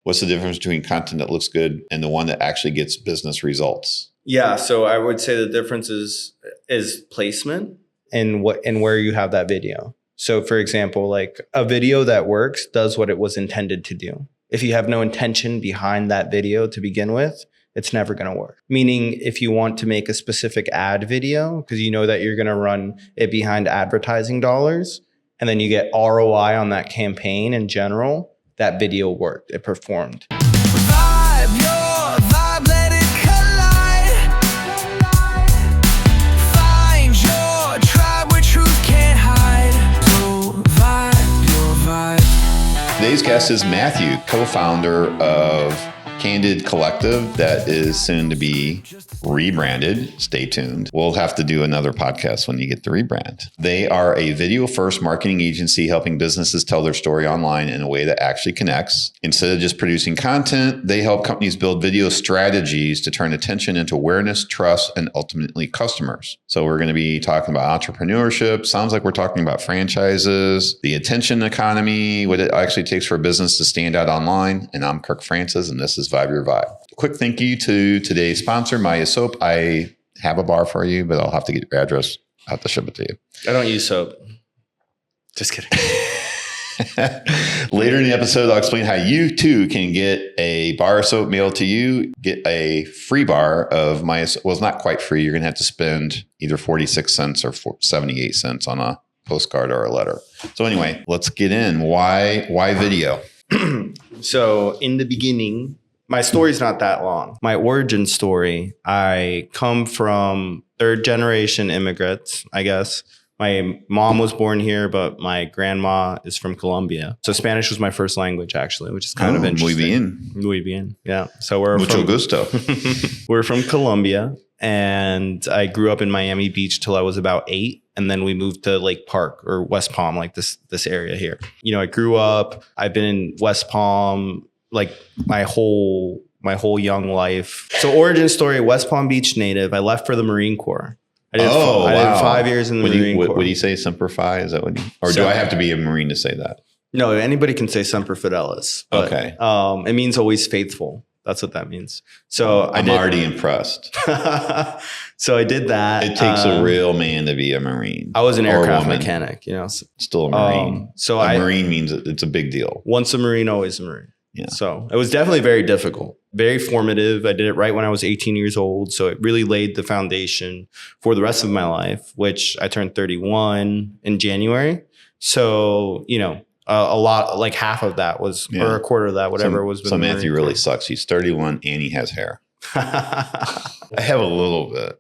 What's the difference between content that looks good and the one that actually gets business results? Yeah, so I would say the difference is placement and where you have that video. So for example, like a video that works does what it was intended to do. If you have no intention behind that video to begin with, it's never going to work. Meaning if you want to make a specific ad video, because you know that you're going to run it behind advertising dollars, and then you get ROI on that campaign in general, that video worked. It performed. Vibe, your vibe, let it collide. Find your tribe where truth can't hide. Your vibe. Today's guest is Matthew, co-founder of Candid Collective that is soon to be rebranded. Stay tuned. We'll have to do another podcast when you get the rebrand. They are a video-first marketing agency helping businesses tell their story online in a way that actually connects. Instead of just producing content, they help companies build video strategies to turn attention into awareness, trust, and ultimately customers. So we're going to be talking about entrepreneurship. Sounds like we're talking about franchises, the attention economy, what it actually takes for a business to stand out online. And I'm Kirk Francis, and this is Vibe Your Vibe. Quick thank you to today's sponsor, Maya Soap. I have a bar for you, but I'll have to get your address. I'll have to ship it to you. I don't use soap. Just kidding. Later in the episode, I'll explain how you too can get a bar of soap mailed to you, get a free bar of Maya Soap. Well, it's not quite free. You're going to have to spend either 46 cents or 78 cents on a postcard or a letter. So anyway, let's get in. Why video? So in the beginning, my story's not that long. My origin story, I come from third generation immigrants, I guess. My mom was born here, but my grandma is from Colombia. So Spanish was my first language, actually, which is kind of interesting. Muy bien. Yeah. So Mucho gusto. We're from Colombia, and I grew up in Miami Beach till I was about 8. And then we moved to Lake Park or West Palm, like this area here. You know, I grew up, I've been in West Palm like my whole young life. So origin story, West Palm Beach native. I left for the Marine Corps. I did 5 years in the Marine Corps. Would he say Semper Fi? Is that what? Do I have to be a Marine to say that? No, anybody can say Semper Fidelis. But, okay. It means always faithful. That's what that means. So I'm already impressed. So I did that. It takes a real man to be a Marine. I was an aircraft mechanic, you know. Still a Marine. A Marine means it's a big deal. Once a Marine, always a Marine. Yeah. So it was definitely very difficult, very formative. I did it right when I was 18 years old. So it really laid the foundation for the rest of my life, which I turned 31 in January. So, you know, a lot, like half of that was, or a quarter of that, whatever was. So Matthew really sucks. He's 31 and he has hair. I have a little bit.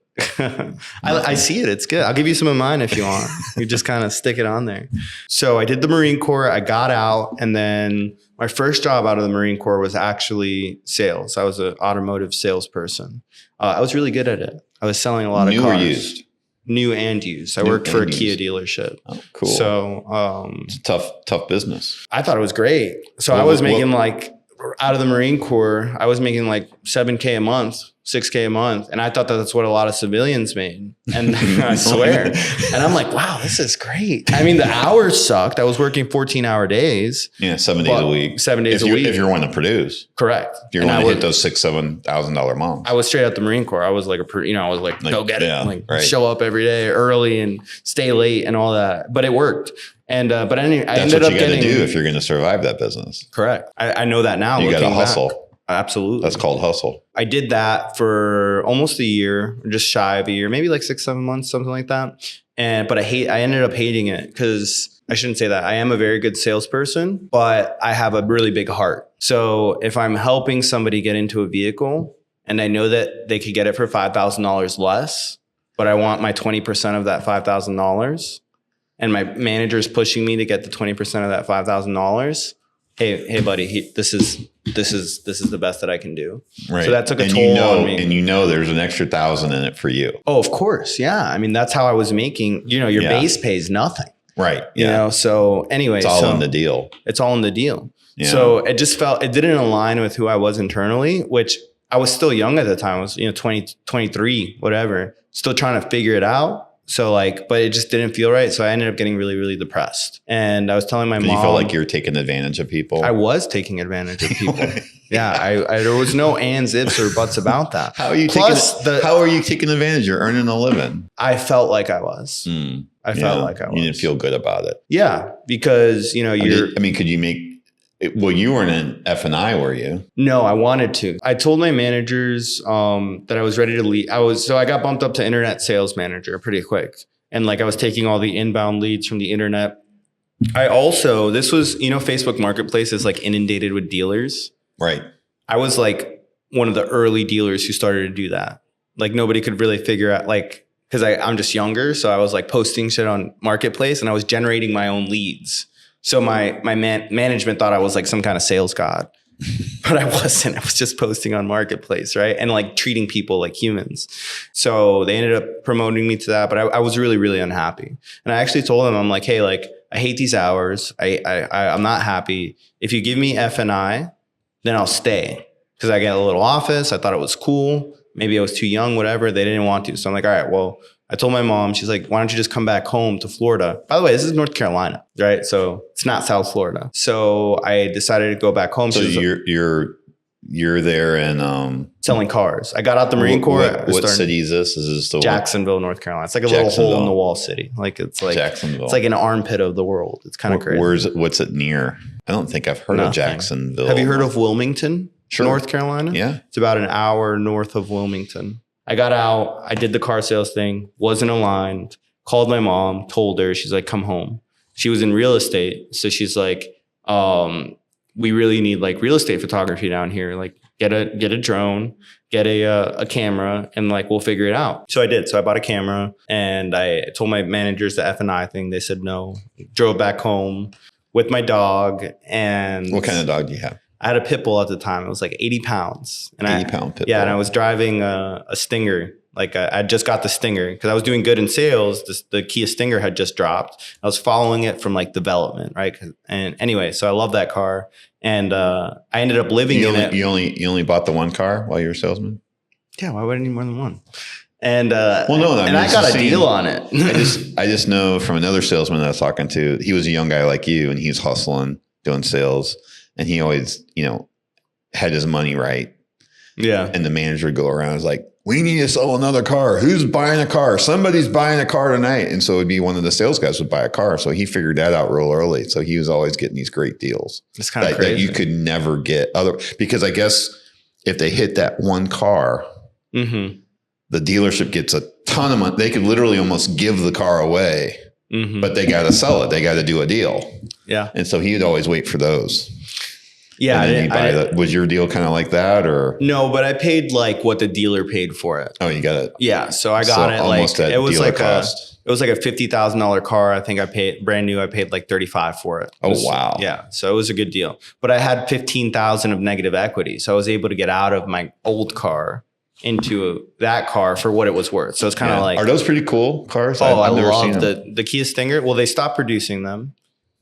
I see it. It's good. I'll give you some of mine if you want. You just kind of stick it on there. So I did the Marine Corps. I got out, and then my first job out of the Marine Corps was actually sales. I was an automotive salesperson. I was really good at it. I was selling a lot of cars. New or used? New and used. I worked for a Kia dealership. Oh, cool. So it's a tough business. I thought it was great. So I was making like, out of the Marine Corps, I was making like $7K a month, $6K a month. And I thought that's what a lot of civilians made. And I swear. And I'm like, wow, this is great. I mean, the hours sucked. I was working 14-hour days. Yeah, 7 days a week. 7 days a week. If you're wanting to produce. Correct. If you're wanting to hit those $6,000-$7,000 months. I was straight out the Marine Corps. I was like, I was like go get it. Show up every day early and stay late and all that. But it worked. And but anyway, I ended up getting. That's what you got to do if you're going to survive that business. Correct. I know that now. You got to hustle. Back. Absolutely. That's called hustle. I did that for almost a year, just shy of a year, maybe like 6-7 months, something like that. But I ended up hating it because I shouldn't say that. I am a very good salesperson, but I have a really big heart. So if I'm helping somebody get into a vehicle and I know that they could get it for $5,000 less, but I want my 20% of that $5,000, and my manager is pushing me to get the 20% of that $5,000. Hey, buddy, this is the best that I can do. Right. So that took a toll on me. And there's an extra 1,000 in it for you. Oh, of course. Yeah. I mean, that's how I was making, your base pays nothing. Right. Yeah. So anyway. It's all in the deal. It's all in the deal. Yeah. So it didn't align with who I was internally, which I was still young at the time. I was, 20, 23, whatever, still trying to figure it out. So like, but it just didn't feel right. So I ended up getting really, really depressed. And I was telling my mom. You feel like you're taking advantage of people? I was taking advantage of people. Yeah. I there was no ands, ifs, or buts about that. How are you taking advantage? You're earning a living. I felt like I was. I felt like I was. You didn't feel good about it. Yeah. Because, you know, could you make, well, you weren't in F&I, were you? No, I wanted to. I told my managers that I was ready to leave. I got bumped up to internet sales manager pretty quick. And like I was taking all the inbound leads from the internet. This was, you know, Facebook Marketplace is like inundated with dealers. Right. I was like one of the early dealers who started to do that. Like nobody could really figure out, like, because I'm just younger. So I was like posting shit on Marketplace and I was generating my own leads. So my management thought I was like some kind of sales god, but I wasn't. I was just posting on Marketplace, right? And like treating people like humans. So they ended up promoting me to that, but I was really, really unhappy. And I actually told them, I'm like, hey, like I hate these hours. I'm not happy. If you give me F&I, then I'll stay because I get a little office. I thought it was cool. Maybe I was too young, whatever. They didn't want to. So I'm like, all right, well, I told my mom, she's like, why don't you just come back home to Florida? By the way, this is North Carolina, right? So it's not South Florida. So I decided to go back home. So you're there and selling cars. I got out the Marine Corps. What city is this? Is this still Jacksonville, North Carolina? It's like a little hole in the wall city. Like it's like Jacksonville. It's like an armpit of the world. It's kind of crazy. What's it near? I don't think I've heard of Jacksonville. Have you heard of Wilmington, sure. North Carolina? Yeah. It's about an hour north of Wilmington. I got out, I did the car sales thing, wasn't aligned, called my mom, told her, she's like, come home. She was in real estate. So she's like, we really need like real estate photography down here. Like get a drone, get a camera, and like, we'll figure it out. So I did. So I bought a camera and I told my managers the F&I thing. They said no. Drove back home with my dog. And what kind of dog do you have? I had a pit bull at the time. It was like 80 pounds. And 80-pound pit bull. Yeah, and I was driving a Stinger. Like I just got the Stinger because I was doing good in sales. The Kia Stinger had just dropped. I was following it from like development, right? And anyway, so I love that car. And I ended up living in it. You only bought the one car while you were a salesman? Yeah, why would I need more than one? And I got a deal on it. I just know from another salesman that I was talking to, he was a young guy like you and he was hustling, doing sales. And he always, you know, had his money right. Yeah. And the manager would go around and was like, we need to sell another car. Who's buying a car? Somebody's buying a car tonight. And so it'd be one of the sales guys would buy a car. So he figured that out real early. So he was always getting these great deals. It's kind of crazy. That you could never get because I guess if they hit that one car, the dealership gets a ton of money. They could literally almost give the car away, but they got to sell it. They got to do a deal. Yeah. And so he would always wait for those. Yeah. Was your deal kind of like that or? No, but I paid like what the dealer paid for it. Oh, you got it. Yeah. So I got it like, it was like a $50,000 car. I think I paid brand new. I paid like $35,000 for it. Wow. Yeah. So it was a good deal, but I had $15,000 of negative equity. So I was able to get out of my old car into that car for what it was worth. So it's kind of like, are those pretty cool cars? Oh, I've never seen them. The Kia Stinger. Well, they stopped producing them,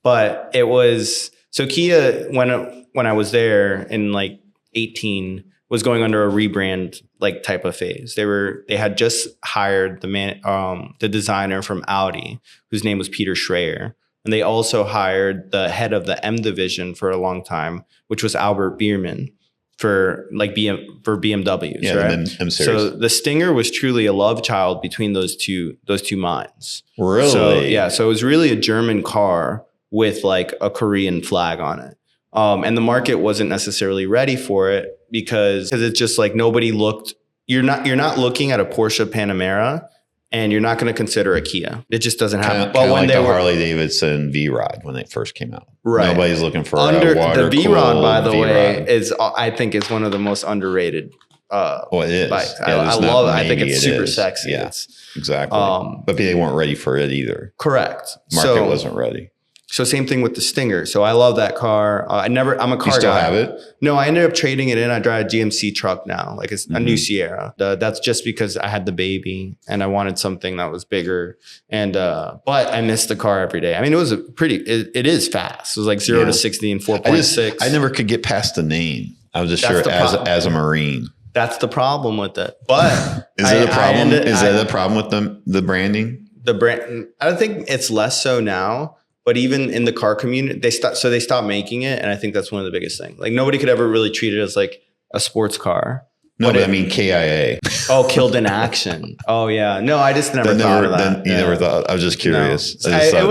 but it was, so Kia, when I was there in like 18, was going under a rebrand like type of phase. They had just hired the designer from Audi, whose name was Peter Schreier. And they also hired the head of the M division for a long time, which was Albert Bierman for BMWs. Yeah, right? the M series. So the Stinger was truly a love child between those two minds. Really? So yeah, so it was really a German car with like a Korean flag on it. And the market wasn't necessarily ready for it because it's just like nobody looked. You're not looking at a Porsche Panamera, and you're not going to consider a Kia. It just doesn't happen. But when they were Harley Davidson V-Rod when they first came out, right? Nobody's looking for a water the V-Rod. By the way, I think it's one of the most underrated. It is. Bikes. Yeah, I love it. I think it's super sexy. Yeah, exactly. But they weren't ready for it either. Correct. Market wasn't ready. So same thing with the Stinger. So I love that car. I'm a car guy. You still have it? No, I ended up trading it in. I drive a GMC truck now, like it's a new Sierra. That's just because I had the baby and I wanted something that was bigger. And but I missed the car every day. I mean, it was it is fast. It was like 0 to 60 in 4.6. I never could get past the name. I was just sure as a Marine. That's the problem with it. But is it a problem? Is that a problem with the branding? the brand, I don't think it's less so now, but even in the car community, they stopped making it. And I think that's one of the biggest things. Like nobody could ever really treat it as like a sports car. No, but I mean KIA. Oh, killed in action. Oh yeah. No, I just never thought of that. You never thought. I was just curious. No. It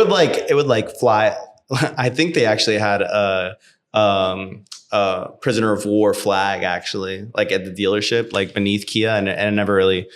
would like fly. I think they actually had a prisoner of war flag actually, like at the dealership, like beneath Kia, and I never really.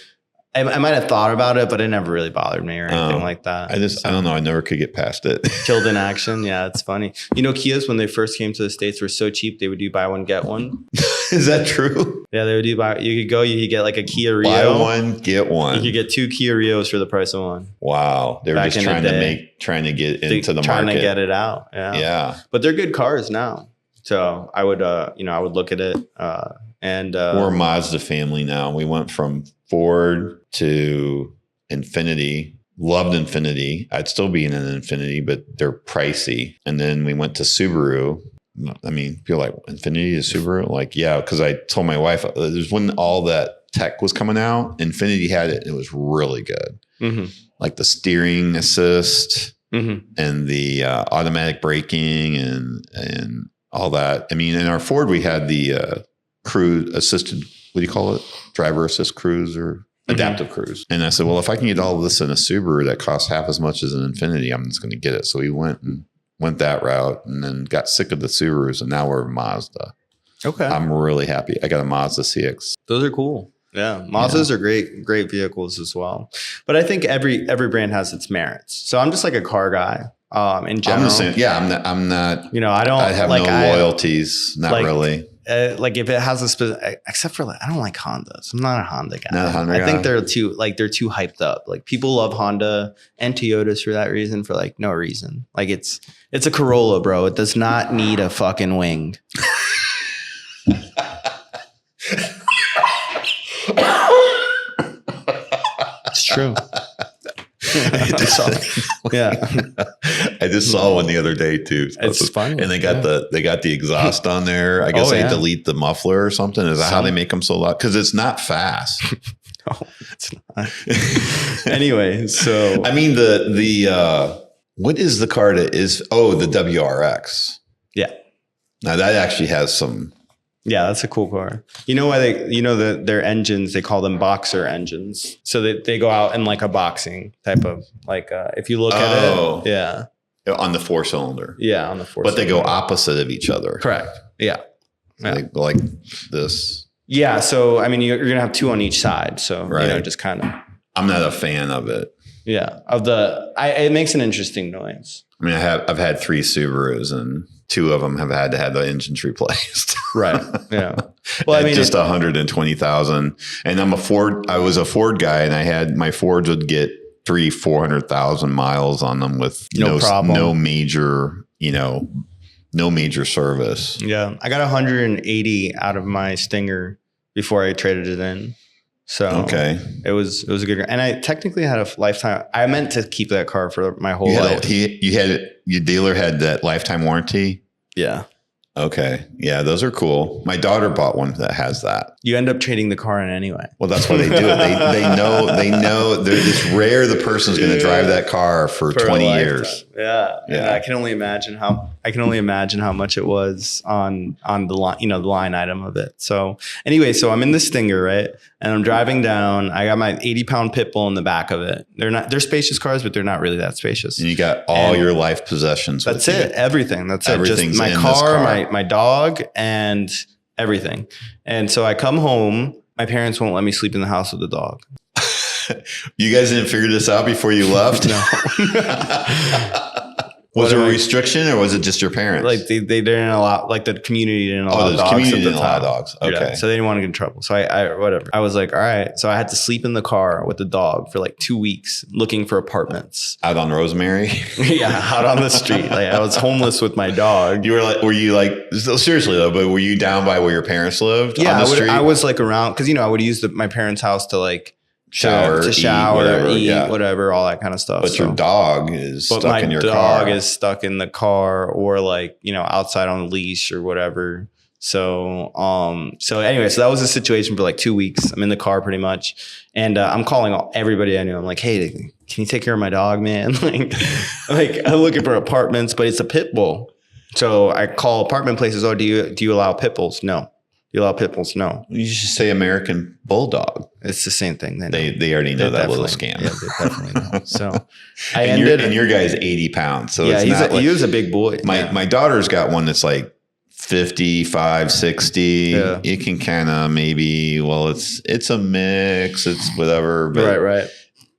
I might have thought about it, but it never really bothered me or anything like that. I don't know. I never could get past it. Killed in action. Yeah, it's funny. You know, Kias, when they first came to the States, were so cheap. They would do buy one, get one. Is that true? Yeah, they would do you could get like a Kia Rio. Buy one, get one. You could get 2 Kia Rios for the price of one. Wow. They were just trying to get into the market. Trying to get it out. Yeah. Yeah. But they're good cars now. So I would, I would look at it. We're a Mazda family now. We went from Ford to Infinity. Loved Infinity. I'd still be in an Infinity, but they're pricey. And then we went to Subaru. I mean, people like Infinity to Subaru. Like, yeah, because I told my wife, there's when all that tech was coming out, Infinity had it. It was really good. Mm-hmm. Like the steering assist and the automatic braking and all that. I mean, in our Ford, we had the cruise assisted, what do you call it? Driver assist cruise or adaptive cruise. And I said, well, if I can get all of this in a Subaru that costs half as much as an Infinity, I'm just going to get it. So we went that route and then got sick of the Subarus and now we're Mazda. Okay. I'm really happy. I got a Mazda CX. Those are cool. Yeah. Mazdas are great vehicles as well. But I think every brand has its merits. So I'm just like a car guy. In general. I'm the same. Yeah. I'm not, I have no loyalties. Not really. Like if it has a specific, except for I don't like Hondas. I'm not a Honda guy. Not a Honda guy. I think they're too hyped up. Like people love Honda and Toyotas for that reason, for like no reason. Like it's a Corolla, bro. It does not need a fucking wing. It's true. I just saw one the other day too. It's funny, and they got the exhaust on there. I guess they delete the muffler or something. Is that how they make them so loud? Because it's not fast. No, it's not. Anyway, so I mean the what is the car that is? Oh, the WRX. Yeah. Now that actually has some. Yeah, that's a cool car. You know why their engines, they call them boxer engines. So they go out in like a boxing type of like, if you look at it. Yeah. On the 4-cylinder. Yeah, on the 4-cylinder. But they go opposite of each other. Correct. Yeah. So they go like this. Yeah. So, I mean, you're going to have 2 on each side. So, just kind of. I'm not a fan of it. Yeah. It makes an interesting noise. I mean, I've had 3 Subarus and 2 of them have had to have the engines replaced. Right. Yeah. Well, I mean, just 120,000. And I was a Ford guy, and I had my Fords would get 400,000 miles on them with no major, no major service. Yeah. I got 180 out of my Stinger before I traded it in. So okay, it was a good, and I technically had a lifetime. I meant to keep that car for my whole life. Your dealer had that lifetime warranty. Yeah. Okay. Yeah, those are cool. My daughter bought one that has that. You end up trading the car in anyway. Well, that's why they do it. They know it's rare the person's going to drive that car for 20 years. Yeah. And I can only imagine how much it was on the line, the line item of it. So anyway, so I'm in the Stinger, right? And I'm driving down. I got my 80-pound pit bull in the back of it. They're spacious cars, but they're not really that spacious. And you got all your life possessions. That's it. Everything. That's it. Just my car, my dog, and everything. And so I come home. My parents won't let me sleep in the house with the dog. You guys didn't figure this out before you left? No. Was there a restriction, or was it just your parents? Like they didn't allow, like the community didn't allow dogs. The community didn't allow dogs. Okay. Yeah, so they didn't want to get in trouble. So I whatever. I was like, all right. So I had to sleep in the car with the dog for like 2 weeks looking for apartments. Out on Rosemary? Yeah, out on the street. Like I was homeless with my dog. Were you like, seriously though, but were you down by where your parents lived? Yeah, on the street? I was like around, because I would use my parents' house to like shower, eat, whatever, all that kind of stuff. But your dog is stuck in your car. My dog is stuck in the car, or like, outside on a leash or whatever. So anyway, so that was the situation for like 2 weeks. I'm in the car pretty much. And I'm calling everybody I knew. I'm like, hey, can you take care of my dog, man? like I'm looking for apartments, but it's a pit bull. So I call apartment places. Oh, do you allow pit bulls? No. Do you allow pit bulls? No. You should say American Bulldog. It's the same thing. They already know that little scam. Yeah, they definitely know. So and your guy's 80 pounds. So it's not he was a big boy. My daughter's got one that's like 55, 60. Yeah. It can kind of maybe, it's a mix. It's whatever. But, Right.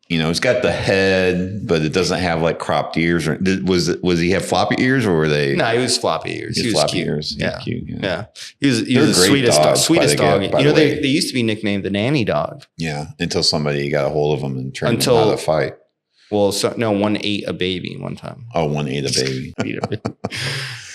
You know, it's got the head, but it doesn't have like cropped ears. Was he have floppy ears or were they? No, he was floppy ears. He was floppy cute. ears. Yeah. Cute. Yeah. He was the sweetest dog. You know, they used to be nicknamed the nanny dog. Yeah. Until somebody got a hold of him and trained him how to fight. Well, one ate a baby one time. Oh, one ate a baby.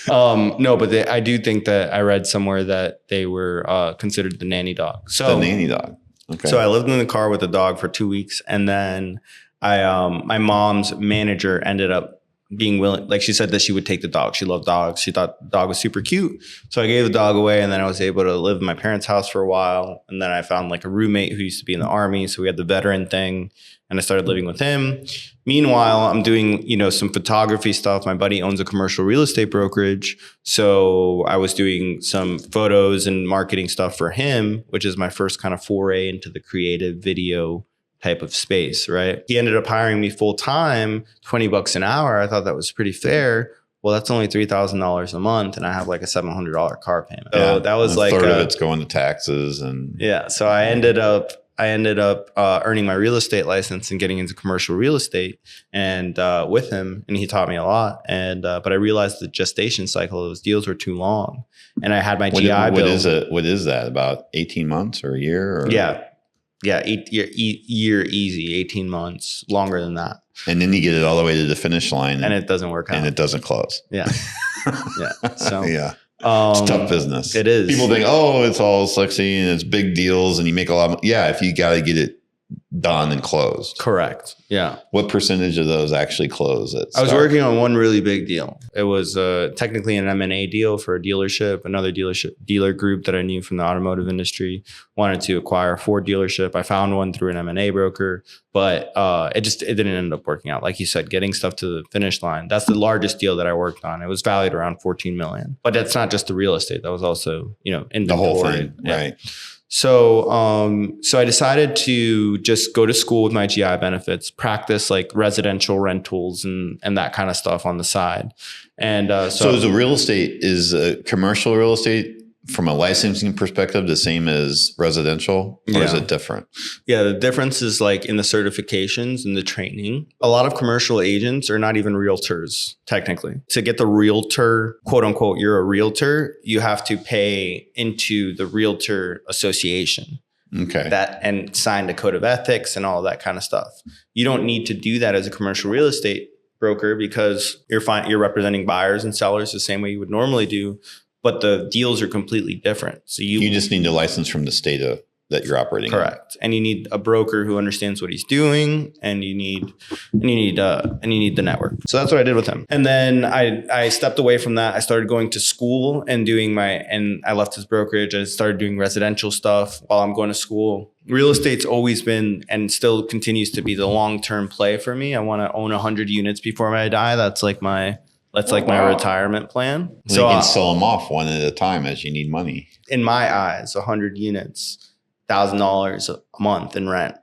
No, but I do think that I read somewhere that they were considered the nanny dog. So the nanny dog. Okay. So I lived in the car with the dog for 2 weeks, and then my mom's manager ended up being willing. Like she said that she would take the dog. She loved dogs. She thought the dog was super cute. So I gave the dog away, and then I was able to live in my parents' house for a while. And then I found like a roommate who used to be in the army, so we had the veteran thing, and I started living with him. Meanwhile, I'm doing, some photography stuff. My buddy owns a commercial real estate brokerage. So I was doing some photos and marketing stuff for him, which is my first kind of foray into the creative video type of space, right? He ended up hiring me full time, $20 an hour. I thought that was pretty fair. Well, that's only $3,000 a month, and I have like a $700 car payment. So that was like a third of it's going to taxes and So I ended up earning my real estate license and getting into commercial real estate and with him, and he taught me a lot. And but I realized the gestation cycle of those deals were too long, and I had my GI bill. What is that? About 18 months or a year? Or? Yeah, 8 year easy, 18 months, longer than that. And then you get it all the way to the finish line, and it doesn't work out, and it doesn't close. Yeah, yeah. So yeah. It's tough business. It is. People think, oh, it's all sexy and it's big deals and you make a lot of money. Yeah, if you got to get it done and closed. Correct. Yeah. What percentage of those actually close? I was working on one really big deal. It was technically an M&A deal for a dealership. Another dealer group that I knew from the automotive industry wanted to acquire a Ford dealership. I found one through an M&A broker, but it didn't end up working out. Like you said, getting stuff to the finish line. That's the largest deal that I worked on. It was valued around $14 million. But that's not just the real estate. That was also, inventory. The whole thing. Yeah. Right. So I decided to just go to school with my GI benefits, practice like residential rentals and that kind of stuff on the side. And so is commercial real estate from a licensing perspective the same as residential, or is it different? Yeah, the difference is like in the certifications and the training. A lot of commercial agents are not even realtors, technically. To get the realtor, quote unquote, you're a realtor, you have to pay into the realtor association. Okay. And sign a code of ethics and all that kind of stuff. You don't need to do that as a commercial real estate broker because you're representing buyers and sellers the same way you would normally do. But the deals are completely different. So you just need a license from the state that you're operating. Correct. And you need a broker who understands what he's doing, and you need the network. So that's what I did with him. And then I stepped away from that. I started going to school and I left his brokerage. I started doing residential stuff while I'm going to school. Real estate's always been and still continues to be the long-term play for me. I want to own 100 units before I die. That's like my retirement plan. So you can sell them off one at a time as you need money. In my eyes, 100 units, $1,000 a month in rent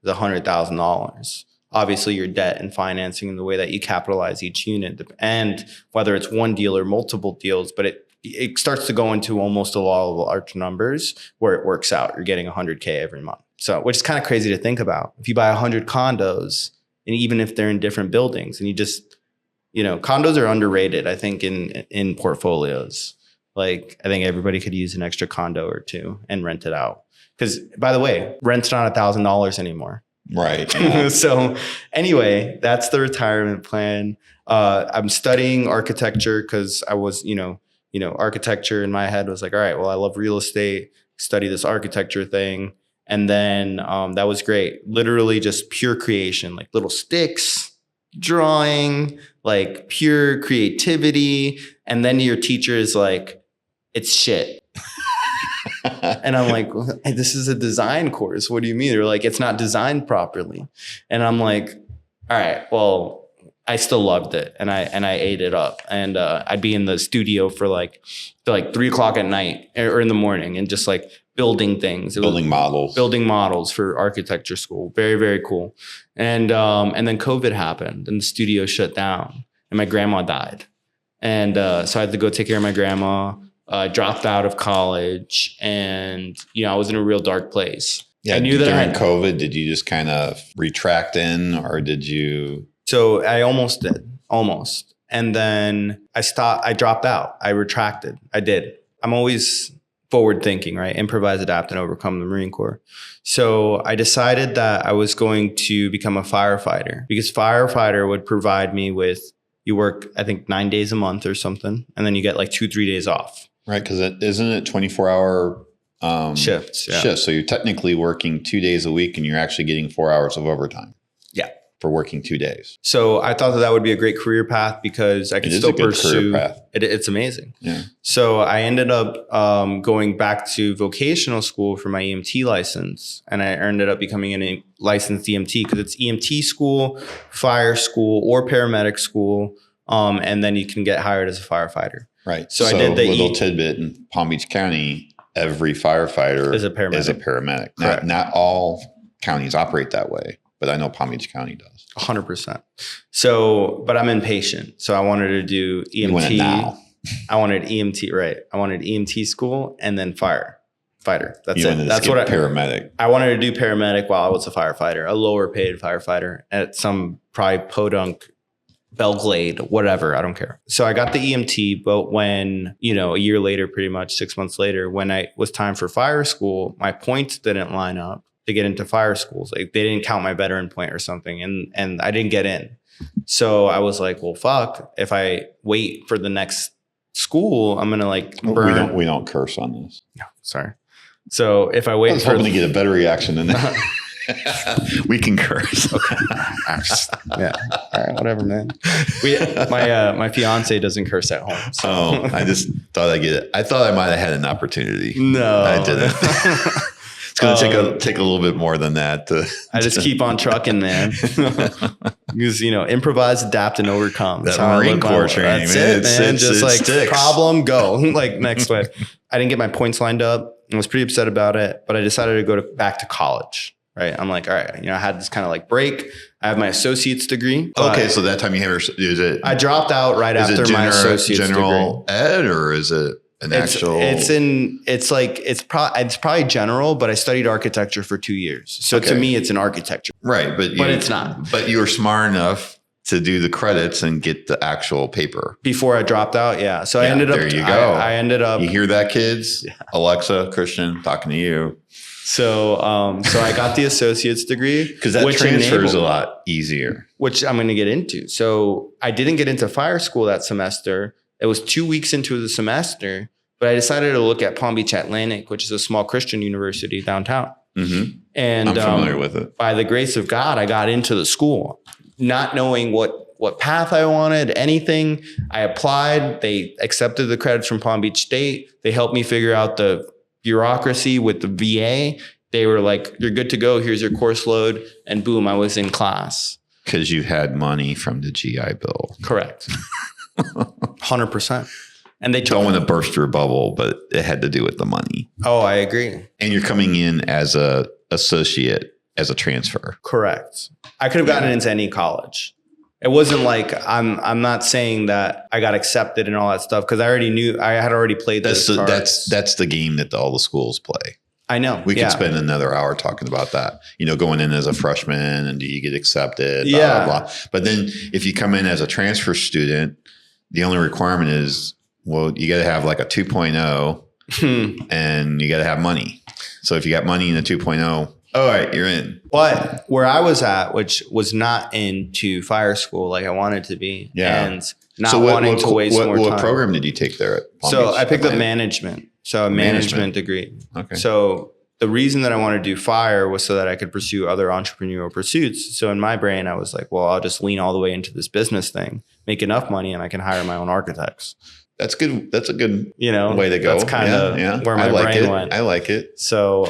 is $100,000. Obviously, your debt and financing and the way that you capitalize each unit, and whether it's one deal or multiple deals, but it starts to go into almost a law of large numbers where it works out. You're getting 100K every month. So, which is kind of crazy to think about. If you buy 100 condos, and even if they're in different buildings, and you just condos are underrated, I think, in portfolios. Like, I think everybody could use an extra condo or two and rent it out. Because, by the way, rent's not $1,000 anymore. Right. So anyway, that's the retirement plan. I'm studying architecture because I was, architecture in my head was like, all right, well, I love real estate, study this architecture thing. And then that was great. Literally just pure creation, like little sticks, drawing, like pure creativity. And then your teacher is like, it's shit. And I'm like, hey, this is a design course. What do you mean? They're like, it's not designed properly. And I'm like, all right, well, I still loved it, and I ate it up, and I'd be in the studio for like 3 o'clock at night or in the morning, and just like building things, Building models for architecture school. Very, very cool. And then COVID happened, and the studio shut down, and my grandma died, and so I had to go take care of my grandma. Dropped out of college, and I was in a real dark place. Yeah, I knew that during COVID, did you just kind of retract in, or did you? So I almost did, and then I dropped out. I retracted. I did. I'm always forward thinking, right? Improvise, adapt, and overcome, the Marine Corps. So I decided that I was going to become a firefighter, because firefighter would provide me with, you work, I think 9 days a month or something, and then you get like 2-3 days off. Right, because isn't it 24-hour shifts? Yeah. Shifts. So you're technically working 2 days a week, and you're actually getting 4 hours of overtime. Yeah. For working 2 days. So I thought that would be a great career path, because I could still pursue. Career path. It's amazing. Yeah. So I ended up going back to vocational school for my EMT license, and I ended up becoming a licensed EMT, because it's EMT school, fire school, or paramedic school, and then you can get hired as a firefighter. Right. So I did the little tidbit in Palm Beach County. Every firefighter is a paramedic. Not all counties operate that way, but I know Palm Beach County does. 100%. So, but I'm impatient. So I wanted to do EMT. You want it now. I wanted EMT, right? I wanted EMT school and then fighter. That's you it. That's what paramedic. I wanted to do paramedic while I was a firefighter, a lower paid firefighter at some probably podunk, Belglade, whatever. I don't care. So I got the EMT, but when, a year later, pretty much 6 months later, when I was time for fire school, my points didn't line up to get into fire schools. Like, they didn't count my veteran point or something, and I didn't get in. So I was like, well, fuck, if I wait for the next school, I'm gonna burn. We don't curse on this. No, sorry. So if I wait, I was hoping to get a better reaction than that. We can curse. Okay. Yeah. All right. Whatever, man. My fiance doesn't curse at home. So. Oh, I just thought I'd get it. I thought I might have had an opportunity. No, I didn't. It's going to take a little bit more than that. I just keep on trucking, man. Because, improvise, adapt, and overcome. That Marine Corps training, that's man. it, man. Just like sticks. Problem, go. Like next way. I didn't get my points lined up. I was pretty upset about it, but I decided to go back to college. Right. I'm like, all right, I had this kind of like break. I have my associate's degree. Okay. So that time you have, is it? I dropped out right after my associate's general degree. ed, or is it actual? It's probably general, but I studied architecture for 2 years. So to me, it's an architecture. Right. But it's not. But you were smart enough to do the credits and get the actual paper before I dropped out. Yeah. So I ended up, there you go. I ended up, you hear that, kids? Yeah. Alexa, Christian, talking to you. So I got the associate's degree, because that transfer is a lot easier, which I'm going to get into. So I didn't get into fire school that semester. It was 2 weeks into the semester, but I decided to look at Palm Beach Atlantic, which is a small Christian university downtown. Mm-hmm. And I'm familiar with it. By the grace of God, I got into the school, not knowing what path I wanted, anything. I applied. They accepted the credits from Palm Beach State. They helped me figure out the bureaucracy with the VA. They were like, you're good to go. Here's your course load. And boom, I was in class. Because you had money from the GI Bill. Correct. 100%. And they don't want to burst your bubble, but it had to do with the money. Oh, I agree. And you're coming in as a associate, as a transfer. Correct. I could have gotten into any college. It wasn't like I'm not saying that I got accepted and all that stuff, because I already knew I had already played this. That's the game that all the schools play. I know. We could spend another hour talking about that. Going in as a freshman, and do you get accepted? Blah, yeah. Blah, blah. But then if you come in as a transfer student, the only requirement is, well, you got to have like a 2.0 and you got to have money. So if you got money in a 2.0, all right, you're in. But where I was at, which was not into fire school like I wanted to be, and not wanting to waste more time. What program did you take there at Palm Beach? I picked up management. So a management degree. Okay. So the reason that I wanted to do fire was so that I could pursue other entrepreneurial pursuits. So in my brain, I was like, well, I'll just lean all the way into this business thing, make enough money, and I can hire my own architects. That's good. That's a good You know, way to go. That's kind of where my brain went. I like it. So,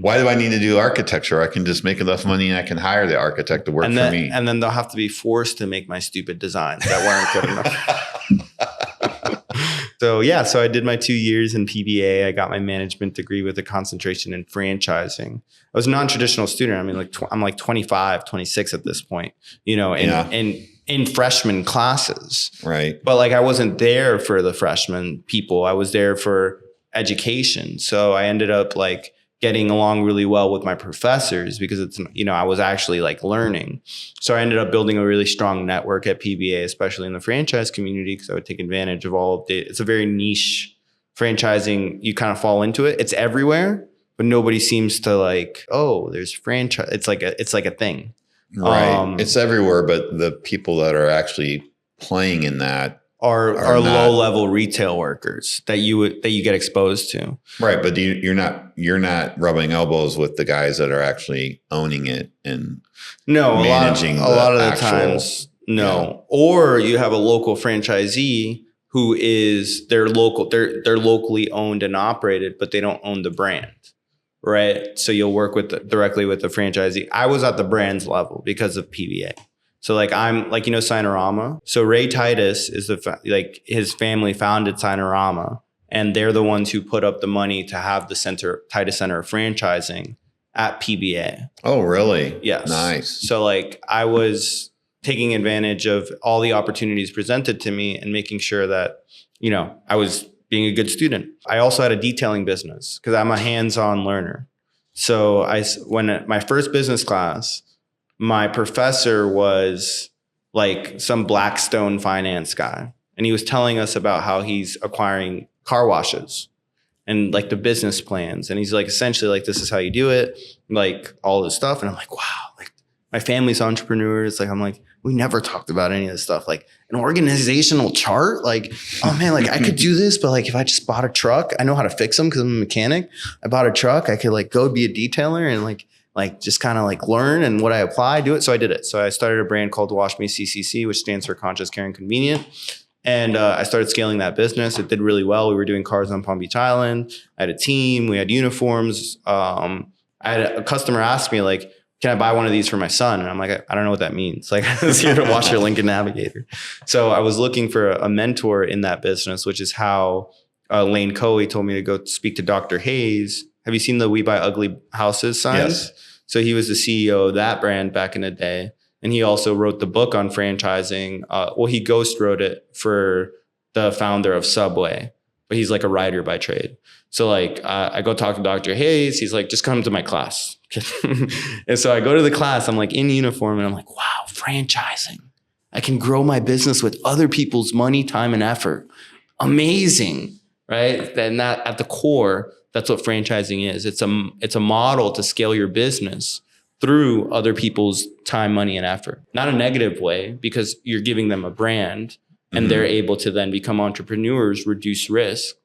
why do I need to do architecture? I can just make enough money and I can hire the architect to work for me. And then they'll have to be forced to make my stupid designs that weren't good enough. So I did my 2 years in PBA. I got my management degree with a concentration in franchising. I was a non-traditional student. I mean, I'm like 25, 26 at this point, you know, in freshman classes. Right. But like I wasn't there for the freshman people. I was there for education. So I ended up like getting along really well with my professors because it's, you know, I was actually like learning. So I ended up building a really strong network at PBA, especially in the franchise community, because I would take advantage of all of it. It's a very niche franchising. You kind of fall into it. It's everywhere, but nobody seems to like, oh, there's franchise. It's like a thing. Right. It's everywhere, but the people that are actually playing in that are low level retail workers that you get exposed to. Right. But you're not rubbing elbows with the guys that are actually owning it and managing a lot of the times. No. Yeah. Or you have a local franchisee who is they're locally owned and operated, but they don't own the brand. Right. So you'll work directly with the franchisee. I was at the brands level because of PBA. So like I'm like, you know, Sinorama. So Ray Titus is his family founded Sinorama, and they're the ones who put up the money to have the Titus Center of Franchising at PBA. Oh, really? Yes. Nice. So like I was taking advantage of all the opportunities presented to me and making sure that, you know, I was being a good student. I also had a detailing business because I'm a hands-on learner. So when my first business class, my professor was like some Blackstone finance guy. And he was telling us about how he's acquiring car washes and like the business plans. And he's like, essentially like, this is how you do it. Like all this stuff. And I'm like, wow, like my family's entrepreneurs. Like, I'm like, we never talked about any of this stuff. Like an organizational chart. Like, oh man, like I could do this, but like if I just bought a truck, I know how to fix them because I'm a mechanic. I bought a truck. I could like go be a detailer and like just kind of like learn, and what I apply, do it. So I did it. So I started a brand called Wash Me CCC, which stands for Conscious, Caring, Convenient. And I started scaling that business. It did really well. We were doing cars on Palm Beach Island. I had a team. We had uniforms. I had a customer ask me like, can I buy one of these for my son? And I'm like, I don't know what that means. Like I was here to watch your Lincoln Navigator. So I was looking for a mentor in that business, which is how Lane Coey told me to go speak to Dr. Hayes. Have you seen the We Buy Ugly Houses signs? Yes. So he was the CEO of that brand back in the day. And he also wrote the book on franchising. He ghost wrote it for the founder of Subway, but he's like a writer by trade. So like I go talk to Dr. Hayes. He's like, just come to my class. And so I go to the class. I'm like in uniform and I'm like, wow, franchising. I can grow my business with other people's money, time, and effort. Amazing, right? And that at the core, that's what franchising is. It's a model to scale your business through other people's time, money, and effort. Not a negative way, because you're giving them a brand and they're able to then become entrepreneurs, reduce risk.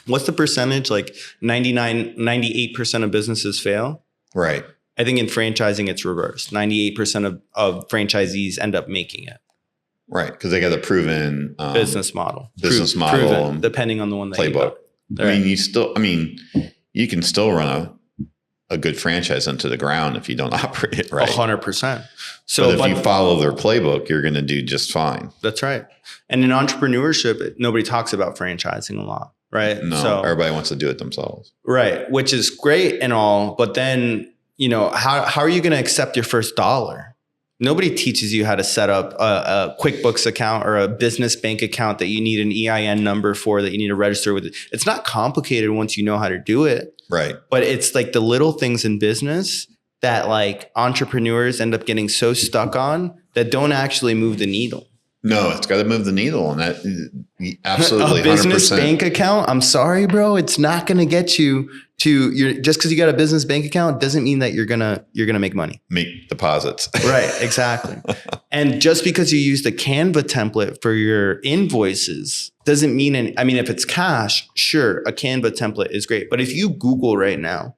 What's the percentage? Like 98% of businesses fail. Right. I think in franchising, it's reversed. 98% of franchisees end up making it. Right. Because they got a proven business model. Proven, depending on the one that playbook. Right. You can still run a good franchise into the ground if you don't operate it right. 100%. But if you follow their playbook, you're going to do just fine. That's right. And in entrepreneurship, nobody talks about franchising a lot, right? No, so everybody wants to do it themselves. Right. Which is great and all, but then, you know, how are you going to accept your first dollar? Nobody teaches you how to set up a QuickBooks account or a business bank account that you need an EIN number for, that you need to register with. It's not complicated once you know how to do it. Right. But it's like the little things in business that like entrepreneurs end up getting so stuck on that don't actually move the needle. No, it's got to move the needle, and that absolutely 100%. A business bank account. I'm sorry, bro. It's not going to get you to your, just because you got a business bank account doesn't mean that you're gonna make money. Make deposits. Right. Exactly. And just because you use the Canva template for your invoices doesn't mean if it's cash, sure, a Canva template is great. But if you Google right now,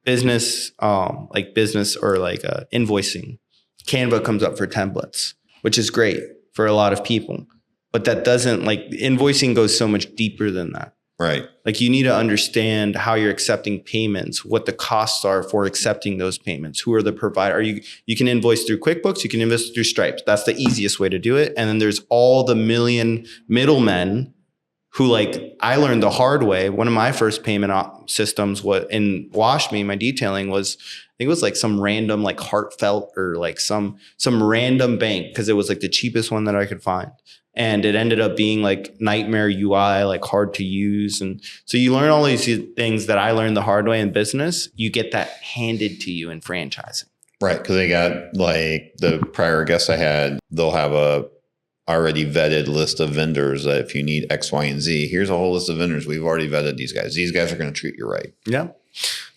business or invoicing, Canva comes up for templates, which is great for a lot of people. But that doesn't, like, invoicing goes so much deeper than that. Right. Like, you need to understand how you're accepting payments, what the costs are for accepting those payments, who are the provider. You can invoice through QuickBooks, you can invoice through Stripe. That's the easiest way to do it. And then there's all the million middlemen who, like, I learned the hard way. One of my first payment systems in WashMe, my detailing was, I think it was like some random, like, Heartfelt or like some random bank, because it was like the cheapest one that I could find. And it ended up being like nightmare UI, like hard to use. And so you learn all these things that I learned the hard way in business. You get that handed to you in franchising. Right. Because they got, like, the prior guests I had, they'll have a already vetted list of vendors that if you need X, Y, and Z, here's a whole list of vendors. We've already vetted these guys. These guys are going to treat you right. Yeah.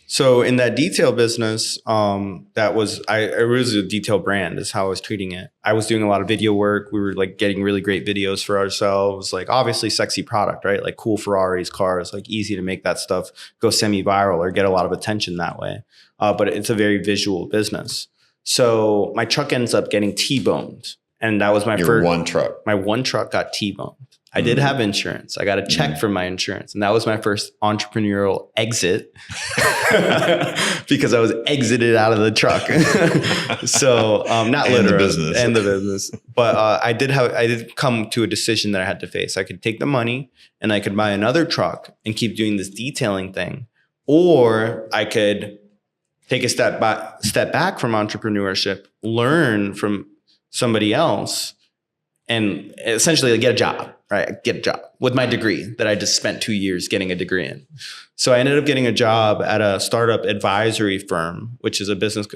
So in that detail business, it was a detail brand is how I was treating it. I was doing a lot of video work. We were, like, getting really great videos for ourselves, like, obviously sexy product, right? Like cool Ferraris, cars, like easy to make that stuff go semi-viral or get a lot of attention that way. But it's a very visual business. So my truck ends up getting T-boned. And that was my first one truck. My one truck got T-boned. I did have insurance. I got a check from my insurance. And that was my first entrepreneurial exit because I was exited out of the truck. So not literally. And the business. But I did come to a decision that I had to face. I could take the money and I could buy another truck and keep doing this detailing thing. Or I could take a step back from entrepreneurship, learn from somebody else, and essentially get a job, right? Get a job with my degree that I just spent 2 years getting a degree in. So I ended up getting a job at a startup advisory firm, which is a business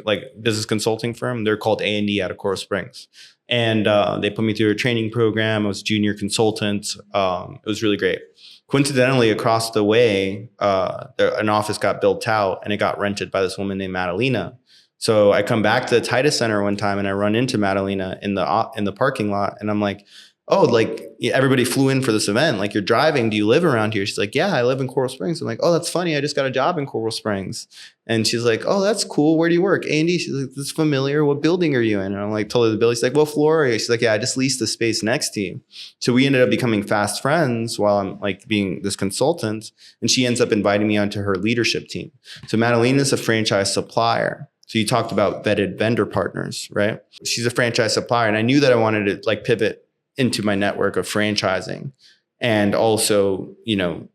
consulting firm. They're called A&D out of Coral Springs. And they put me through a training program. I was junior consultant. It was really great. Coincidentally, across the way, an office got built out and it got rented by this woman named Madalena. So I come back to the Titus Center one time and I run into Madalena in the parking lot, and I'm like, oh, like, everybody flew in for this event. Like, you're driving. Do you live around here? She's like, yeah, I live in Coral Springs. I'm like, oh, that's funny. I just got a job in Coral Springs. And she's like, oh, that's cool. Where do you work? A&D. She's like, that's familiar. What building are you in? And I'm like, told her the building. She's like, what floor are you? She's like, yeah, I just leased the space next to you. So we ended up becoming fast friends while I'm, like, being this consultant. And she ends up inviting me onto her leadership team. So Madalena is a franchise supplier. So you talked about vetted vendor partners, right? She's a franchise supplier. And I knew that I wanted to, like, pivot into my network of franchising and also,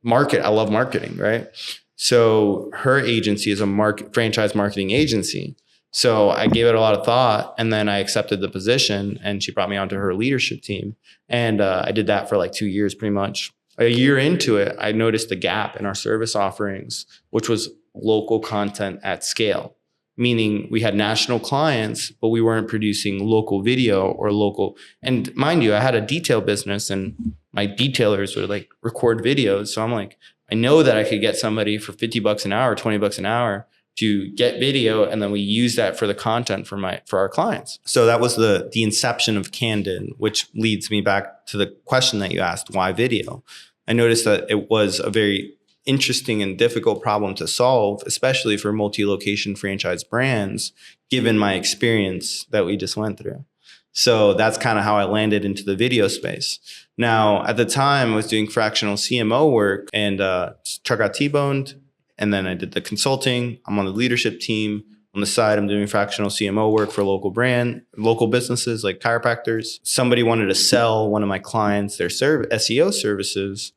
market. I love marketing, right? So her agency is a franchise marketing agency. So I gave it a lot of thought, and then I accepted the position, and she brought me onto her leadership team. And I did that for like 2 years, pretty much. A year into it, I noticed a gap in our service offerings, which was local content at scale. Meaning we had national clients, but we weren't producing local video or local. And mind you, I had a detail business and my detailers would, like, record videos. So I'm like, I know that I could get somebody for $50 an hour, $20 an hour to get video. And then we use that for the content for our clients. So that was the inception of Candid, which leads me back to the question that you asked, why video? I noticed that it was a very interesting and difficult problem to solve, especially for multi-location franchise brands, given my experience that we just went through. So that's kind of how I landed into the video space. Now, at the time, I was doing fractional CMO work, and truck got T-boned, and then I did the consulting. I'm on the leadership team. On the side, I'm doing fractional CMO work for local businesses like chiropractors. Somebody wanted to sell one of my clients their SEO services,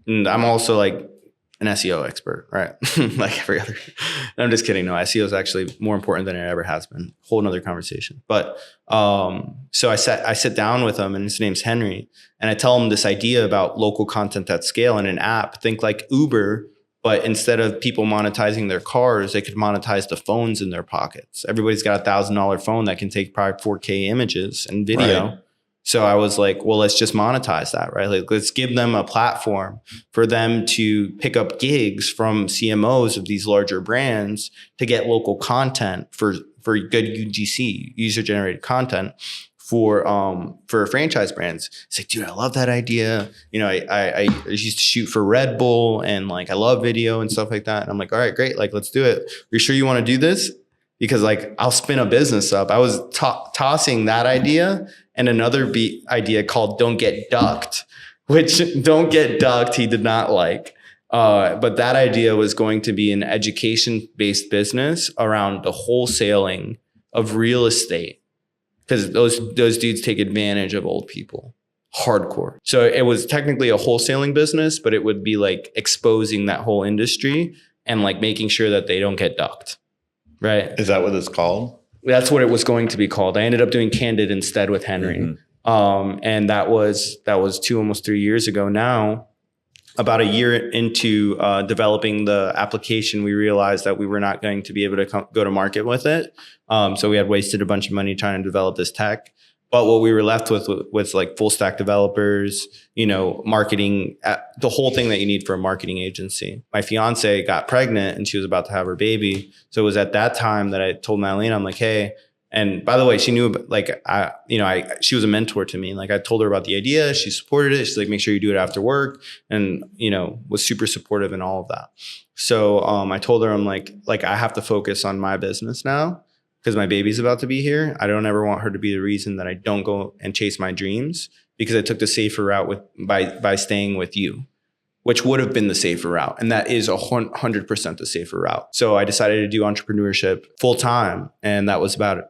and I'm also, like, an SEO expert, right? Like every other. I'm just kidding. No, SEO is actually more important than it ever has been. Whole nother conversation. But so I sit down with him, and his name's Henry, and I tell him this idea about local content at scale in an app. Think like Uber, but instead of people monetizing their cars, they could monetize the phones in their pockets. Everybody's got $1,000 phone that can take probably 4K images and video. Right. So I was like, well, let's just monetize that, right? Like, let's give them a platform for them to pick up gigs from CMOs of these larger brands to get local content for good UGC, user generated content for franchise brands. It's like, dude, I love that idea. I used to shoot for Red Bull, and, like, I love video and stuff like that. And I'm like, all right, great. Like, let's do it. Are you sure you want to do this? because like I'll spin a business up. I was tossing that idea and another idea called Don't Get Ducked, which Don't Get Ducked he did not like. But that idea was going to be an education-based business around the wholesaling of real estate, because those dudes take advantage of old people. Hardcore. So it was technically a wholesaling business, but it would be like exposing that whole industry and like making sure that they don't get ducked. Right. Is that what it's called? That's what it was going to be called. I ended up doing Candid instead with Henry. And that was almost 3 years ago now. About a year into developing the application, we realized that we were not going to be able to go to market with it. So we had wasted a bunch of money trying to develop this tech. But what we were left with was like full stack developers, marketing, the whole thing that you need for a marketing agency. My fiance got pregnant and she was about to have her baby. So it was at that time that I told Nylene, I'm like, hey, and by the way, she knew, like, she was a mentor to me. Like, I told her about the idea. She supported it. She's like, make sure you do it after work, and, was super supportive in all of that. So I told her, I'm like, I have to focus on my business now because my baby's about to be here. I don't ever want her to be the reason that I don't go and chase my dreams, because I took the safer route by staying with you, which would have been the safer route. And that is 100% the safer route. So I decided to do entrepreneurship full time. And that was about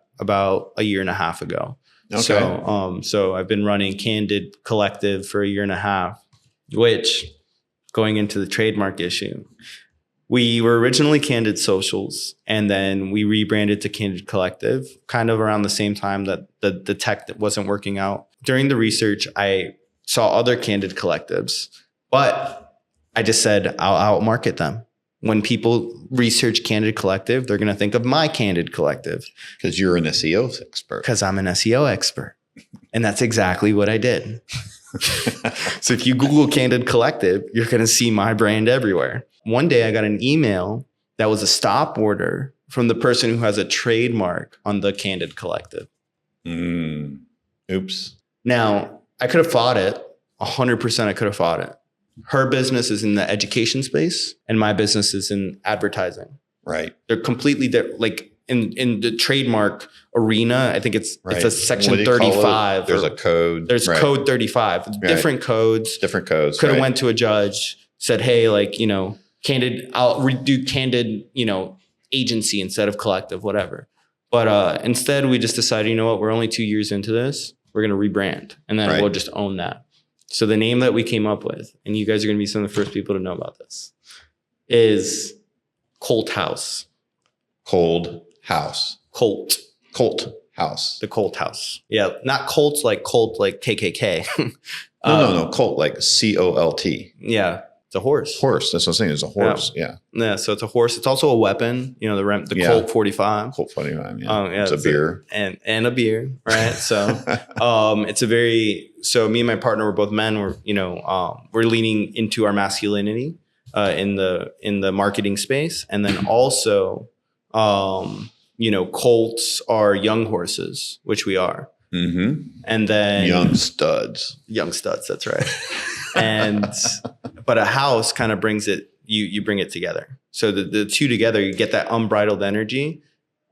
a year and a half ago. Okay. So I've been running Candid Collective for a year and a half, which, going into the trademark issue, we were originally Candid Socials, and then we rebranded to Candid Collective kind of around the same time that the tech that wasn't working out. During the research, I saw other Candid Collectives, but I just said, I'll outmarket them. When people research Candid Collective, they're going to think of my Candid Collective. Because you're an SEO expert. Because I'm an SEO expert. And that's exactly what I did. So if you Google Candid Collective, you're going to see my brand everywhere. One day I got an email that was a stop order from the person who has a trademark on the Candid Collective. Oops. Now, I could have fought it. 100% I could have fought it. Her business is in the education space and my business is in advertising. Right. They're completely like in the trademark arena. I think it's a section 35. There's a code. There's code 35. Right. Different codes. Could have went to a judge, said, hey, Candid, I'll redo Candid, agency instead of collective, whatever. But instead we just decided, we're only 2 years into this. We're going to rebrand, and then we'll just own that. So the name that we came up with, and you guys are going to be some of the first people to know about this, is Colt House. Cold House. Colt House. The Colt House. Yeah, not Colts like KKK. No. Colt like COLT. Yeah, it's a horse. Horse. That's what I'm saying. It's a horse. Yeah. Yeah. So it's a horse. It's also a weapon. The Colt 45. Colt 45. Yeah. It's a beer. And a beer, right? So it's a very. So me and my partner were both men. We're leaning into our masculinity in the marketing space, and then also colts are young horses, which we are. Mm-hmm. And then young studs. That's right. But a house kind of brings it. You bring it together. So the two together, you get that unbridled energy,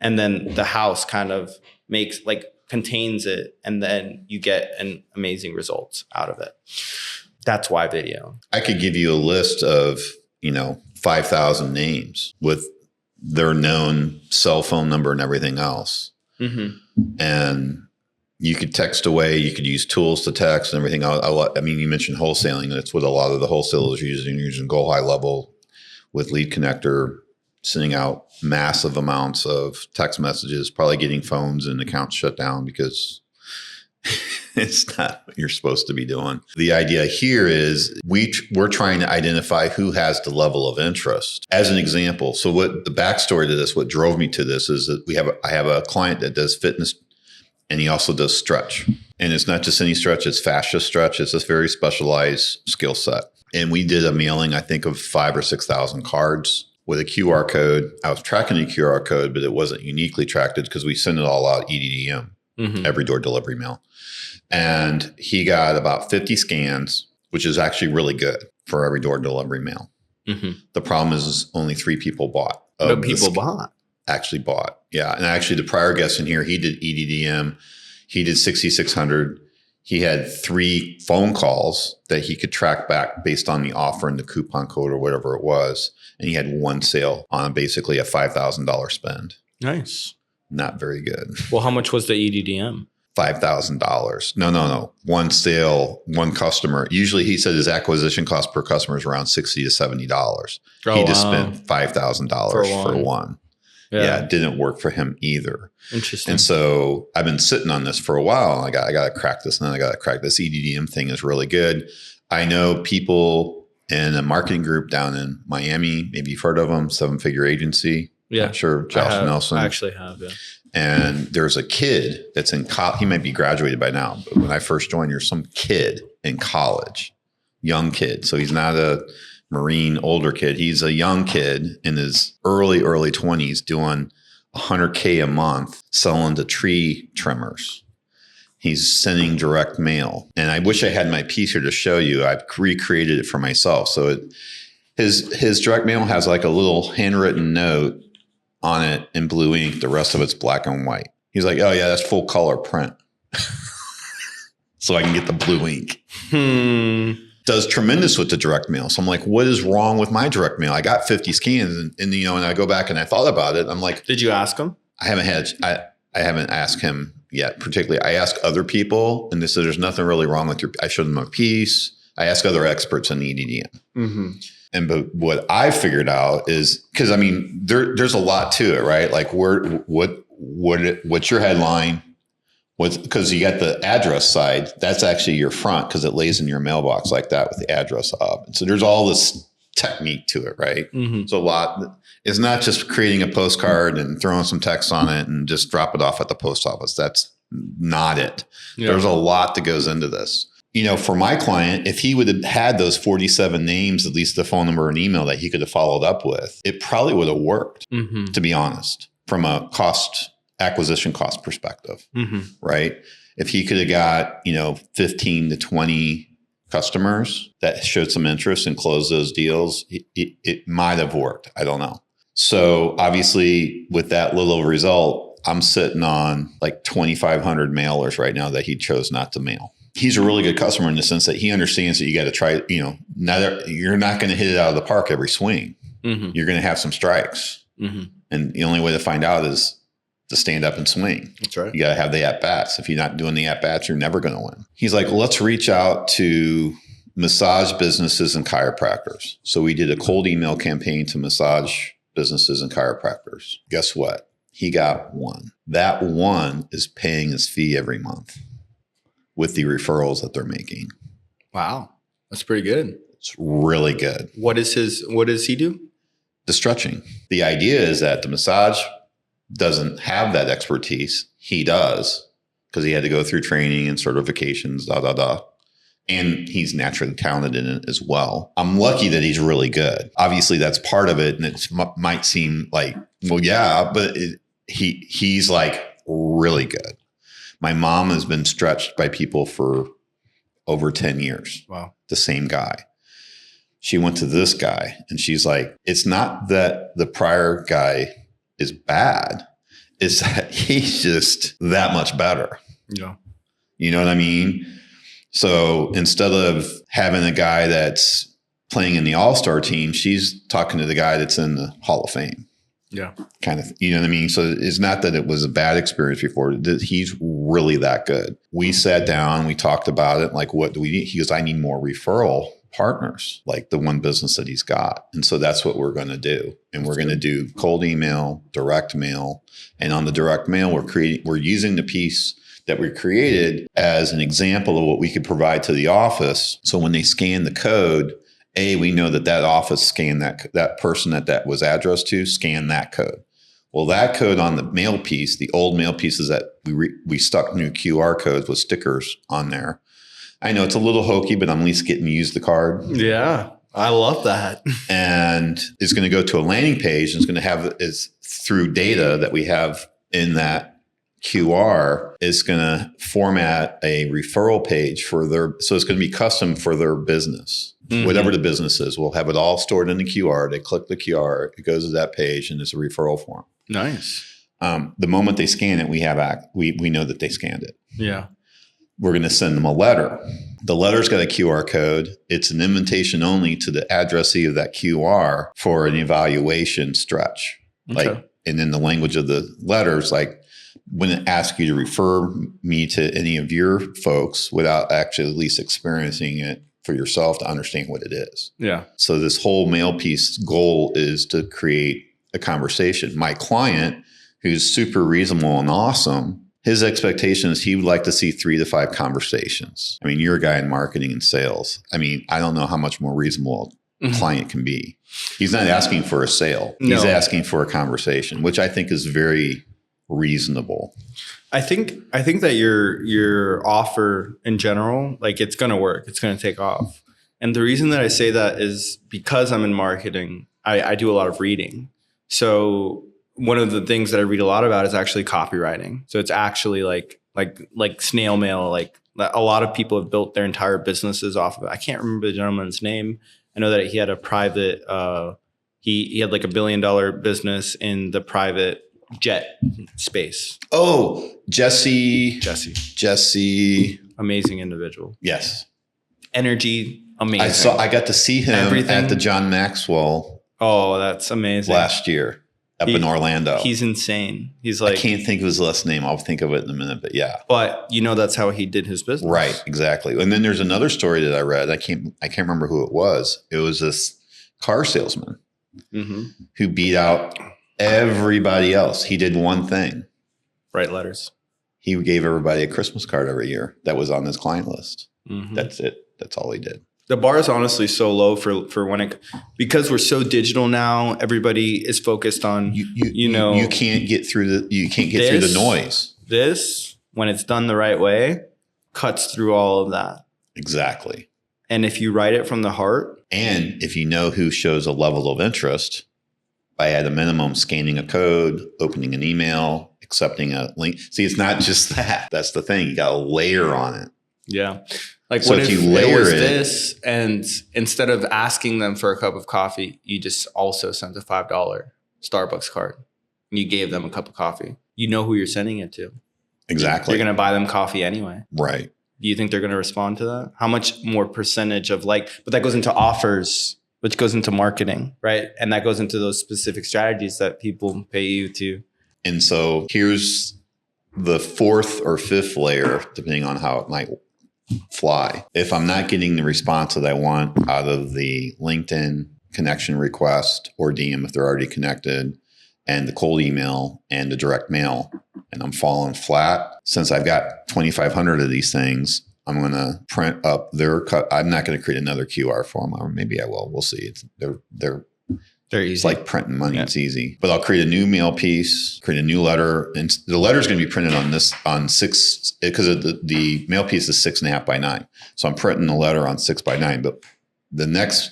and then the house kind of contains it, and then you get an amazing results out of it. That's why video. I could give you a list of 5,000 names with their known cell phone number and everything else. Mm-hmm. And you could text away. You could use tools to text and everything. You mentioned wholesaling. That's what a lot of the wholesalers are using Go High Level with Lead Connector, sending out massive amounts of text messages, probably getting phones and accounts shut down because it's not what you're supposed to be doing. The idea here is we're trying to identify who has the level of interest. As an example, so what the backstory to this, what drove me to this is that I have a client that does fitness, and he also does stretch. And it's not just any stretch, it's fascia stretch. It's a very specialized skill set. And we did a mailing, I think, of 5,000 or 6,000 cards with a QR code. I was tracking the QR code, but it wasn't uniquely tracked because we send it all out EDDM, every door delivery mail. And he got about 50 scans, which is actually really good for every door delivery mail. Mm-hmm. The problem is only 3 people bought. People bought. actually bought. Yeah. And actually the prior guest in here, he did EDDM. He did 6,600. He had 3 phone calls that he could track back based on the offer and the coupon code or whatever it was. And he had 1 sale on basically a $5,000 spend. Nice. Not very good. Well, how much was the EDDM? $5,000. No. 1 sale, 1 customer. Usually he said his acquisition cost per customer is around $60 to $70. He just spent $5,000 for one. Yeah, it didn't work for him either. Interesting. And so I've been sitting on this for a while. I got to crack this, and then I got to crack this. EDDM thing is really good. I know people in a marketing group down in Miami. Maybe you've heard of them, 7-figure agency. Yeah, I'm sure Josh Nelson. I actually have. Yeah. And there's a kid that's in college. He might be graduated by now, but when I first joined, there's some kid in college, young kid. So he's not a Marine older kid. He's a young kid in his early 20s doing $100K a month selling to tree trimmers. He's sending direct mail. And I wish I had my piece here to show you. I've recreated it for myself. So his direct mail has like a little handwritten note on it in blue ink. The rest of it's black and white. He's like, oh yeah, that's full color print. So I can get the blue ink. Does tremendous with the direct mail. So I'm like, what is wrong with my direct mail? I got 50 scans and and I go back and I thought about it. I'm like, did you ask him? I haven't asked him yet. Particularly, I ask other people and they said, there's nothing really wrong with I showed them a piece. I ask other experts on EDDM. Mm-hmm. But what I figured out is, because I mean, there's a lot to it, right? Like what's your headline? Because you got the address side, that's actually your front because it lays in your mailbox like that with the address up. And so there's all this technique to it, right? Mm-hmm. So a lot. It's not just creating a postcard and throwing some text on it and just drop it off at the post office. That's not it. Yeah. There's a lot that goes into this. For my client, if he would have had those 47 names, at least the phone number and email that he could have followed up with, it probably would have worked, to be honest, from a acquisition cost perspective, right? If he could have got, 15 to 20 customers that showed some interest and closed those deals, it might have worked. I don't know. So obviously with that little result, I'm sitting on like 2,500 mailers right now that he chose not to mail. He's a really good customer in the sense that he understands that you got to try, you're not going to hit it out of the park every swing. Mm-hmm. You're going to have some strikes. Mm-hmm. And the only way to find out is to stand up and swing. That's right. You got to have the at-bats. If you're not doing the at-bats, you're never going to win. He's like, let's reach out to massage businesses and chiropractors. So we did a cold email campaign to massage businesses and chiropractors. Guess what? He got 1. That 1 is paying his fee every month with the referrals that they're making. Wow. That's pretty good. It's really good. What does he do? The stretching. The idea is that the massage doesn't have that expertise. He does, because he had to go through training and certifications, And he's naturally talented in it as well. I'm lucky that he's really good. Obviously, that's part of it. And it might seem like, well, yeah, but he's like really good. My mom has been stretched by people for over 10 years. Wow. The same guy. She went to this guy and she's like, it's not that the prior guy is bad. It's that he's just that much better. Yeah. You know what I mean? So instead of having a guy that's playing in the all-star team, she's talking to the guy that's in the Hall of Fame. Yeah. Kind of, you know what I mean? So it's not that it was a bad experience before. He's really that good. We sat down, we talked about it. Like, what do we need? He goes, I need more referral partners, like the one business that he's got. And so that's what we're going to do. And we're going to do cold email, direct mail. And on the direct mail, we're using the piece that we created as an example of what we could provide to the office. So when they scan the code, we know that office scanned that person that was addressed to, scanned that code. Well, that code on the mail piece, the old mail pieces that we stuck new QR codes with stickers on there. I know it's a little hokey, but I'm at least getting to use the card. Yeah, I love that. And it's going to go to a landing page, and it's going to have is through data that we have in that QR is going to format a referral page for so it's going to be custom for their business. Mm-hmm. Whatever the business is, we'll have it all stored in the QR. They click the QR, it goes to that page, and it's a referral form. Nice. The moment they scan it, we know that they scanned it. Yeah. We're going to send them a letter. The letter's got a QR code. It's an invitation only to the addressee of that QR for an evaluation stretch. Okay. And then the language of the letters, wouldn't ask you to refer me to any of your folks without actually at least experiencing it for yourself to understand what it is. Yeah. So this whole mail piece goal is to create a conversation. My client, who's super reasonable and awesome, his expectation is he would like to see 3 to 5 conversations. I mean, you're a guy in marketing and sales. I mean, I don't know how much more reasonable a client can be. He's not asking for a sale. He's asking for a conversation, which I think is very reasonable. I think that your offer in general, it's going to work. It's going to take off. And the reason that I say that is because I'm in marketing, I do a lot of reading. So one of the things that I read a lot about is actually copywriting. So it's actually like snail mail. A lot of people have built their entire businesses off of it. I can't remember the gentleman's name. I know that he had a private, he had $1 billion business in the private jet space. Oh, Jesse. Amazing individual. Yes. Energy, amazing. I got to see him at the John Maxwell. Oh, that's amazing. Last year up in Orlando. He's insane. He's I can't think of his last name. I'll think of it in a minute, but yeah. But that's how he did his business. Right, exactly. And then there's another story that I read. I can't remember who it was. It was this car salesman who beat out everybody else. He did one thing. Write letters. He gave everybody a Christmas card every year that was on his client list. That's it. That's all he did. The bar is honestly so low for because we're so digital now. Everybody is focused on you can't get through the noise. This, when it's done the right way, cuts through all of that. Exactly. And if you write it from the heart, and if you know who shows a level of interest, by at a minimum scanning a code, opening an email, accepting a link. See, it's not just that. That's the thing. You got a layer on it. Yeah. So what if you layer it, this, and instead of asking them for a cup of coffee, you just also sent a $5 Starbucks card and you gave them a cup of coffee. You know who you're sending it to. Exactly. You're going to buy them coffee anyway. Right. Do you think they're going to respond to that? How much more percentage of but that goes into offers, which goes into marketing, right? And that goes into those specific strategies that people pay you to. And so here's the 4th or 5th layer, depending on how it might fly. If I'm not getting the response that I want out of the LinkedIn connection request or DM if they're already connected, and the cold email and the direct mail, and I'm falling flat, since I've got 2,500 of these things, I'm going to print up I'm not going to create another QR form, or maybe I will. We'll see. They're easy. It's like printing money. Yeah. It's easy. But I'll create a new mail piece, create a new letter. And the letter is going to be printed on 6, because the mail piece is 6.5 by 9. So I'm printing the letter on 6 by 9. But the next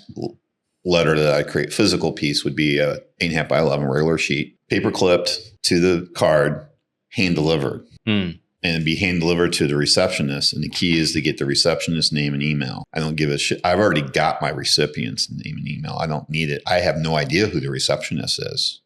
letter that I create, physical piece, would be a 8.5 by 11 regular sheet, paper clipped to the card, hand delivered. And it'd be hand delivered to the receptionist. And the key is to get the receptionist's name and email. I don't give a shit. I've already got my recipient's name and email. I don't need it. I have no idea who the receptionist is.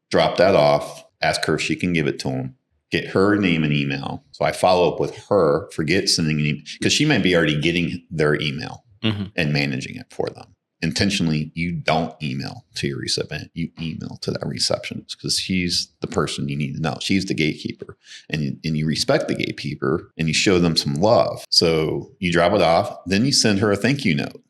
Drop that off. Ask her if she can give it to him. Get her name and email. So I follow up with her. Forget sending an email, because she might be already getting their email and managing it for them. Intentionally, you don't email to your recipient. You email to that receptionist, because she's the person you need to know. She's the gatekeeper, and you respect the gatekeeper, and you show them some love. So you drop it off. Then you send her a thank you note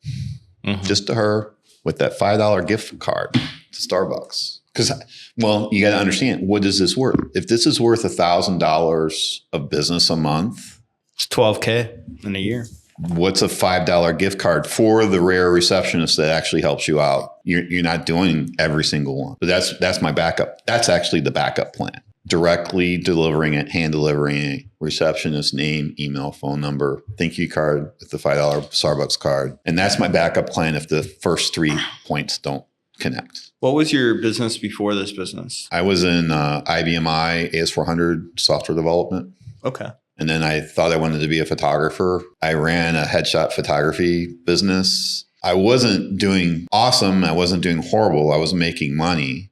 just to her with that $5 gift card to Starbucks. Because, you got to understand, what is this worth? If this is worth $1,000 of business a month, it's $12K in a year. What's a $5 gift card for the rare receptionist that actually helps you out? You're not doing every single one. But that's my backup. That's actually the backup plan. Directly delivering it, hand delivering it, receptionist name, email, phone number, thank you card with the $5 Starbucks card. And that's my backup plan if the first 3 points don't connect. What was your business before this business? I was in IBMI AS400 software development. Okay. And then I thought I wanted to be a photographer. I ran a headshot photography business. I wasn't doing awesome. I wasn't doing horrible. I was making money.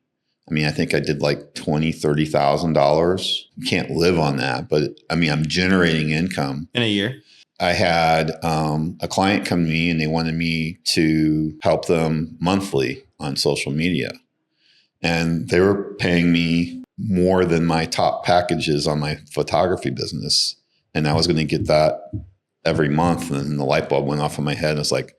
I mean, I think I did like $20,000, $30,000. You can't live on that, but I mean, I'm generating income. In a year? I had a client come to me and they wanted me to help them monthly on social media. And they were paying me more than my top packages on my photography business. And I was going to get that every month. And then the light bulb went off in my head. It's like,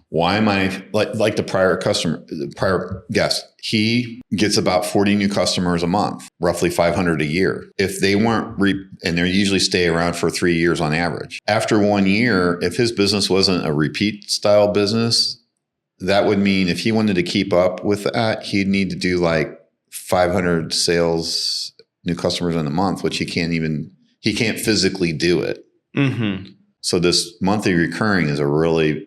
why am I like the prior guest? He gets about 40 new customers a month, roughly 500 a year. If they weren't, and they usually stay around for 3 years on average. After 1 year, if his business wasn't a repeat style business, that would mean if he wanted to keep up with that, he'd need to do like 500 sales, new customers in a month, which he can't physically do it. Mm-hmm. So this monthly recurring is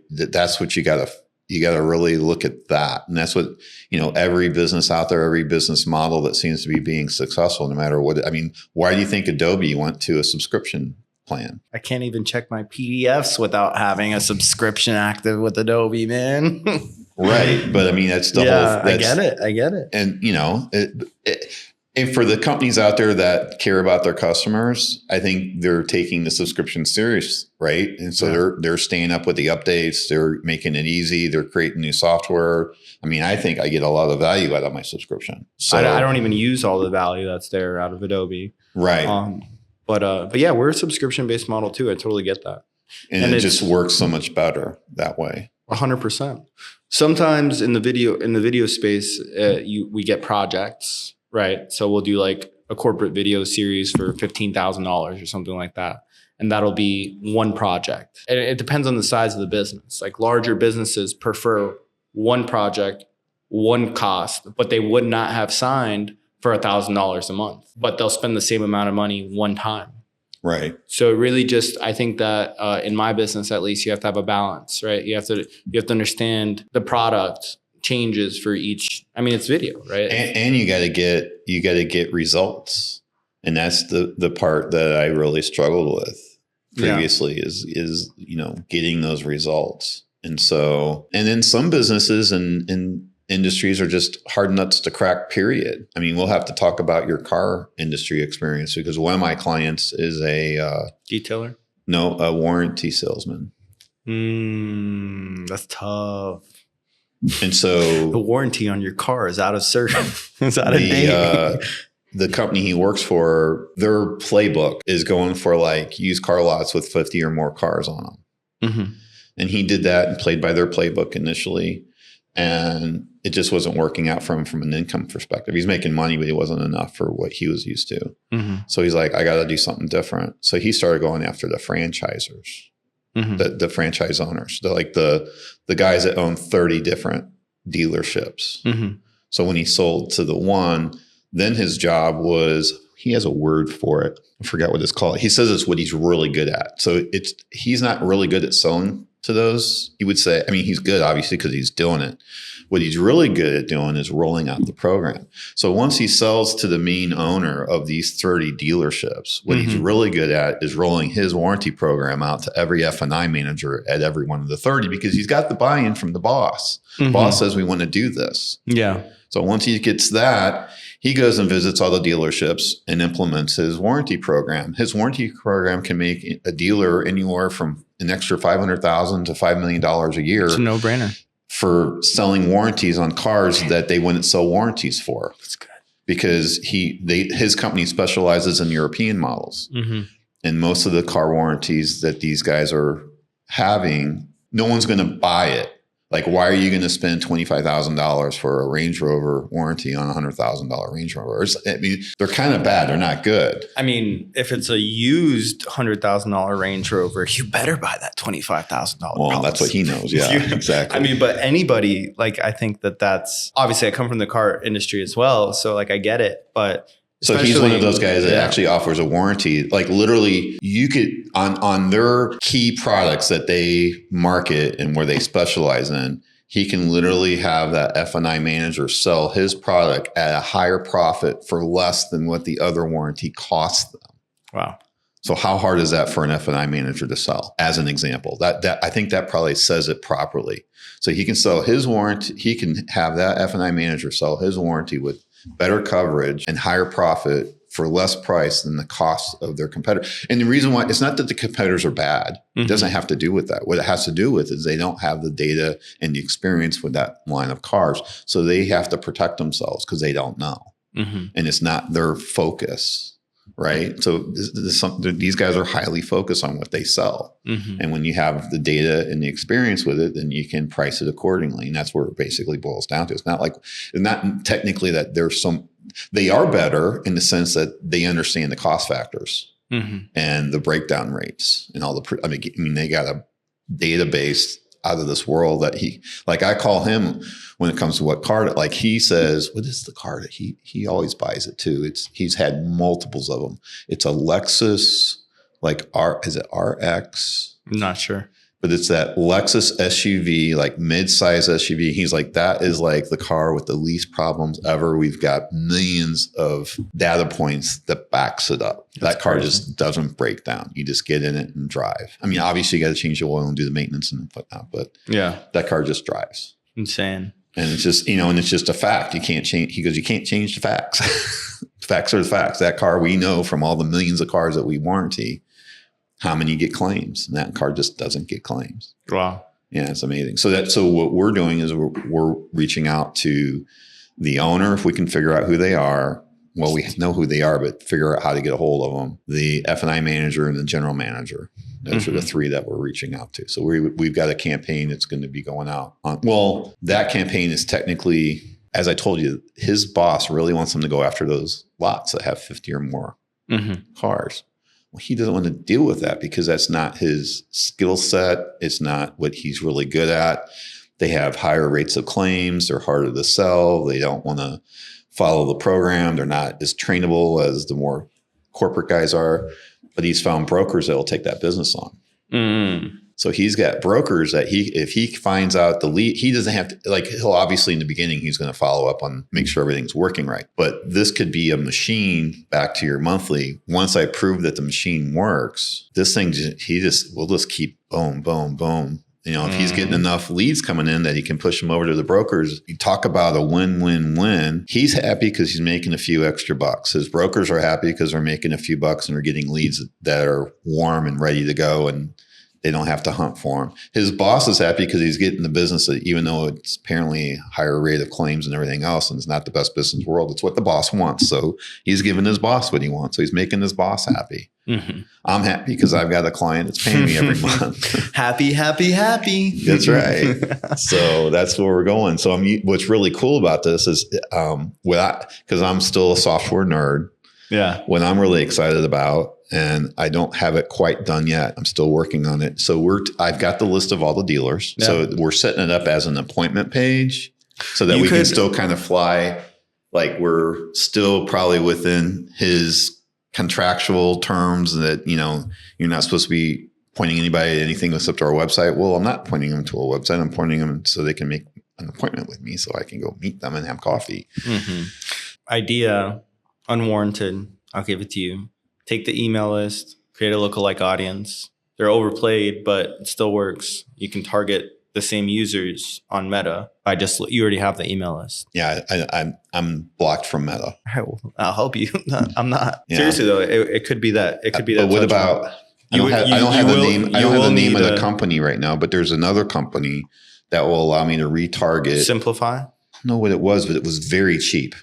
that's what you got to really look at that. And that's what, every business out there, every business model that seems to be being successful, no matter what. I mean, why do you think Adobe went to a subscription plan? I can't even check my PDFs without having a subscription active with Adobe, man. Right. But I mean, that's the whole. I get it. And, and for the companies out there that care about their customers, I think they're taking the subscription serious, right? And so they're staying up with the updates. They're making it easy. They're creating new software. I mean, I think I get a lot of value out of my subscription. So I don't even use all the value that's there out of Adobe. Right. But yeah, we're a subscription-based model too. I totally get that. And it just works so much better that way. 100%. Sometimes in the video space, we get projects. Right. So we'll do like a corporate video series for $15,000 or something like that. And that'll be one project. And it depends on the size of the business. Like larger businesses prefer one project, one cost, but they would not have signed for $1,000 a month, but they'll spend the same amount of money one time. Right. So really just, I think that in my business, at least, you have to have a balance, right? You have to understand the product changes for each. I mean, it's video, right? And you got to get results. And that's the part that I really struggled with previously is getting those results. And so, and then some businesses and industries are just hard nuts to crack, period. I mean, we'll have to talk about your car industry experience because one of my clients is a detailer. No, a warranty salesman. That's tough. And so the warranty on your car is out of service. It's out of date. The company he works for, their playbook is going for like used car lots with 50 or more cars on them. Mm-hmm. And he did that and played by their playbook initially. And it just wasn't working out for him from an income perspective. He's making money, but it wasn't enough for what he was used to. Mm-hmm. So he's like, I got to do something different. So he started going after the franchisors. Mm-hmm. The franchise owners, the guys that own 30 different dealerships. Mm-hmm. So when he sold to the one, then his job was, he has a word for it. I forgot what it's called. He says it's what he's really good at. So he's not really good at selling to those. He would say, I mean, he's good obviously because he's doing it. What he's really good at doing is rolling out the program. So once he sells to the main owner of these 30 dealerships, what he's really good at is rolling his warranty program out to every F&I manager at every one of the 30 because he's got the buy-in from the boss. Mm-hmm. Boss says we want to do this. Yeah. So once he gets that, he goes and visits all the dealerships and implements his warranty program. His warranty program can make a dealer anywhere from an extra $500,000 to $5 million a year. It's a no-brainer. For selling warranties on cars that they wouldn't sell warranties for. That's good. Because his company specializes in European models. Mm-hmm. And most of the car warranties that these guys are having, no one's going to buy it. Like, why are you going to spend $25,000 for a Range Rover warranty on a $100,000 Range Rover? I mean, they're kind of bad. They're not good. I mean, if it's a used $100,000 Range Rover, you better buy that $25,000. Well, policy. That's what he knows. Yeah, exactly. I mean, but anybody, like, I think that's obviously I come from the car industry as well. So like, I get it, but so he's one of those guys that actually offers a warranty. Like literally you could on their key products that they market and where they specialize in, he can literally have that F&I manager sell his product at a higher profit for less than what the other warranty costs them. Wow. So how hard is that for an F&I manager to sell? As an example, that I think that probably says it properly. So he can sell his warranty. He can have that F&I manager sell his warranty with better coverage and higher profit for less price than the cost of their competitor. And the reason why, it's not that the competitors are bad. It doesn't have to do with that. What it has to do with is they don't have the data and the experience with that line of cars. So they have to protect themselves because they don't know. And it's not their focus, right? So these guys are highly focused on what they sell. And when you have the data and the experience with it, then you can price it accordingly. And that's where it basically boils down to. It's not technically that they are better in the sense that they understand the cost factors and the breakdown rates and all I mean, they got a database out of this world that I call him when it comes to what car, like he says, what is the car that he always buys it too? He's had multiples of them. It's a Lexus, is it RX? I'm not sure. But it's that Lexus SUV, like mid-size SUV. He's like, that is like the car with the least problems ever. We've got millions of data points that backs it up. That car just doesn't break down. You just get in it and drive. I mean, obviously you got to change the oil and do the maintenance and whatnot, but yeah, that car just drives. Insane. And it's just, and it's just a fact. You can't change. He goes, you can't change the facts. Facts are the facts. That car, we know from all the millions of cars that we warranty, how many get claims, and that car just doesn't get claims. Wow. Yeah, it's amazing. So what we're doing is we're reaching out to the owner, if we can figure out who they are. Well, we know who they are, but figure out how to get a hold of them. The F&I manager and the general manager. Those are the three that we're reaching out to. So we've got a campaign that's going to be going out on. Well, that campaign is technically, as I told you, his boss really wants him to go after those lots that have 50 or more cars. Well, he doesn't want to deal with that because that's not his skill set. It's not what he's really good at. They have higher rates of claims. They're harder to sell. They don't want to follow the program. They're not as trainable as the more corporate guys are. But he's found brokers that will take that business on. So he's got brokers that if he finds out the lead, he doesn't have to, he'll obviously in the beginning, he's going to follow up on make sure everything's working right. But this could be a machine back to your monthly. Once I prove that the machine works, this thing, we'll just keep boom, boom, boom. If he's getting enough leads coming in that he can push them over to the brokers, you talk about a win-win-win. He's happy because he's making a few extra bucks. His brokers are happy because they're making a few bucks and they're getting leads that are warm and ready to go, and they don't have to hunt for him. His boss is happy because he's getting the business, even though it's apparently a higher rate of claims and everything else, and it's not the best business in the world. It's what the boss wants. So he's giving his boss what he wants. So he's making his boss happy. I'm happy because I've got a client that's paying me every month. Happy, happy, happy. That's right. So that's where we're going. So what's really cool about this is because I'm still a software nerd. Yeah. What I'm really excited about, and I don't have it quite done yet. I'm still working on it. So I've got the list of all the dealers. Yeah. So we're setting it up as an appointment page so that we can still kind of fly. We're still probably within his contractual terms that, you're not supposed to be pointing anybody at anything except our website. Well, I'm not pointing them to a website. I'm pointing them so they can make an appointment with me so I can go meet them and have coffee. Idea, unwarranted. I'll give it to you. Take the email list, create a lookalike audience. They're overplayed, but it still works. You can target the same users on Meta by you already have the email list. Yeah, I'm blocked from Meta. All right, well, I'll help you. I'm not. Yeah. Seriously though, it could be that. It could be that. But what about? I don't have the name. I don't have the name of the company right now. But there's another company that will allow me to retarget. Simplify. I don't know what it was, but it was very cheap.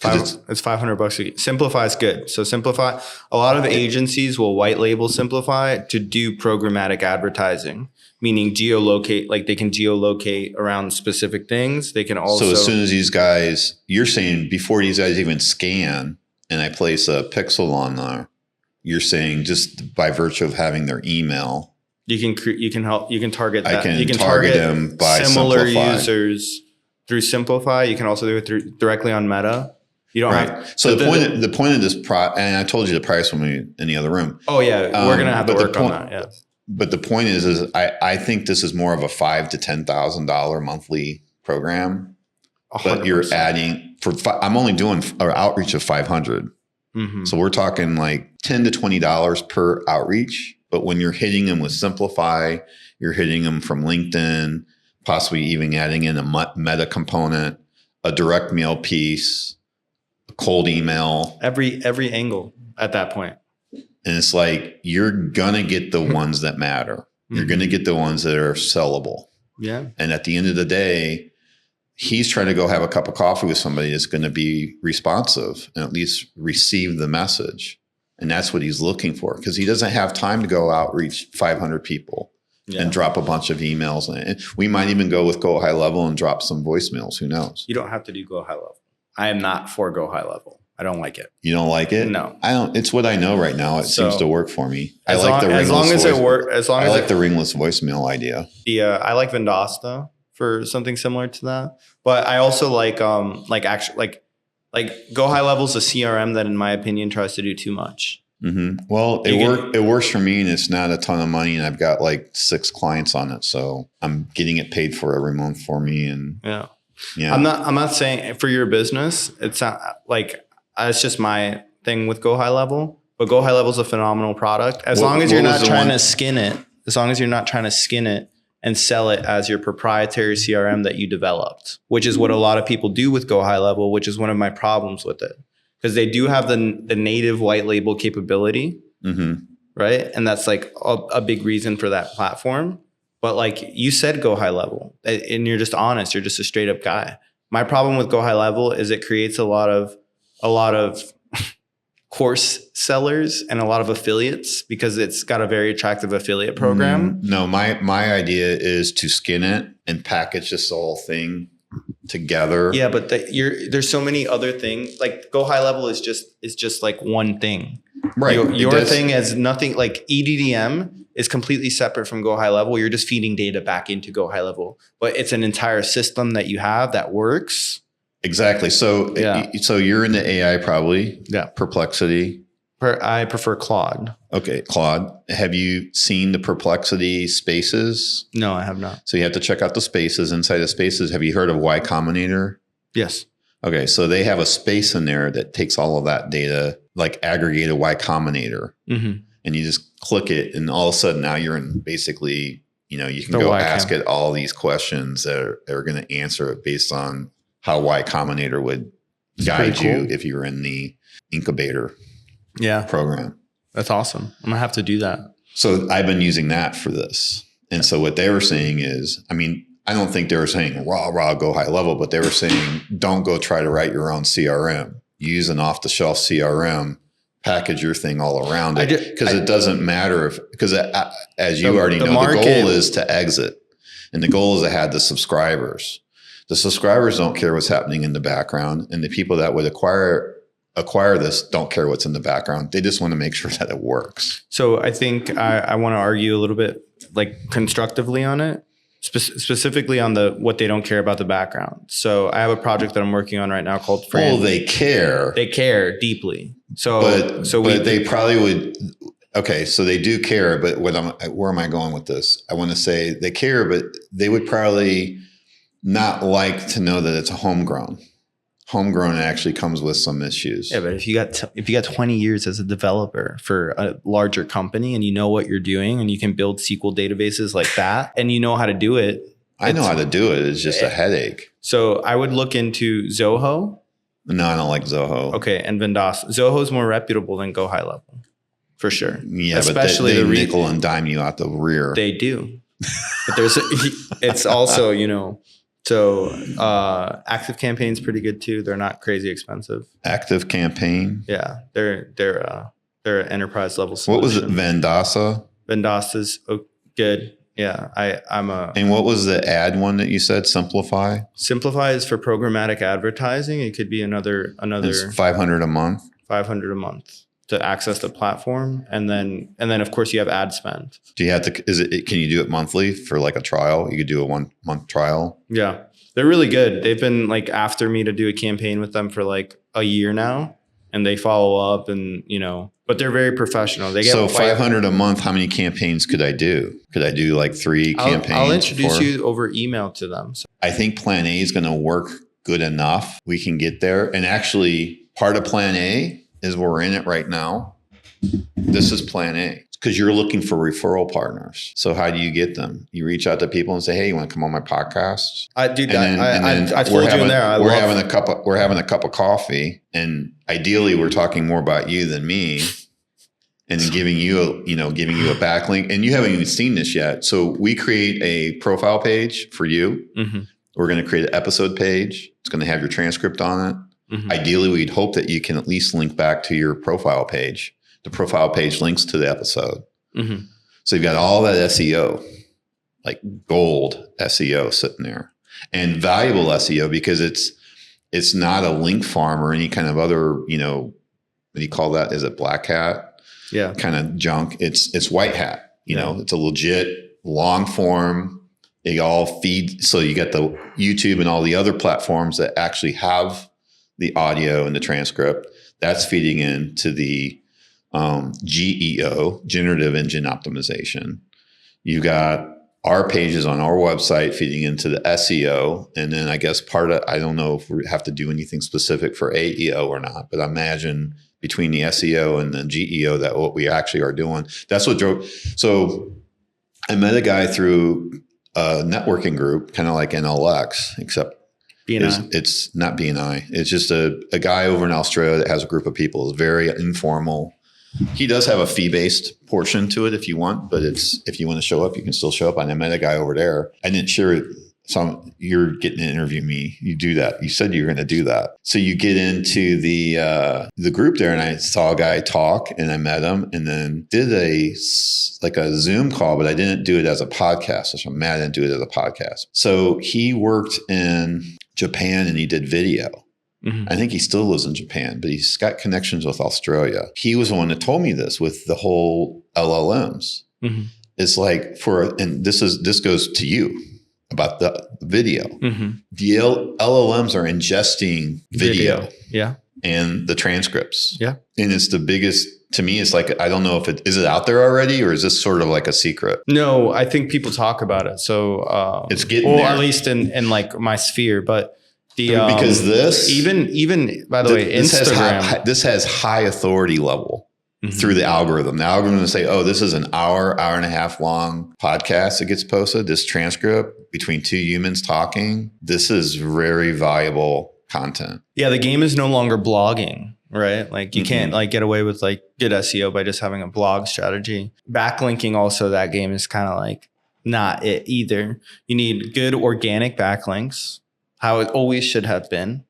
It's $500. Simplify is good. So Simplify, a lot of agencies will white label Simplify to do programmatic advertising, meaning geolocate, they can geolocate around specific things. They can also. So as soon as these guys, you're saying before these guys even scan and I place a pixel on there, you're saying just by virtue of having their email. You can target that. I can target them by similar Simplify. Users through Simplify. You can also do it directly on Meta. You don't have. So the point of this and I told you the price when we were in the other room. Oh yeah, we're gonna have to work on that. Yeah. But the point is I think this is more of a $5,000 to $10,000 monthly program. 100%. But you're adding I'm only doing an outreach of 500. Mm-hmm. So we're talking like $10 to $20 per outreach. But when you're hitting them with Simplify, you're hitting them from LinkedIn, possibly even adding in a meta component, a direct mail piece, a cold email. Every angle at that point. And it's like, you're going to get the ones that matter. You're going to get the ones that are sellable. Yeah. And at the end of the day, he's trying to go have a cup of coffee with somebody that's going to be responsive and at least receive the message. And that's what he's looking for, because he doesn't have time to go outreach 500 people and drop a bunch of emails. And we might even go with Go High Level and drop some voicemails. Who knows? You don't have to do Go High Level. I am not for Go High Level. I don't like it. You don't like it? No. I don't. It's what I know right now. It seems to work for me. I like the ringless voicemail idea. I like Vendasta for something similar to that. But I also like Go High Level is a CRM that, in my opinion, tries to do too much. Mm-hmm. Well, it works for me, and it's not a ton of money, and I've got like 6 clients on it, so I'm getting it paid for every month for me. And yeah. I'm not saying for your business. It's not like it's just my thing with Go High Level. But Go High Level is a phenomenal product. As long as you're not trying to skin it and sell it as your proprietary CRM that you developed, which is what a lot of people do with Go High Level, which is one of my problems with it. Because they do have the native white label capability, right? And that's like a big reason for that platform. But like you said, Go High Level, and you're just honest. You're just a straight up guy. My problem with Go High Level is it creates a lot of course sellers and a lot of affiliates, because it's got a very attractive affiliate program. No, my idea is to skin it and package this whole thing together. Yeah, but there's so many other things. Like Go High Level is just like one thing. Right. Your thing is nothing. Like EDDM is completely separate from Go High Level. You're just feeding data back into Go High Level, but it's an entire system that you have that works. Exactly. So, so you're into AI probably. Yeah. Perplexity. I prefer Claude. Okay. Claude. Have you seen the Perplexity spaces? No, I have not. So you have to check out the spaces. Inside the spaces, have you heard of Y Combinator? Yes. Okay. So they have a space in there that takes all of that data, like aggregated Y Combinator. Mm-hmm. And you just click it, and all of a sudden now you're in basically, you can go ask it all these questions that are going to answer it based on how Y Combinator would guide you if you were in the incubator program. That's awesome. I'm going to have to do that. So I've been using that for this. And so what they were saying is, I mean, I don't think they were saying raw, Go High Level, but they were saying, don't go try to write your own CRM. Use an off-the-shelf CRM, package your thing all around it. Because it doesn't matter because as you already know, the goal is to exit. And the goal is to have the subscribers. The subscribers don't care what's happening in the background, and the people that would acquire this don't care what's in the background. They just want to make sure that it works. So I think I want to argue a little bit like constructively on it, specifically on what they don't care about the background. So I have a project that I'm working on right now called Well, they care. They care deeply. But they probably would. Okay, so they do care, but where am I going with this? I want to say they care, but they would probably not like to know that it's a homegrown. Homegrown actually comes with some issues. Yeah, but if you got 20 years as a developer for a larger company, and you know what you're doing, and you can build SQL databases like that, and you know how to do it. I know how to do it. It's just a headache. So I would look into Zoho. No, I don't like Zoho. Okay, and Vendasta. Zoho is more reputable than Go High Level, for sure. Yeah, especially but they nickel and dime you out the rear. They do, but it's also So Active Campaign's pretty good too. They're not crazy expensive. Active Campaign? Yeah, they're an enterprise level solution. What was it? Vendasta? Vendasta's good. Yeah, I'm a. And what was the ad one that you said? Simplify? Simplify is for programmatic advertising. It could be another. It's $500 a month. $500 a month to access the platform, and then of course you have ad spend. Do you have to? Can you do it monthly for like a trial? You could do a 1 month trial. Yeah, they're really good. They've been like after me to do a campaign with them for like a year now, and they follow up, and but but they're very professional. They get so 500 a month. How many campaigns could I do? Could I do like 3 campaigns? I'll introduce you over email to them. So. I think plan A is going to work good enough. We can get there. And actually part of plan A is we're in it right now. This is plan A because you're looking for referral partners. So how do you get them? You reach out to people and say, hey, you want to come on my podcast? I told you in there. We're having a cup of coffee, and ideally we're talking more about you than me. And then giving you a backlink, and you haven't even seen this yet. So we create a profile page for you. Mm-hmm. We're going to create an episode page. It's going to have your transcript on it. Mm-hmm. Ideally, we'd hope that you can at least link back to your profile page. The profile page links to the episode. Mm-hmm. So you've got all that SEO, like gold SEO sitting there, and valuable SEO because it's not a link farm or any kind of other, what do you call that? Is it black hat? Yeah. Kind of junk. It's white hat, it's a legit long form. They all feed. So you get the YouTube and all the other platforms that actually have the audio and the transcript. That's feeding into the GEO, generative engine optimization. You got our pages on our website feeding into the SEO. And then I guess I don't know if we have to do anything specific for AEO or not, but I imagine between the SEO and the GEO that what we actually are doing. That's what drove. So I met a guy through a networking group, kind of like NLX, except it's not BNI. It's just a guy over in Australia that has a group of people. It's very informal. He does have a fee-based portion to it if you want, but if you want to show up, you can still show up. And I met a guy over there. I didn't share it. You're getting to interview me. You do that. You said you were going to do that. So you get into the group there, and I saw a guy talk, and I met him, and then did a Zoom call, but I didn't do it as a podcast. So I'm mad I didn't do it as a podcast. So he worked in Japan, and he did video. Mm-hmm. I think he still lives in Japan, but he's got connections with Australia. He was the one that told me this with the whole LLMs. Mm-hmm. It's like and this goes to you about the video. Mm-hmm. The LLMs are ingesting video. Yeah. And the transcripts. Yeah. And it's the biggest, to me, it's like, I don't know if is it out there already, or is this sort of like a secret? No, I think people talk about it. So it's getting there. At least in like my sphere, but because this even by the way, Instagram, this has high authority level. Mm-hmm. Through the algorithm. The algorithm will say, oh, this is an hour and a half long podcast that gets posted. This transcript between 2 humans talking. This is very valuable content. Yeah, the game is no longer blogging, right? Like you can't like get away with like good SEO by just having a blog strategy. Backlinking also, that game is kind of like not it either. You need good organic backlinks, how it always should have been.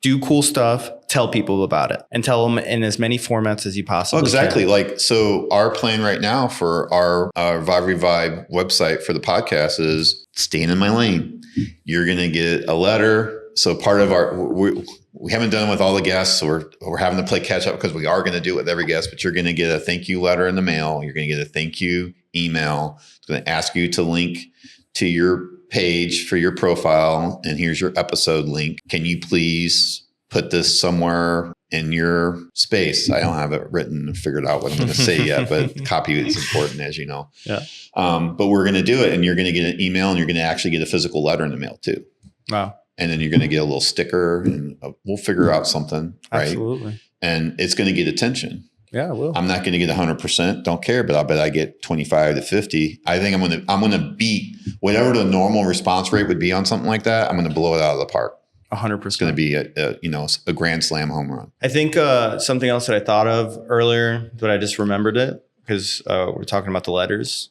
Do cool stuff, tell people about it, and tell them in as many formats as you possibly can. Exactly. Like, so our plan right now for our Vibe Revive website for the podcast is staying in my lane. You're going to get a letter. So part of we haven't done it with all the guests. So we're having to play catch up because we are going to do it with every guest, but you're going to get a thank you letter in the mail. You're going to get a thank you email. It's going to ask you to link to your page for your profile, and here's your episode link. Can you please put this somewhere in your space? I don't have it written and figured out what I'm going to say yet, but copy is important, as you know. Yeah. But we're going to do it, and you're going to get an email, and you're going to actually get a physical letter in the mail too. Wow. And then you're going to get a little sticker, and we'll figure out something, right? Absolutely. And it's going to get attention. Yeah, it will. I'm not going to get 100%. Don't care, but I bet I get 25 to 50. I think I'm going to beat whatever the normal response rate would be on something like that. I'm going to blow it out of the park. 100%. It's going to be a grand slam home run. I think something else that I thought of earlier, but I just remembered it because we're talking about the letters,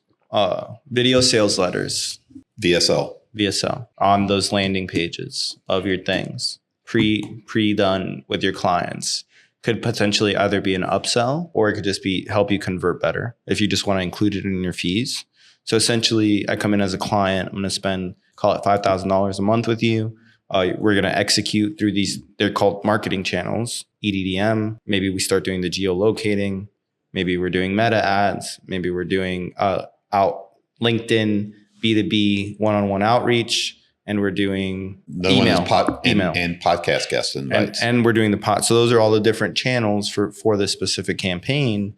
video sales letters, VSL on those landing pages of your things, pre-done with your clients. Could potentially either be an upsell, or it could just be help you convert better if you just want to include it in your fees. So essentially, I come in as a client, I'm going to spend, call it $5,000 a month with you. We're going to execute through these, they're called marketing channels, EDDM. Maybe we start doing the geolocating. Maybe we're doing meta ads. Maybe we're doing out LinkedIn, B2B, one-on-one outreach. and we're doing The email, email. And podcast guest invites. and we're doing the pod. So those are all the different channels for this specific campaign.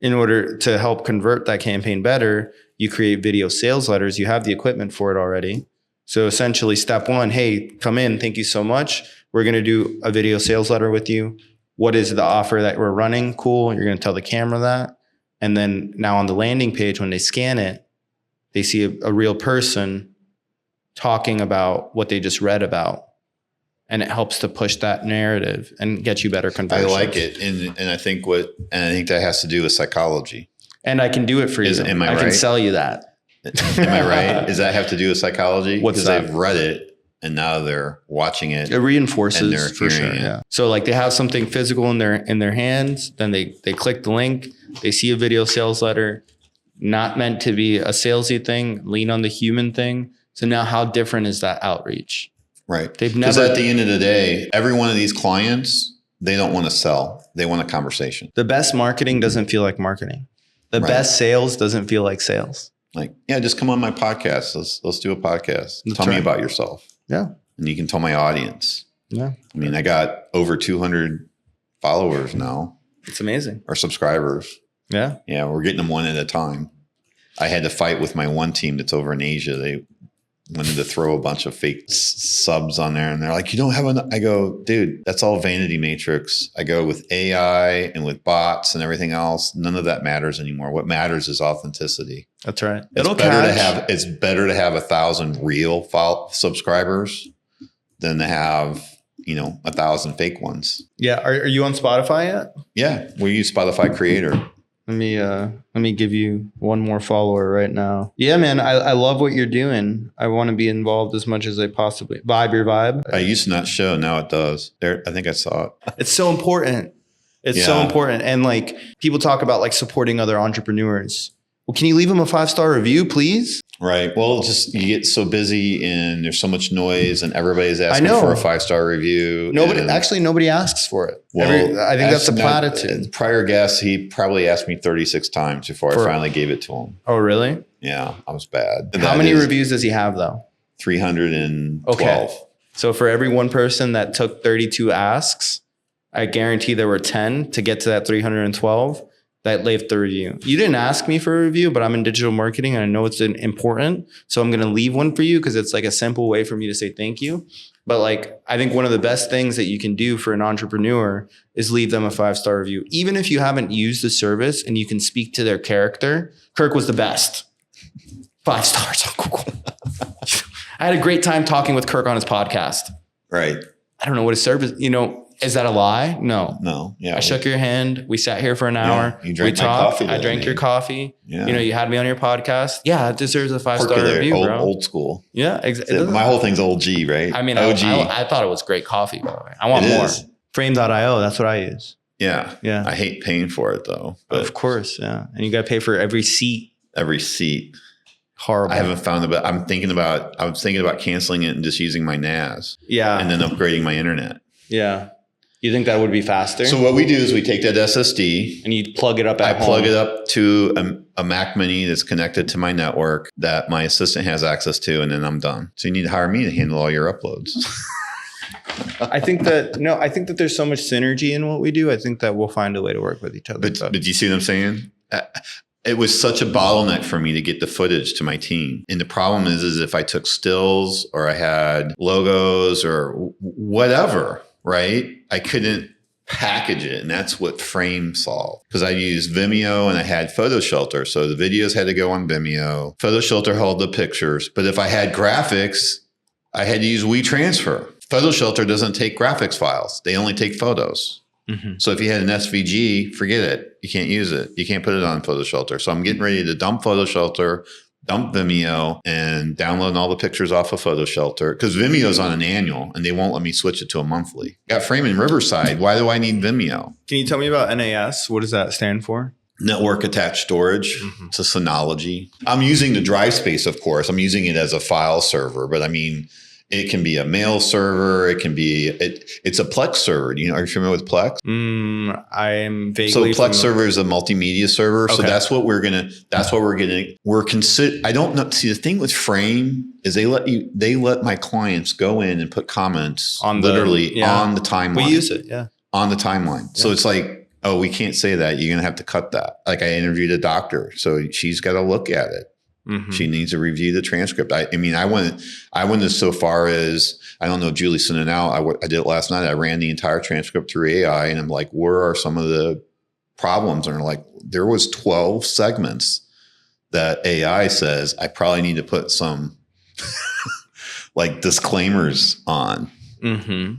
In order to help convert that campaign better, you create video sales letters. You have the equipment for it already. So essentially step one, hey, come in. Thank you so much. We're going to do a video sales letter with you. What is the offer that we're running? Cool. You're going to tell the camera that. And then now on the landing page, when they scan it, they see a real person talking about what they just read about. And it helps to push that narrative and get you better conversions. I like it. And I think that has to do with psychology. And I can do it for you. Am I right? I can sell you that. Am I right? Does that have to do with psychology? What's because that? they've read it and now they're watching it. It reinforces and they're for sure. hearing it. Yeah. So like they have something physical in their hands, then they click the link, they see a video sales letter, not meant to be a salesy thing, lean on the human thing. So now how different is that outreach? Right. They've Because never. at the end of the day, every one of these clients, they don't want to sell. They want a conversation. The best marketing doesn't feel like marketing. The Right. best sales doesn't feel like sales. Like, yeah, just come on my podcast. Let's do a podcast. That's Tell me right. about yourself. Yeah. And you can tell my audience. Yeah. I mean, I got over 200 followers now, It's amazing. or subscribers. Yeah. Yeah, we're getting them one at a time. I had to fight with my one team that's over in Asia. They wanted to throw a bunch of fake subs on there. And they're like, you don't have enough. I go, dude, that's all vanity matrix. I go with AI and with bots and everything else. None of that matters anymore. What matters is authenticity. That's right. It's better to have 1,000 real subscribers than to have, 1,000 fake ones. Yeah. Are you on Spotify yet? Yeah. We use Spotify Creator. Let me give you one more follower right now. Yeah, man, I love what you're doing. I want to be involved as much as I possibly. Vibe your vibe. I used to not show. Now it does. There, I think I saw it. It's so important. It's so Yeah. important. And like people talk about like supporting other entrepreneurs. Well, can you leave them a 5-star review, please? Right. Well, just you get so busy and there's so much noise and everybody's asking know. for a 5-star review. Nobody and, nobody asks for it. well, I think that's a platitude. Prior guest, he probably asked me 36 times before I finally gave it to him. Oh, really? Yeah, I was bad. How many reviews does he have though? 312. Okay. So for every one person that took 32 asks, I guarantee there were 10 to get to that 312 that left the review. You didn't ask me for a review, but I'm in digital marketing and I know it's important. So I'm going to leave one for you because it's like a simple way for me to say thank you. But like, I think one of the best things that you can do for an entrepreneur is leave them a 5-star review. Even if you haven't used the service and you can speak to their character. Kirk was the best. 5 stars on Google. I had a great time talking with Kirk on his podcast. Right. I don't know what his service, is that a lie? No. Yeah. I shook your hand. We sat here for an hour. You drank we my talked. coffee. I drank your coffee. Yeah. You had me on your podcast. Yeah, it deserves a 5-star review, bro. Old school. Yeah, exactly. My whole thing's old G, right? I mean, OG. I thought it was great coffee, by the way. I want It more. is. Frame.io, that's what I use. Yeah. Yeah. I hate paying for it though. But Of course, yeah. And you got to pay for every seat. every seat. Horrible. I haven't found it, but I was thinking about canceling it and just using my NAS. Yeah. And then upgrading my internet. Yeah. You think that would be faster? So what we do is we take that SSD. And you plug it up at home. I plug it up to a Mac Mini that's connected to my network that my assistant has access to, and then I'm done. So you need to hire me to handle all your uploads. I think that there's so much synergy in what we do. I think that we'll find a way to work with each other. But do you see what I'm saying? It was such a bottleneck for me to get the footage to my team. And the problem is if I took stills or I had logos or whatever, right? I couldn't package it. And that's what Frame solved. Because I used Vimeo and I had Photo Shelter. So the videos had to go on Vimeo. Photo Shelter held the pictures. But if I had graphics, I had to use WeTransfer. Photo Shelter doesn't take graphics files. They only take photos. Mm-hmm. So if you had an SVG, forget it. You can't use it. You can't put it on Photo Shelter. So I'm getting ready to dump Photo Shelter, dump Vimeo, and download all the pictures off of Photo Shelter because Vimeo's on an annual and they won't let me switch it to a monthly. Got Frame in Riverside. Why do I need Vimeo? Can you tell me about NAS? What does that stand for? Network attached storage. Mm-hmm. It's a Synology. I'm using the drive space, of course. I'm using it as a file server, but I mean, It can be a mail server. It can be it's a Plex server. Are you familiar with Plex? I am vaguely. So Plex familiar. server is a multimedia server. Okay. So that's what we're getting. I don't know. See, the thing with Frame is they let my clients go in and put comments on the timeline. We use it, on the timeline. Yeah. So it's like, oh, we can't say that. You're gonna have to cut that. Like I interviewed a doctor, so she's got to look at it. Mm-hmm. She needs to review the transcript. I mean, I went as so far as, I don't know if Julie sent it out. I did it last night. I ran the entire transcript through AI and I'm like, where are some of the problems? And they're like, there was 12 segments that AI says I probably need to put some like disclaimers on. Mm-hmm.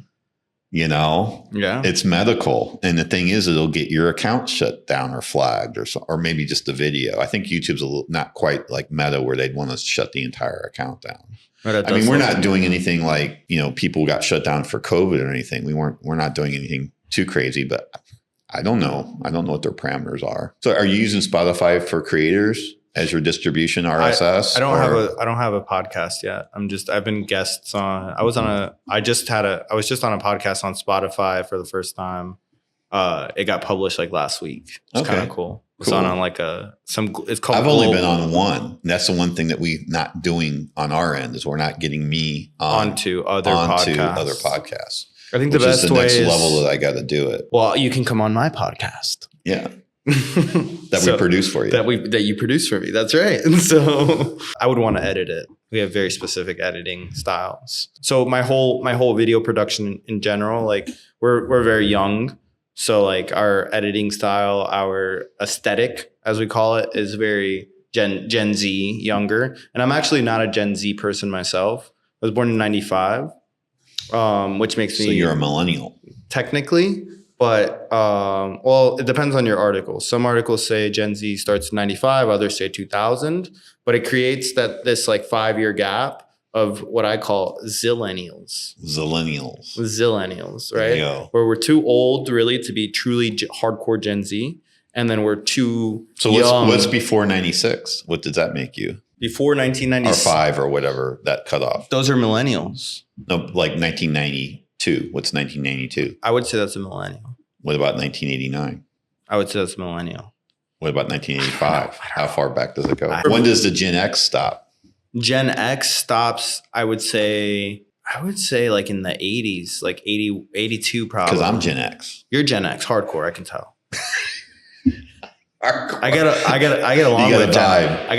It's medical. And the thing is, it'll get your account shut down or flagged or maybe just the video. I think YouTube's not quite like Meta where they'd want to shut the entire account down. I mean, we're not doing anything like, people got shut down for COVID or anything. We're not doing anything too crazy, but I don't know. I don't know what their parameters are. So are you using Spotify for creators as your distribution RSS? I don't have a podcast yet. I've been guests on. I was just on a podcast on Spotify for the first time. It got published like last week. It's kind of cool. It's on like it's called. I've only been on one. And that's the one thing that we're not doing on our end is we're not getting me onto other podcasts. I think the best way is the next level that I got to do it. Well, you can come on my podcast. Yeah. We produce for you. That you produce for me. That's right. And so I would want to edit it. We have very specific editing styles. So my whole video production in general, like we're very young. So like our editing style, our aesthetic, as we call it, is very Gen Z, younger. And I'm actually not a Gen Z person myself. I was born in 95, which makes me. So you're a millennial. Technically. But, well, it depends on your article. Some articles say Gen Z starts in 95, others say 2000, but it creates this like 5-year gap of what I call zillennials, right? Where we're too old really to be truly hardcore Gen Z. And then we're too young. What's before 96? What does that make you? Before 1996. Or 5 or whatever that cutoff. Those are millennials. No, like 1992. What's 1992? I would say that's a millennial. What about 1989? I would say that's a millennial. What about 1985? How far back does it go? When does the Gen X stop? Gen X stops, I would say like in the 80s, like 80, 82 probably. Because I'm Gen X. You're Gen X, hardcore, I can tell. I get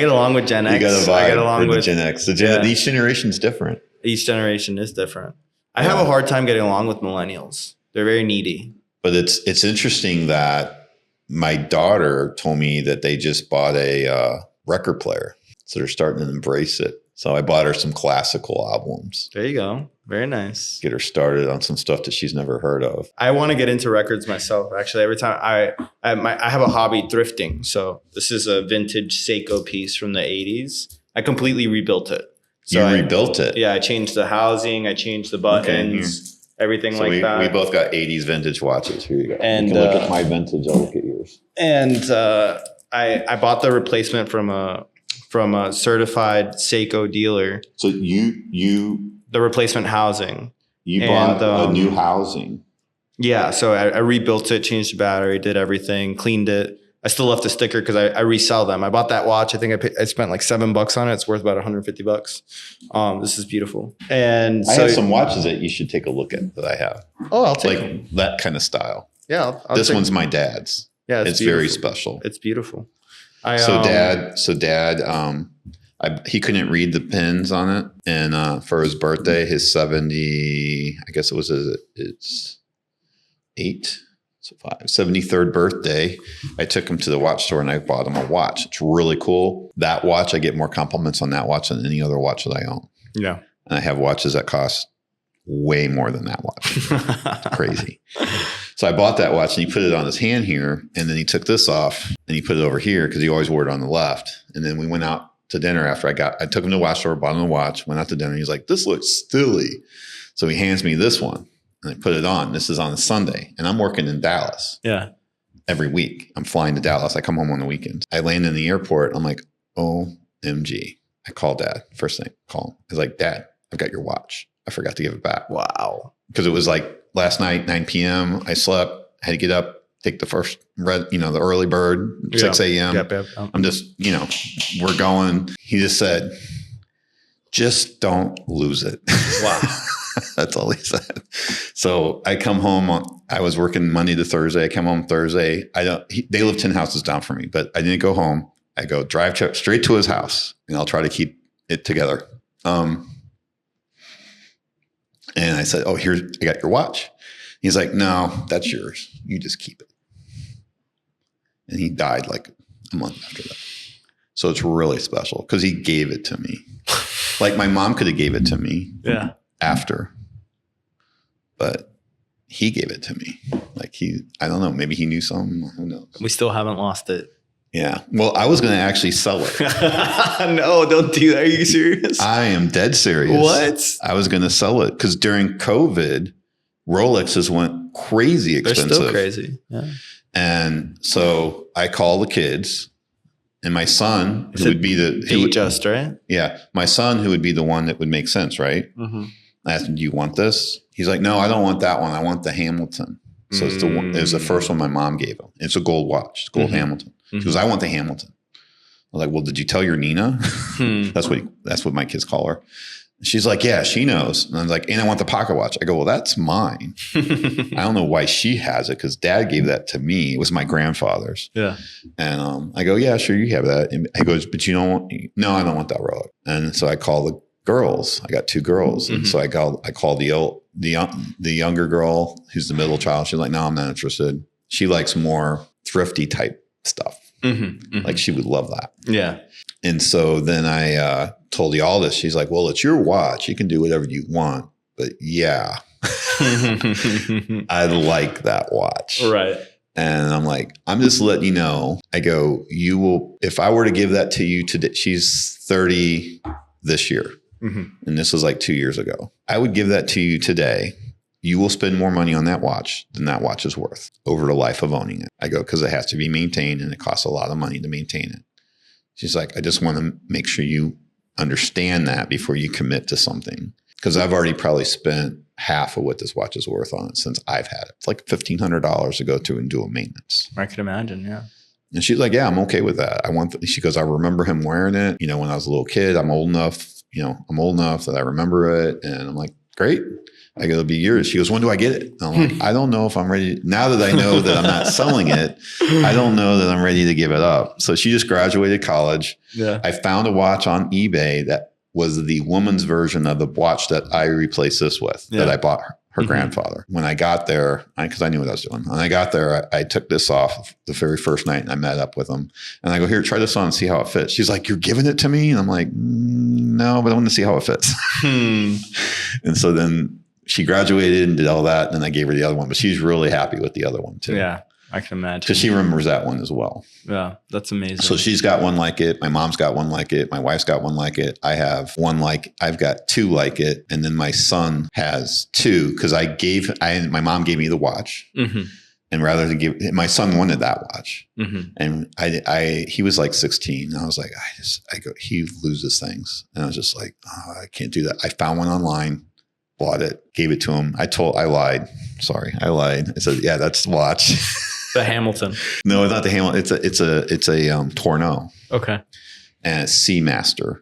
along with Gen X. You got a vibe. I get along with Gen X. Each generation's different. Each generation is different. I have a hard time getting along with millennials. They're very needy. But it's interesting that my daughter told me that they just bought a record player. So they're starting to embrace it. So I bought her some classical albums. There you go. Very nice. Get her started on some stuff that she's never heard of. I want to get into records myself. Actually, every time I have a hobby thrifting. So this is a vintage Seiko piece from the 80s. I completely rebuilt it. So you rebuilt it? Yeah, I changed the housing. I changed the buttons, everything like that. We both got 80s vintage watches. Here you go. And you can look at my vintage. I'll look at yours. And I bought the replacement from a certified Seiko dealer. So the replacement housing. You bought a new housing. Yeah. So I rebuilt it, changed the battery, did everything, cleaned it. I still left the sticker because I resell them. I bought that watch. I think I spent like $7 on it. It's worth about $150. This is beautiful. And I have some watches that you should take a look at that I have. Oh, I'll take them. That kind of style. Yeah. This one's my dad's. Yeah. It's very special. It's beautiful. Dad, he couldn't read the pins on it. And for his birthday, his 73rd birthday, I took him to the watch store and I bought him a watch. It's really cool. That watch, I get more compliments on that watch than any other watch that I own. Yeah. And I have watches that cost way more than that watch. It's crazy. So I bought that watch and he put it on his hand here. And then he took this off and he put it over here because he always wore it on the left. And then we went out to dinner after I took him to the watch store, bought him a watch, went out to dinner. He's like, this looks silly. So he hands me this one and I put it on. This is on a Sunday and I'm working in Dallas. Yeah. Every week I'm flying to Dallas. I come home on the weekends. I land in the airport. I'm like, OMG. I call Dad. First thing, call him. I was like, Dad, I've got your watch. I forgot to give it back. Wow. Because it was like last night, 9 p.m. I slept, had to get up, take the first the early bird, 6 a.m. Yep. I'm just, we're going. He just said, just don't lose it. Wow. That's all he said. So I come home. I was working Monday to Thursday. I come home Thursday. They live 10 houses down from me, but I didn't go home. I go drive straight to his house, and I'll try to keep it together. And I said, "Oh, I got your watch." He's like, "No, that's yours. You just keep it." And he died like a month after that. So it's really special because he gave it to me. Like my mom could have gave it to me after, but he gave it to me. Like I don't know, maybe he knew something. Who knows? We still haven't lost it. Yeah. Well, I was going to actually sell it. No, don't do that. Are you serious? I am dead serious. What? I was going to sell it because during COVID, Rolexes went crazy expensive. They're still crazy. Yeah. And so I call the kids, and my son, who would be right? Yeah. My son, who would be the one that would make sense, right? Mm-hmm. I asked him, "Do you want this?" He's like, "No, I don't want that one. I want the Hamilton." So it was the first one my mom gave him. It's a gold watch. It's gold Hamilton. She goes, "I want the Hamilton." I was like, "Well, did you tell your Nina?" That's what my kids call her. She's like, "Yeah, she knows." And I was like, "And I want the pocket watch." I go, "Well, that's mine." I don't know why she has it because Dad gave that to me. It was my grandfather's. Yeah. And I go, "Yeah, sure, you have that." And he goes, "But you don't want?" "No, I don't want that Rolex." And so I call the girls. I got 2 girls, and so I call the younger girl who's the middle child. She's like, "No, I'm not interested." She likes more thrifty type stuff. Like she would love that. Yeah. And so then I told the oldest, she's like, "Well, it's your watch. You can do whatever you want. But yeah, I like that watch." Right. And I'm like, "I'm just letting you know." I go, "You will, if I were to give that to you today," she's 30 this year. And this was like 2 years ago. "I would give that to you today. You will spend more money on that watch than that watch is worth over the life of owning it." I go, "Because it has to be maintained and it costs a lot of money to maintain it." She's like, "I just want to make sure you understand that before you commit to something. Because I've already probably spent half of what this watch is worth on it since I've had it. It's like $1,500 to go to and do a maintenance." I could imagine. Yeah. And she's like, "Yeah, I'm okay with that. She goes, "I remember him wearing it, when I was a little kid. I'm old enough that I remember it." And I'm like, "Great." I go, "It'll be yours." She goes, "When do I get it?" And I'm like, "I don't know if I'm ready. Now that I know that I'm not selling it, I don't know that I'm ready to give it up." So she just graduated college. Yeah. I found a watch on eBay that was the woman's version of the watch that I replaced this with, that I bought her grandfather. When I got there, because I knew what I was doing. When I got there, I took this off the very first night and I met up with him. And I go, "Here, try this on and see how it fits." She's like, "You're giving it to me?" And I'm like, "No, but I want to see how it fits." And so then she graduated and did all that. And then I gave her the other one, but she's really happy with the other one too. Yeah, I can imagine. Because she remembers that one as well. Yeah, that's amazing. So she's got one like it. My mom's got one like it. My wife's got one like it. I've got 2 like it. And then my son has 2 because my mom gave me the watch. And rather than my son wanted that watch. And he was like 16. And I was like, he loses things. And I was just like, "Oh, I can't do that." I found one online, bought it, gave it to him. I lied. Sorry, I lied. I said, "Yeah, that's the watch." The Hamilton. No, it's not the Hamilton. It's a Tourneau. Okay. And it's Seamaster.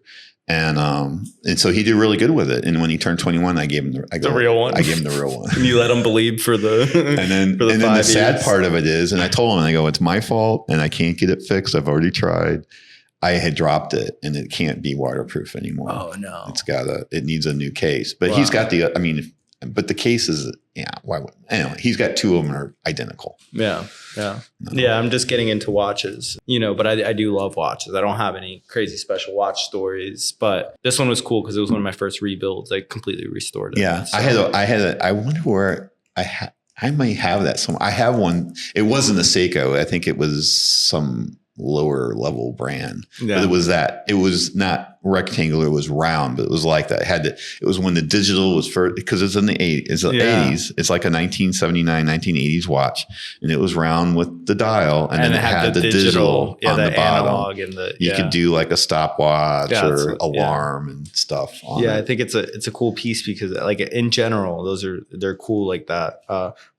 And so he did really good with it. And when he turned 21, I gave him the real one. I gave him the real one. And you let him bleed for the and then the sad part of it is, and I told him, I go, "It's my fault and I can't get it fixed. I've already tried. I had dropped it and it can't be waterproof anymore." Oh no. It needs a new case. But he's got but the case is, anyway, he's got 2 of them are identical. Yeah. Yeah. Yeah. I'm just getting into watches, but I do love watches. I don't have any crazy special watch stories, but this one was cool because it was one of my first rebuilds. I completely restored it. Yeah. So. I wonder where I might have that somewhere. I have one. It wasn't a Seiko. I think it was some lower level brand, but it was not rectangular, it was round, but it was like that. It was when the digital was first, because it's in the 80s. It's like a 1979, 1980s watch. And it was round with the dial. And then it had the digital on the bottom. You could do like a stopwatch or alarm and stuff on it. I think it's a cool piece because like in general, they're cool like that.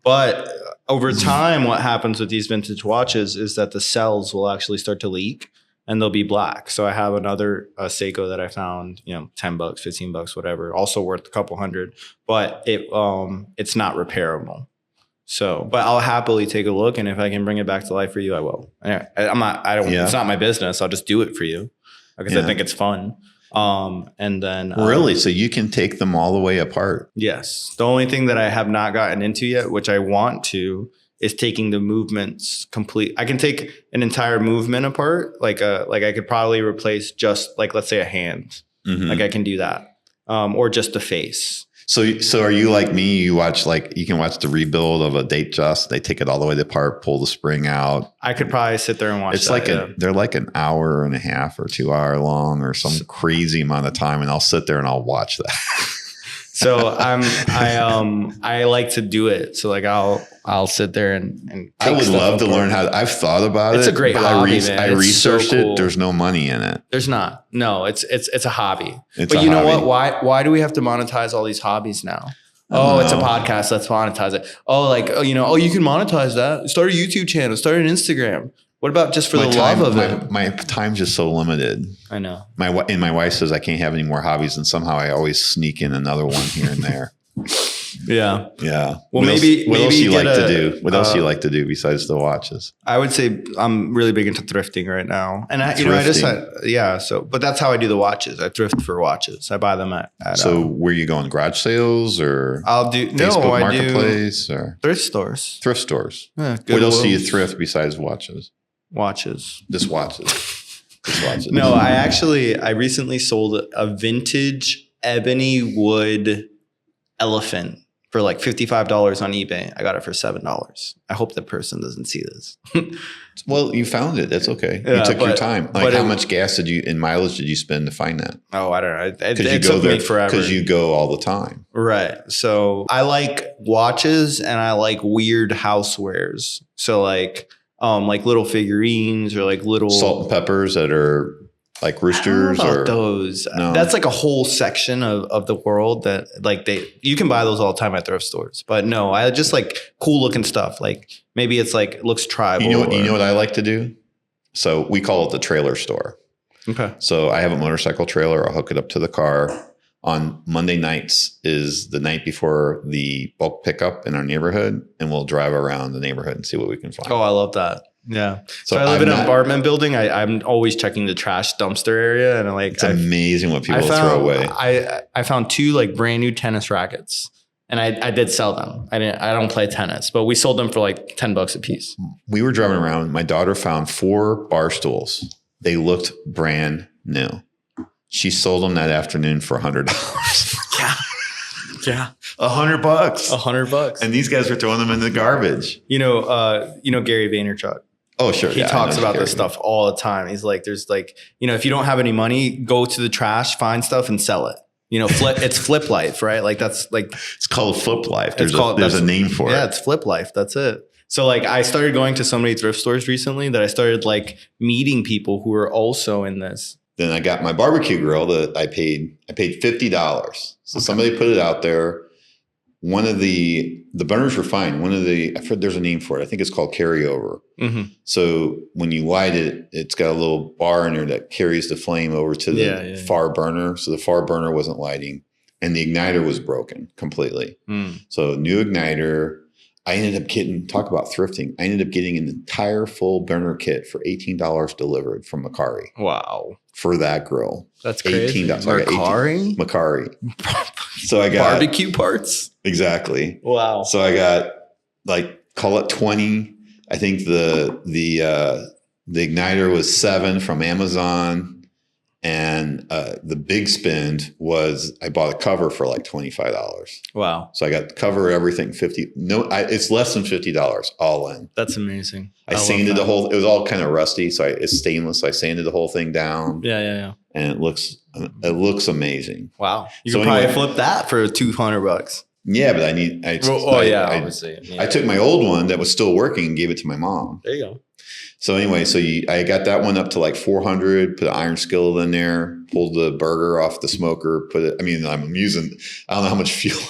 But over time, what happens with these vintage watches is that the cells will actually start to leak. And they'll be black. So I have another Seiko that I found, $10, $15, whatever, also worth a couple hundred, but it's not repairable. So, but I'll happily take a look, and if I can bring it back to life for you, I will. It's not my business. I'll just do it for you because I think it's fun. And then really, so you can take them all the way apart. Yes. The only thing that I have not gotten into yet, which I want to, is taking the movements complete. I can take an entire movement apart. Like I could probably replace just like, let's say a hand. Mm-hmm. Like I can do that. Or just the face. So are you like me? You can watch the rebuild of a Datejust. They take it all the way apart, pull the spring out. I could probably sit there and watch they're like an hour and a half or 2 hour long or some crazy amount of time. And I'll sit there and I'll watch that. So I like to do it. So like I'll sit there and I would love to learn how. I've thought about it. It's a great hobby, man. I researched it. There's no money in it. There's not. No, it's a hobby. But you know what? Why do we have to monetize all these hobbies now? It's a podcast. Let's monetize it. You can monetize that. Start a YouTube channel. Start an Instagram. What about just for the love of it? My time's just so limited. I know. My wife says I can't have any more hobbies, and somehow I always sneak in another one here and there. Yeah. Yeah. Well, what else do you like to do? What else do you like to do besides the watches? I would say I'm really big into thrifting right now. And but that's how I do the watches. I thrift for watches. I buy them at So where are you going? Garage sales or Facebook Marketplace or thrift stores? Thrift stores. Yeah, what else do you thrift besides watches? Watches. Just watches. No, I recently sold a vintage ebony wood elephant for like $55 on eBay. I got it for $7. I hope the person doesn't see this. Well, you found it. That's okay. You took your time. Like how much gas mileage did you spend to find that? Oh, I don't know. It took me forever. Because you go all the time. Right. So I like watches and I like weird housewares. So like little figurines or like little salt and peppers that are like roosters or those. No. That's like a whole section of the world that like you can buy those all the time at thrift stores. But no, I just like cool looking stuff. Like maybe it's like it looks tribal. You know what I like to do? So we call it the trailer store. Okay. So I have a motorcycle trailer. I'll hook it up to the car. On Monday nights is the night before the bulk pickup in our neighborhood, and we'll drive around the neighborhood and see what we can find. Oh, I love that. Yeah. So I live in an apartment building. I'm always checking the trash dumpster area, and it's amazing what people throw away. I found 2 like brand new tennis rackets, and I did sell them. I don't play tennis, but we sold them for like $10 a piece. We were driving around. My daughter found 4 bar stools. They looked brand new. She sold them that afternoon for $100. Yeah. $100. $100. And these guys were throwing them in the garbage. You know Gary Vaynerchuk. Oh, sure. He talks about this stuff all the time. He's like, there's like, if you don't have any money, go to the trash, find stuff and sell it. It's flip life, right? Like that's like, it's called flip life. There's a name for it. Yeah, it's flip life. That's it. So like I started going to so many thrift stores recently that I started like meeting people who are also in this. Then I got my barbecue grill that I paid $50. So somebody put it out there. One of the burners were fine. I've heard there's a name for it. I think it's called carryover. Mm-hmm. So when you light it, it's got a little bar in there that carries the flame over to the far burner. So the far burner wasn't lighting, and the igniter was broken completely. So new igniter. I ended up talk about thrifting. I ended up getting an entire full burner kit for $18 delivered from Macari. Wow. For that grill. That's crazy. $18. Macari. So I got barbecue parts. Exactly. Wow. So I got call it 20. I think the igniter was 7 from Amazon. And the big spend was I bought a cover for like $25. Wow. So I got the cover, everything, $50. No, it's less than $50 all in. That's amazing. I sanded it was all kind of rusty. So it's stainless. So I sanded the whole thing down. Yeah. And it looks It looks amazing. Wow. You So could probably anyway- flip that for $200. Yeah, but Obviously. Yeah. I took my old one that was still working and gave it to my mom. There you go. So anyway, I got that one up to like 400, put an iron skillet in there, pulled the burger off the smoker, I'm using, I don't know how much fuel.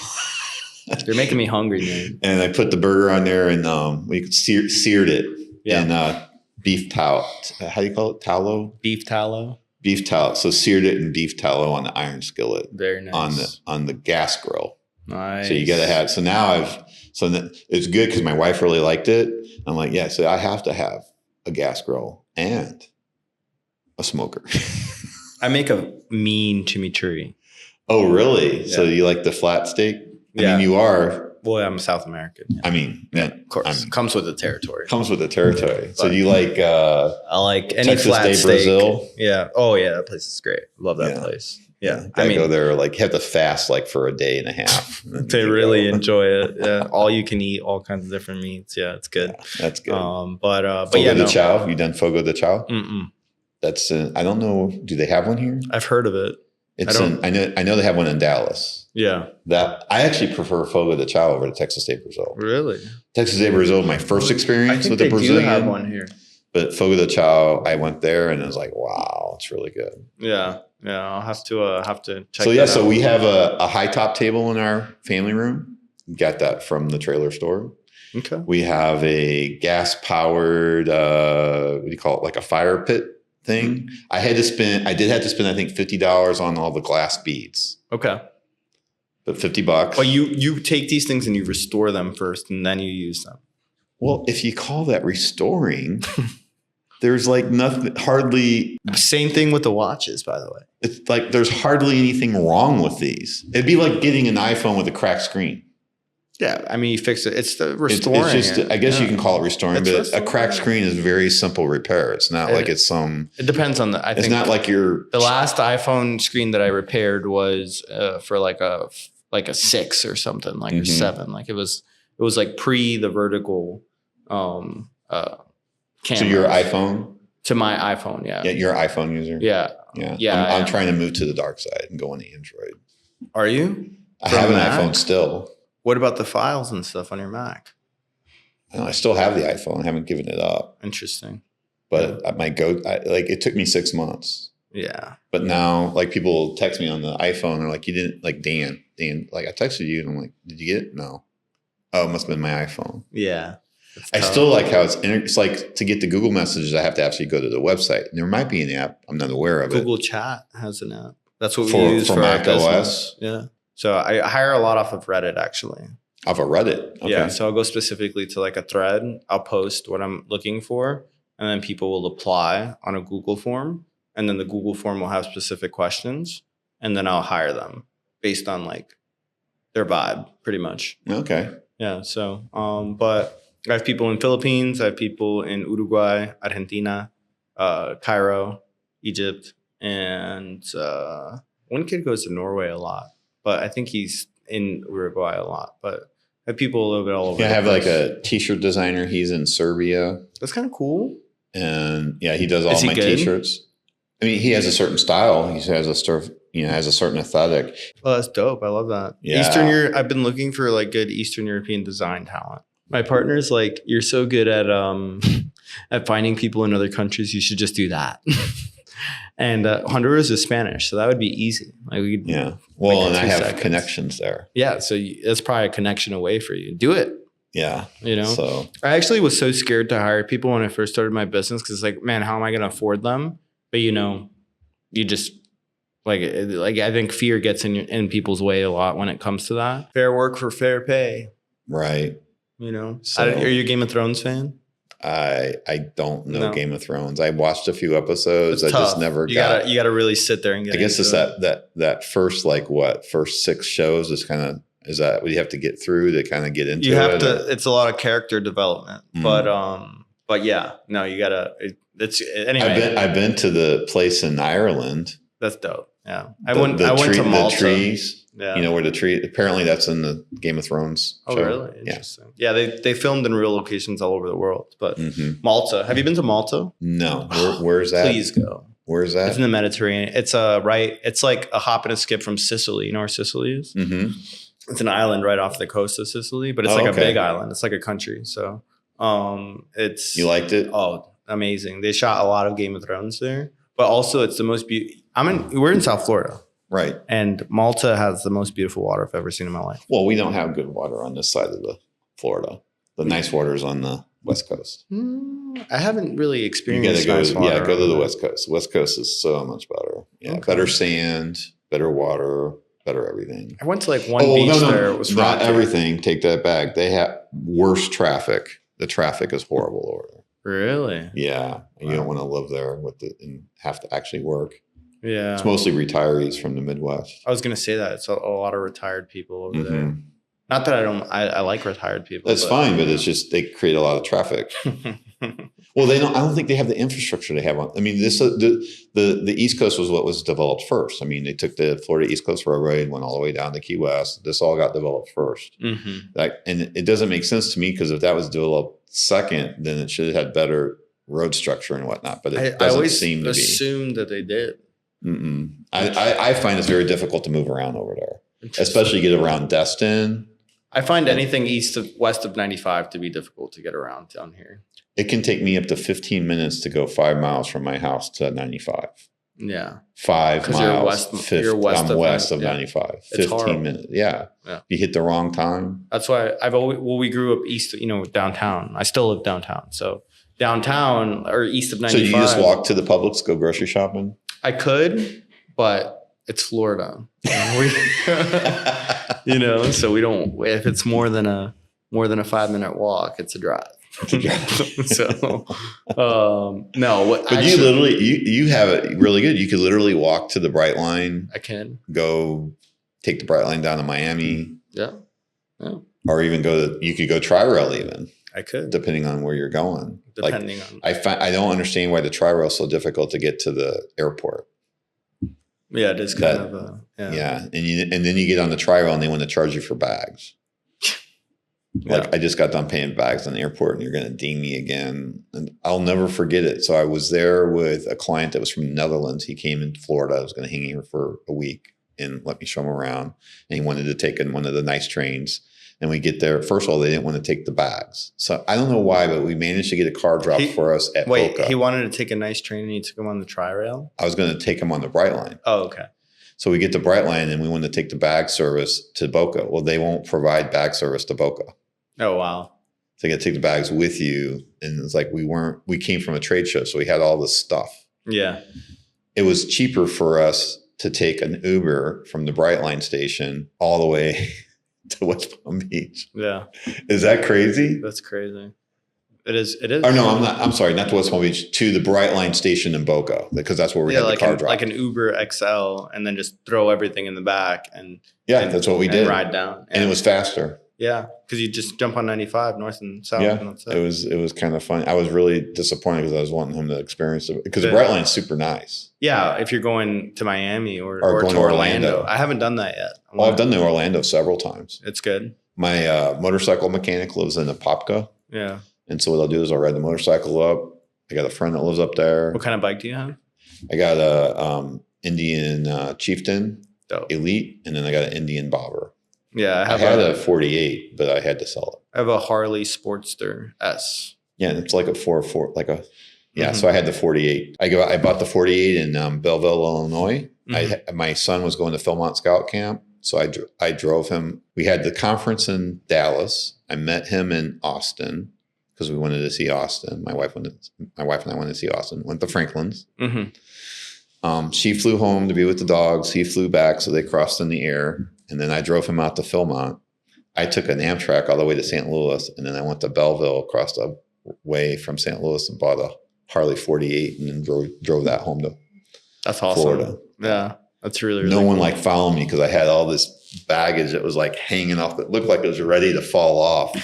You're making me hungry, man. And I put the burger on there and we seared it in beef tallow. How do you call it? Tallow? Beef tallow. Beef tallow. So seared it in beef tallow on the iron skillet. Very nice. On the gas grill. Nice. So you got to have. So now it's good because my wife really liked it. I'm like, yeah. So I have to have a gas grill and a smoker. I make a mean chimichurri. Oh, really? Yeah. So you like the flat steak? Yeah. I mean, you are. Well, I'm South American. Yeah. I mean, Of course. Comes with the territory. Comes with the territory. So But- you like I like any Texas flat Day steak. Brazil? Yeah. Oh, yeah. That place is great. Love that Yeah. place. Yeah, Yeah. go there. Like, you have to fast like for a day and a half. and then They you really go. enjoy it. Yeah. All you can eat, all kinds of different meats. Yeah. It's good. That's good. But Fogo yeah, de no. Chao. You done Fogo de Chao? Mm-mm. That's I don't know. Do they have one here? I've heard of it. It's I know they have one in Dallas. Yeah. That I actually prefer Fogo de Chao over to Texas Day Brazil. Really? Texas Day Brazil, my first experience with the Brazilian. here. But Fogo de Chao, I went there and it was like, wow, it's really good. Yeah. Yeah. I'll have to check. So yeah, that so out. we have a high top table in our family room. Got that from the trailer store. Okay. We have a gas powered, what do you call it? Like a fire pit thing. I did have to spend, I think $50 on all the glass beads, Okay. but $50. But you take these things and you restore them first and then you use them. Well, if you call that restoring, there's like nothing, hardly, Same thing with the watches, by the way. it's like there's hardly anything wrong with these. It'd be like getting an iPhone with a cracked screen. Yeah. I mean, you fix it. It's the It's restoring. just, it. I guess you Yeah. can call it restoring, It's but restoring, a cracked yeah. screen is very simple repair. It's not like it's some, It depends on the. I it's think not like you're, the last iPhone screen that I repaired was for like a 6 or something, like a Mhm. 7. Like it was like pre the vertical camera. so your iPhone, to my iPhone, yeah. yeah, you're an iPhone user. Yeah. Yeah. Yeah, I I'm am. trying to move to the dark side and go on Android. Are you? I From have an Mac? iPhone still. What about the files and stuff on your Mac? I still have the iPhone. I haven't given it up. Interesting. But it took me 6 months. Yeah. But now, like, people text me on the iPhone. They're like, you didn't, like, Dan, like, I texted you. And I'm like, did you get it? No. Oh, it must have been my iPhone. Yeah. It's I tough. still like how it's like to get the Google messages, I have to actually go to the website. And there might be an app. I'm not aware of Google Chat has an app. That's what we For use for our Mac OS? business. Yeah. So I hire a lot off of Reddit, actually. it. Off of Reddit. Okay. Yeah. So I'll go specifically to like a thread. I'll post what I'm looking for, and then people will apply on a Google form. And then the Google form will have specific questions. And then I'll hire them based on like their vibe, pretty much. Okay. Yeah. So, but I have people in Philippines. I have people in Uruguay, Argentina, Cairo, Egypt, and one kid goes to Norway a lot, but I think he's in Uruguay a lot. But I have people a little bit all over. Yeah, I the have like place. a t-shirt designer. He's in Serbia. That's kind of cool. And yeah, he does all Is he my good? t-shirts. I mean, he has a certain style. He has a certain aesthetic. Oh, that's dope. I love that. Yeah. Eastern Europe. I've been looking for like good Eastern European design talent. My partner's like, you're so good at finding people in other countries. You should just do that. And Honduras is Spanish, so that would be easy. Like we could, Yeah. Well, Like in and I 2 have seconds. connections there. yeah. So that's probably a connection away for you. Do it. Yeah. You know. So I actually was so scared to hire people when I first started my business because, like, man, how am I going to afford them? But you know, you just like I think fear gets in people's way a lot when it comes to that. Fair work for fair pay. right. You know. So- Are you a Game of Thrones fan? I don't know No. Game of Thrones. I watched a few episodes. It's I just tough. never You got. gotta really sit there and get. I guess into it's that first first 6 shows is kind of is that what you have to get through to kind of get into You have it? to. It's a lot of character development, Mm. but yeah, no, you gotta. It's anyway. I've been to the place in Ireland. That's dope. Yeah, I I went to Malta. The trees. Yeah. You know where the tree? Apparently, that's in the Game of Thrones. Oh, show. really? Yeah. Interesting. Yeah, they filmed in real locations all over the world. But hmm Malta. Have you been to Malta? No. Where's that? Please go. Where's that? It's in the Mediterranean. It's it's like a hop and a skip from Sicily. You know where Sicily is? Mm-hmm. It's an island right off the coast of Sicily, but it's like a big island. It's like a country. So it's You liked it? Oh, amazing. They shot a lot of Game of Thrones there, but also it's the most we're in South Florida. Right. And Malta has the most beautiful water I've ever seen in my life. Well, we don't have good water on this side of the Florida. The nice water is on the West Coast. I haven't really You experienced got to nice go. water. Yeah, go to the over West Coast. West Coast is so much better. Yeah, Okay. better sand, better water, better everything. I went to like one beach there. It was not rocky. everything. Take that back. They have worse traffic. The traffic is horrible over there. Really? Yeah, you don't want to live there and have to actually work. Yeah. It's mostly retirees from the Midwest. I was going to say that. It's a lot of retired people over there. Mhm. Not that I like retired people. That's fine, but it's just they create a lot of traffic. Well, they don't. I don't think they have the infrastructure they have on. I mean, the East Coast was what was developed first. I mean, they took the Florida East Coast Railroad, went all the way down to Key West. This all got developed first. Mm-hmm. And it doesn't make sense to me because if that was developed second, then it should have had better road structure and whatnot. But it doesn't seem to be. I assumed that they did. I find it's very difficult to move around over there, especially get around Destin. I find anything west of 95 to be difficult to get around down here. It can take me up to 15 minutes to go 5 miles from my house to 95. Yeah. 5 miles. You're west I'm of west of 95. 95. It's 15 horrible. minutes. Yeah. You hit the wrong time. That's why we grew up east, downtown. I still live downtown. So downtown or east of 95. So you just walk to the Publix, go grocery shopping? I could, but it's Florida. So we don't, if it's more than a 5-minute walk, it's a drive. So, no. But you literally, you have it really good. You could literally walk to the Bright Line. I can go take the Bright Line down to Miami. Yeah. Or even you could go Tri-Rail even. I could. Depending on where you're going. Depending on. I don't understand why the Tri-Rail is so difficult to get to the airport. Yeah, it is kind of a, yeah. And then you get on the Tri-Rail and they want to charge you for bags. I just got done paying bags on the airport and you're going to ding me again. And I'll never forget it. So I was there with a client that was from the Netherlands. He came into Florida. I was going to hang here for a week and let me show him around. And he wanted to take in one of the nice trains. And we get there. First of all, they didn't want to take the bags. So I don't know why, but we managed to get a car dropped for us at Boca. He wanted to take a nice train and you took him on the Tri-Rail? I was going to take him on the Bright Line. Oh, okay. So we get the Bright Line and we want to take the bag service to Boca. Well, they won't provide bag service to Boca. Oh, wow. So you got to take the bags with you. And it's like we came from a trade show. So we had all this stuff. Yeah. It was cheaper for us to take an Uber from the Bright Line station all the way to West Palm Beach. Yeah. Is that crazy? That's crazy. It is. Or no, I'm sorry, not to West Palm Beach, to the Bright Line station in Boca, because that's where we had the car drop. Like an Uber XL, and then just throw everything in the back and that's what we did. Ride down, and it was faster. Yeah, because you just jump on 95 north and south. Yeah, and that's it was kind of fun. I was really disappointed because I was wanting him to experience it because the Bright Line's super nice. Yeah, if you're going to Miami or going to Orlando. I haven't done that yet. I've done the Orlando several times. It's good. My motorcycle mechanic lives in Apopka. Yeah. And so what I'll do is I'll ride the motorcycle up. I got a friend that lives up there. What kind of bike do you have? I got a Indian Chieftain Elite, and then I got an Indian Bobber. Yeah, I had a 48, but I had to sell it. I have a Harley Sportster S. Yeah, and it's like a 4.4, like a So I had the 48. I bought the 48 in Belleville, Illinois. Mm-hmm. My son was going to Philmont Scout Camp, so I drove him. We had the conference in Dallas. I met him in Austin because we wanted to see Austin. My wife and I wanted to see Austin. Went to Franklin's. Mm-hmm. She flew home to be with the dogs. He flew back, so they crossed in the air. And then I drove him out to Philmont. I took an Amtrak all the way to St. Louis, and then I went to Belleville, across the way from St. Louis, and bought a Harley 48, and then drove that home to That's awesome. Florida. Yeah, that's really, really no one cool. followed me because I had all this baggage that was hanging off. That looked like it was ready to fall off.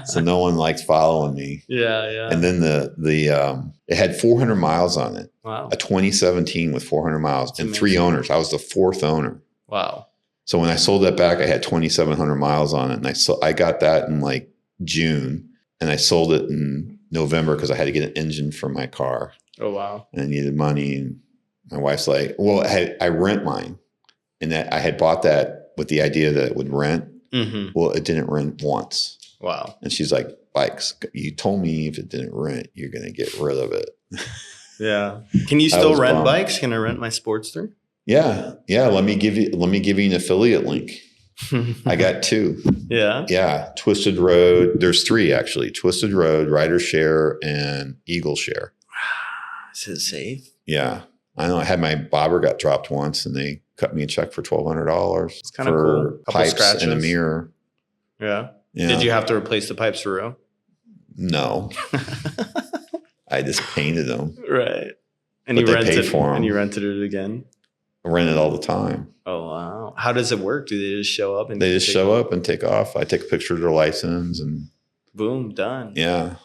So no one following me. Yeah. And then it had 400 miles on it. Wow. A 2017 with 400 miles That's and amazing. 3 owners. I was the 4th owner. Wow. So when I sold that back, I had 2,700 miles on it. And I got that in June, and I sold it in November because I had to get an engine for my car. Oh, wow. And I needed money. And My wife's like, well, I rent mine. And that I had bought that with the idea that it would rent. Mm-hmm. Well, it didn't rent once. Wow. And she's like, bikes, you told me if it didn't rent, you're going to get rid of it. Yeah. Can you still rent bikes? Can I rent my Sportster? Yeah. Yeah. Let me give you an affiliate link. I got 2. Yeah. Yeah. Twisted Road. There's 3 actually. Twisted Road, Rider Share, and Eagle Share. Is it safe? Yeah. I know. I had my bobber got dropped once and they cut me a check for $1,200. It's kind of cool. Pipes scratches. and a mirror. Yeah. Yeah. Did you have to replace the pipes for real? No. I just painted them. Right. And But you they paid for 'em. And you rented it again? I rent it all the time. Oh, wow. How does it work? Do they just show up? And They just show up and take off. I take a picture of their license and boom, done. yeah.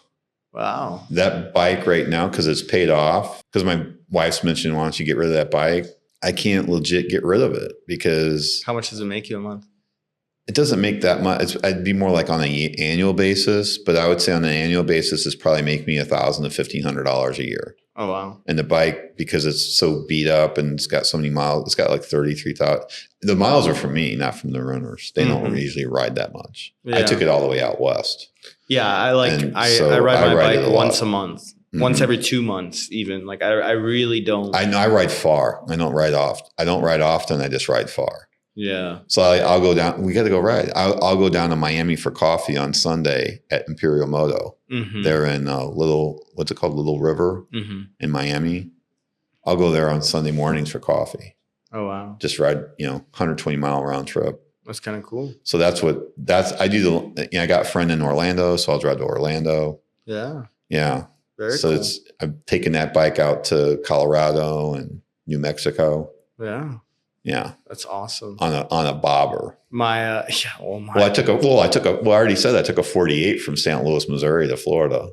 Wow. That bike right now, because it's paid off, because my wife's mentioned, why don't you get rid of that bike? I can't legit get rid of it because How much does it make you a month? it doesn't make that much. I'd be more like on an annual basis, but I would say on an annual basis, it's probably make me $1,000 to $1,500 a year. Oh, wow. And the bike, because it's so beat up and it's got so many miles, it's got like 33,000. The miles are from me, not from the renters. They don't usually ride that much. Yeah. I took it all the way out west. Yeah, I So ride my ride it bike a lot. once a month, once every 2 months, even. Like I really don't. I know I ride far. I don't ride often. I don't ride often. I just ride far. Yeah. So I'll go down. We got to go ride. I'll go down to Miami for coffee on Sunday at Imperial Moto. Mm-hmm. They're in what's it called? Little River in Miami. I'll go there on Sunday mornings for coffee. Oh, wow. Just ride, 120-mile round trip. That's kind of cool. So I do I got a friend in Orlando, so I'll drive to Orlando. Yeah. Yeah. Very So cool. I'm taking that bike out to Colorado and New Mexico. Yeah. Yeah. That's awesome. On a bobber. I already said I took a 48 from St. Louis, Missouri to Florida.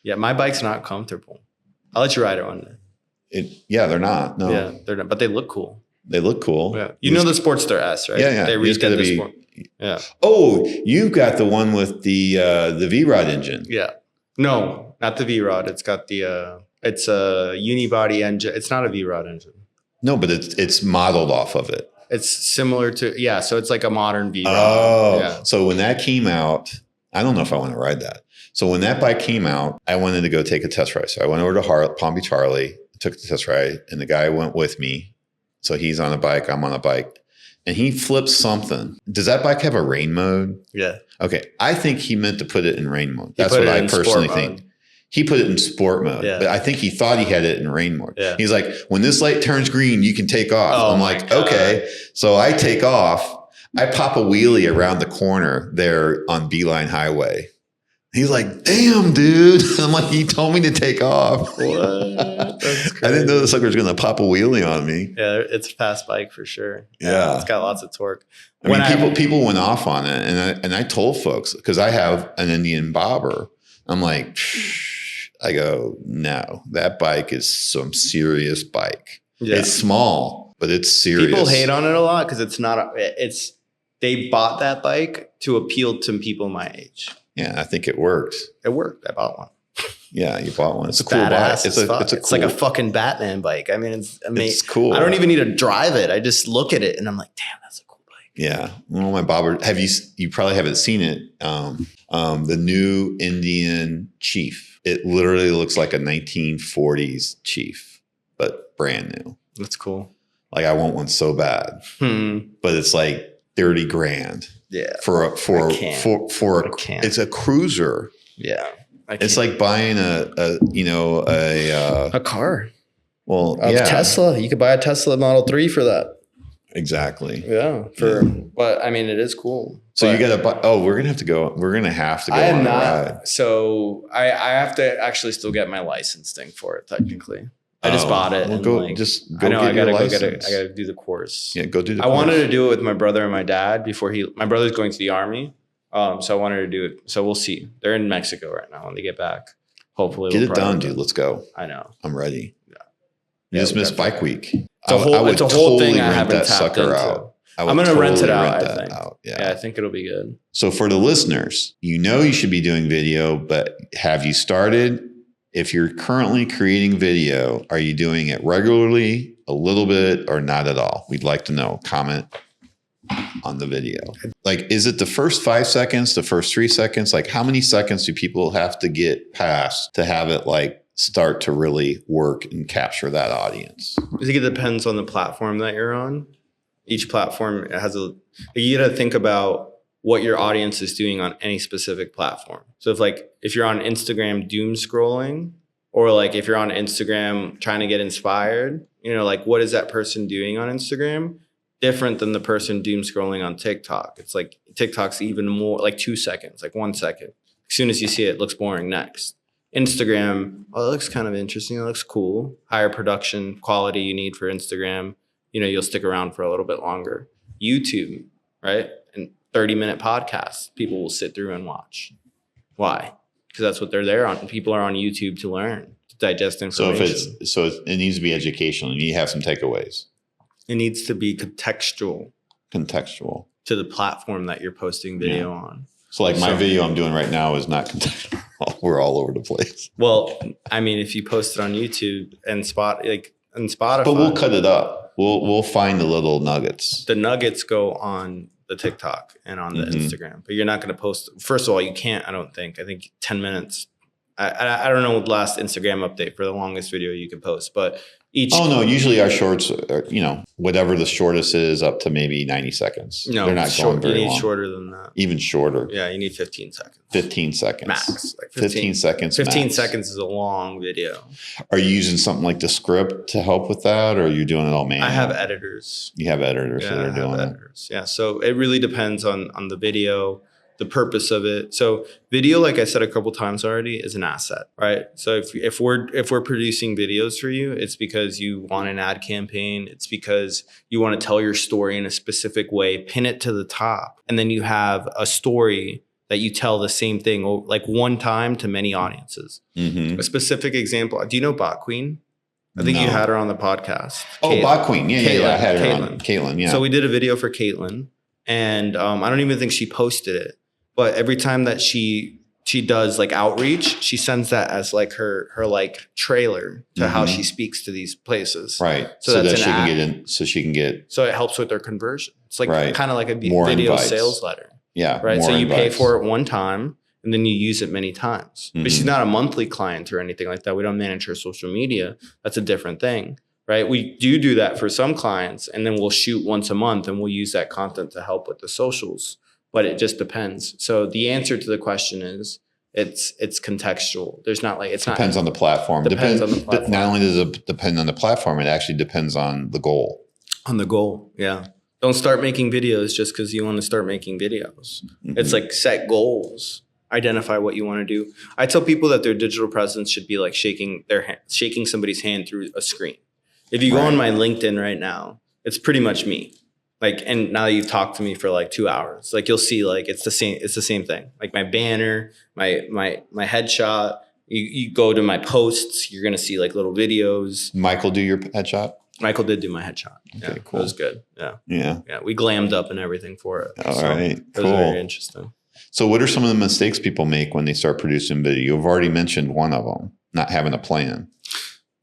Yeah, my bike's not comfortable. I'll let you ride it one day. They're not. No. Yeah, they're not, but they look cool. They look cool. Yeah. You know the Sportster S, right? Yeah, yeah. They It's redid gonna the be- sport. Yeah. Oh, you've got the one with the V-Rod engine. Yeah. No, not the V-Rod. It's got it's a unibody engine. It's not a V-Rod engine. No, but it's modeled off of it. It's similar to, so it's like a modern V-Rod. Oh, Yeah. So when that came out, I don't know if I want to ride that. So when that bike came out, I wanted to go take a test ride. So I went over to Palm Beach Harley, took the test ride, and the guy went with me. So he's on a bike, I'm on a bike, and he flipped something. Does that bike have a rain mode? Yeah. Okay. I think he meant to put it in rain mode. He That's put what it I in sport personally mode. think. He put it in sport mode, Yeah. but I think he thought he had it in rain mode. Yeah. He's like, when this light turns green, you can take off. Oh I'm my like, God. okay. So I take off. I pop a wheelie around the corner there on Beeline Highway. He's like, damn, dude. I'm like, he told me to take off. What? That's crazy. I didn't know the sucker was going to pop a wheelie on me. Yeah, it's a fast bike for sure. Yeah. It's got lots of torque. I mean, people went off on it, and I told folks, because I have an Indian bobber. I'm like, I go, no, that bike is some serious bike. Yeah. It's small, but it's serious. People hate on it a lot because they bought that bike to appeal to people my age. Yeah, I think it worked. It worked. I bought one. Yeah, you bought one. It's a cool Badass bike. as fuck. It's like a fucking Batman bike. I mean, it's amazing. It's cool. I don't even need to drive it. I just look at it and I'm like, damn, that's a cool bike. Yeah. Well, my bobber, you probably haven't seen it. The new Indian Chief. It literally looks like a 1940s Chief, but brand new. That's cool. Like I want one so bad, but it's like 30 grand. Yeah. It's a cruiser. Yeah. It's like buying a car. Well, Tesla. You could buy a Tesla Model 3 for that. Exactly. Yeah. But I mean, it is cool. So you got to buy. Oh, we're gonna have to go. We're gonna have to go. I am on a not. ride. So I have to actually still get my license thing for it. Technically, I just bought it. Well, and go. like, Just I go know. get I gotta your go license. I gotta do the course. Yeah, go do the. I wanted to do it with my brother and my dad before my brother's going to the army. So I wanted to do it. So we'll see. They're in Mexico right now when they get back. Hopefully, Get we'll it done, probably- dude. Let's go. I know. I'm ready. Yeah. You just we missed definitely- Bike Week. It's a whole thing I rent haven't that tapped sucker into. out. I'm going to rent it out, rent I that think. out. Yeah, I think it'll be good. So for the listeners, you should be doing video, but have you started? If you're currently creating video, are you doing it regularly a little bit, or not at all? We'd like to know. Comment on the video. Like, is it the first 5 seconds, the first 3 seconds? Like, how many seconds do people have to get past to have it like start to really work and capture that audience? I think it depends on the platform that you're on. Each platform has you got to think about what your audience is doing on any specific platform. So if you're on Instagram doom scrolling, or like if you're on Instagram trying to get inspired, like what is that person doing on Instagram? Different than the person doom scrolling on TikTok. It's like TikTok's even more like 2 seconds, like 1 second. As soon as you see it, it looks boring. Next. Instagram, it looks kind of interesting. It looks cool. Higher production quality you need for Instagram. You'll stick around for a little bit longer. YouTube, right? And 30-minute podcasts, people will sit through and watch. Why? Because that's what they're there on. People are on YouTube to learn, to digest information. So it needs to be educational. You need to have some takeaways. It needs to be contextual to the platform that you're posting video on. So like my video I'm doing right now is not contextual. We're all over the place. Well, I mean, if you post it on YouTube and Spotify, but we'll cut it up. We'll find the little nuggets. The nuggets go on the TikTok and on the Instagram, but you're not going to post. First of all, you can't. I think 10 minutes. I don't know the last Instagram update for the longest video you can post, but usually our shorts are, whatever the shortest is, up to maybe 90 seconds. No, they're not going very long. You need shorter than that. Even shorter. Yeah, you need 15 seconds. 15 seconds. Max. Like 15 seconds 15 max. seconds is a long video. Are you using something like the script to help with that, or are you doing it all manually? I have editors. You have editors that are doing it. Yeah, so it really depends on the video, the purpose of it. So video, like I said a couple times already, is an asset, right? So if we're producing videos for you, it's because you want an ad campaign. It's because you want to tell your story in a specific way, pin it to the top, and then you have a story that you tell the same thing like one time to many audiences. A specific example. Do you know Bot Queen? I think you had her on the podcast. Oh, Bot Queen. Yeah, I had her on. Caitlin, yeah. So we did a video for Caitlin, and I don't even think she posted it. But every time that she does like outreach, she sends that as like her like trailer to how she speaks to these places. Right. So that she can get in. So she can get. So it helps with their conversion. It's like kind of like a more video invites. Sales letter. Yeah. Right. So you pay for it one time and then you use it many times. But she's not a monthly client or anything like that. We don't manage her social media. That's a different thing. Right. We do that for some clients, and then we'll shoot once a month and we'll use that content to help with the socials. But it just depends. So the answer to the question is it's contextual. There's not like depends on the platform. Depends on the platform. Not only does it depend on the platform, it actually depends on the goal. On the goal, yeah. Don't start making videos just because you want to start making videos. It's like set goals. Identify what you want to do. I tell people that their digital presence should be like shaking somebody's hand through a screen. If you go on my LinkedIn right now, it's pretty much me. Like, and now that you've talked to me for like 2 hours, like you'll see like it's the same thing. Like my banner, my headshot. You go to my posts, you're gonna see like little videos. Michael do your headshot? Michael did do my headshot. Okay, cool. It was good. Yeah. Yeah. Yeah. We glammed up and everything for it. All right. It was very interesting. So what are some of the mistakes people make when they start producing video? You've already mentioned one of them, not having a plan.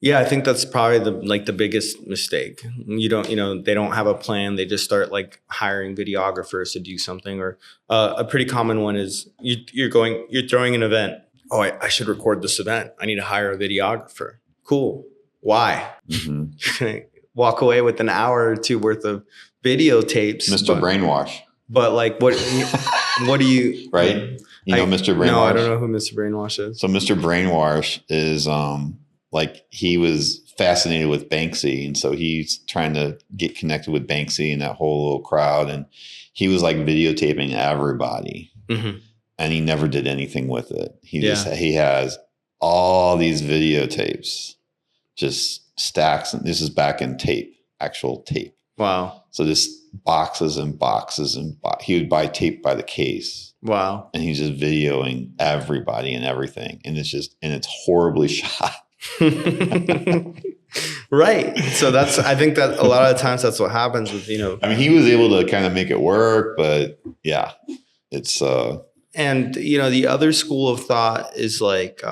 Yeah, I think that's probably the biggest mistake. They don't have a plan. They just start like hiring videographers to do something. Or a pretty common one is you're throwing an event. Oh, I should record this event. I need to hire a videographer. Cool. Why? You're gonna walk away with an hour or two worth of videotapes. Mr. Brainwash. But like, what do you right? Mr. Brainwash. No, I don't know who Mr. Brainwash is. So Mr. Brainwash is like he was fascinated with Banksy, and so he's trying to get connected with Banksy and that whole little crowd, and he was like videotaping everybody, and he never did anything with it. He has all these videotapes, just stacks, and this is back in actual tape. Wow. So this boxes and boxes and he would buy tape by the case. Wow. And he's just videoing everybody and everything, and it's horribly shot. Right. So I think that a lot of times that's what happens with, I mean, he was able to kind of make it work, but yeah, it's, and the other school of thought is like,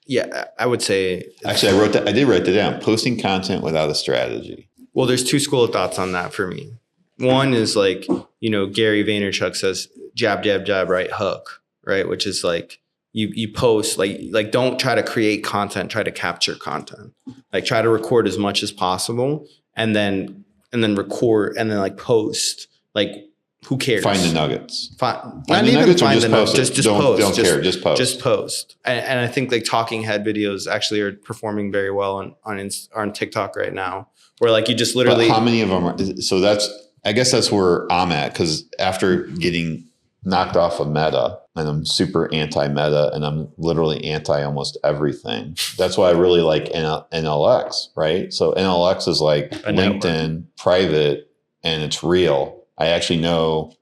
Yeah, I would say. Actually, I did write that down. Posting content without a strategy. Well, there's two school of thoughts on that for me. One is like, Gary Vaynerchuk says, jab, jab, jab, right hook, right? Which is like you post, like don't try to create content, try to capture content. Like try to record as much as possible and then record and then like post. Like who cares? Find the nuggets. Not even find the nuggets. Just post. Don't care. Just post. Just post. And I think like talking head videos actually are performing very well on TikTok right now. Where like you just literally. But how many of them are? So I guess that's where I'm at, because after getting knocked off of Meta, and I'm super anti-Meta, and I'm literally anti almost everything. That's why I really like NLX, right? So NLX is like LinkedIn private, and it's real. I actually know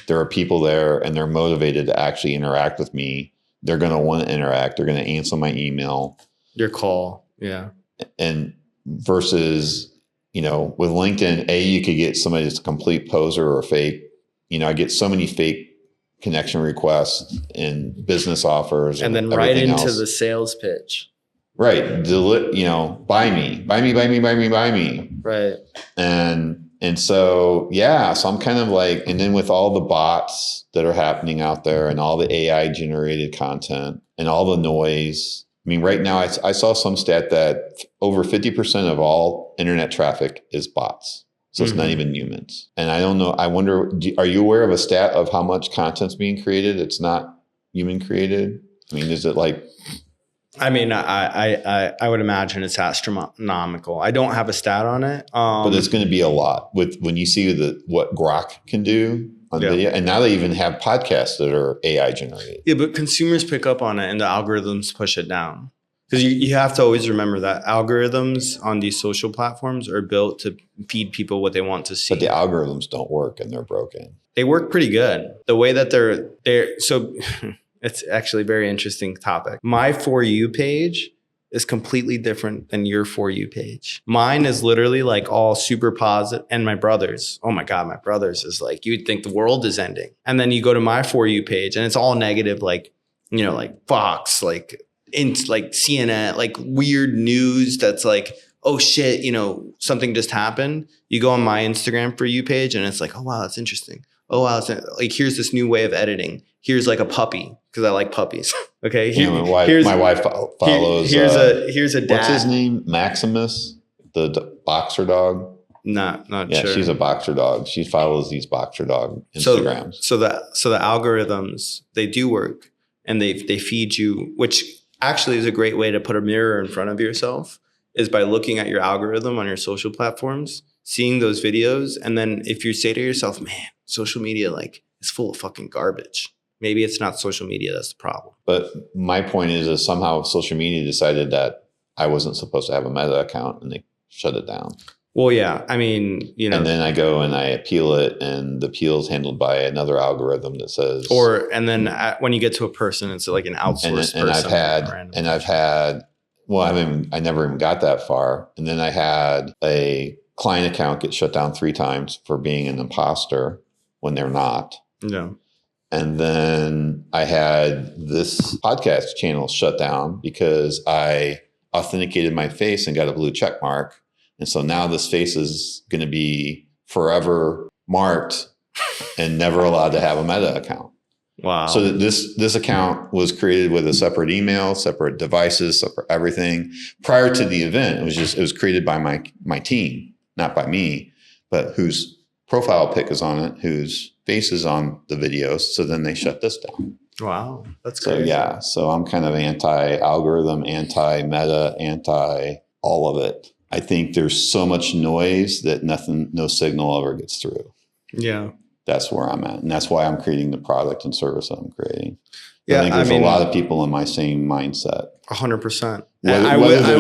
there are people there, and they're motivated to actually interact with me. They're going to want to interact. They're going to answer my email, your call, yeah. And versus, with LinkedIn, you could get somebody that's a complete poser or fake. I get so many fake connection requests and business offers, and then right into the sales pitch. Right. Buy me. Right. And so, so I'm kind of like, and then with all the bots that are happening out there and all the AI generated content and all the noise. I mean, right now I saw some stat that over 50% of all internet traffic is bots. So it's not even humans. And I don't know. I wonder, are you aware of a stat of how much content's being created? It's not human created. I mean, is it like? I mean, I would imagine it's astronomical. I don't have a stat on it. But it's going to be a lot when you see what Grok can do on video. And now they even have podcasts that are AI generated. Yeah, but consumers pick up on it and the algorithms push it down. Because you have to always remember that algorithms on these social platforms are built to feed people what they want to see. But the algorithms don't work and they're broken. They work pretty good. The way that they're so it's actually a very interesting topic. My For You page is completely different than your For You page. Mine is literally like all super positive. And my brother's, oh my God, my brother's is like, you'd think the world is ending. And then you go to my For You page and it's all negative, like, like Fox, like CNN, like weird news that's like, oh shit, something just happened. You go on my Instagram For You page and it's like, oh wow, that's interesting. Oh wow, like here's this new way of editing. Here's like a puppy, because I like puppies. Okay. My wife follows. Here's a dad. What's his name? Maximus, the boxer dog. Not yeah, sure. She's a boxer dog. She follows these boxer dog Instagrams. So the algorithms, they do work, and they feed you, which actually is a great way to put a mirror in front of yourself, is by looking at your algorithm on your social platforms, seeing those videos. And then if you say to yourself, man, social media like is full of fucking garbage. Maybe it's not social media that's the problem. But my point is somehow social media decided that I wasn't supposed to have a Meta account and they shut it down. Well, yeah. I mean, And then I go and I appeal it, and the appeal is handled by another algorithm that says. And then when you get to a person, it's like an outsourced person. I never even got that far. And then I had a client account get shut down 3 times for being an imposter when they're not. Yeah. And then I had this podcast channel shut down because I authenticated my face and got a blue check mark. And so now this face is going to be forever marked and never allowed to have a Meta account. Wow. So this account was created with a separate email, separate devices, separate everything. Prior to the event, it was created by my team, not by me, but whose profile pic is on it, whose face is on the videos. So then they shut this down. Wow. That's crazy. So I'm kind of anti-algorithm, anti-Meta, anti-all of it. I think there's so much noise that no signal ever gets through. Yeah. That's where I'm at. And that's why I'm creating the product and service that I'm creating. Yeah, I think there's a lot of people in my same mindset. 100%. Whether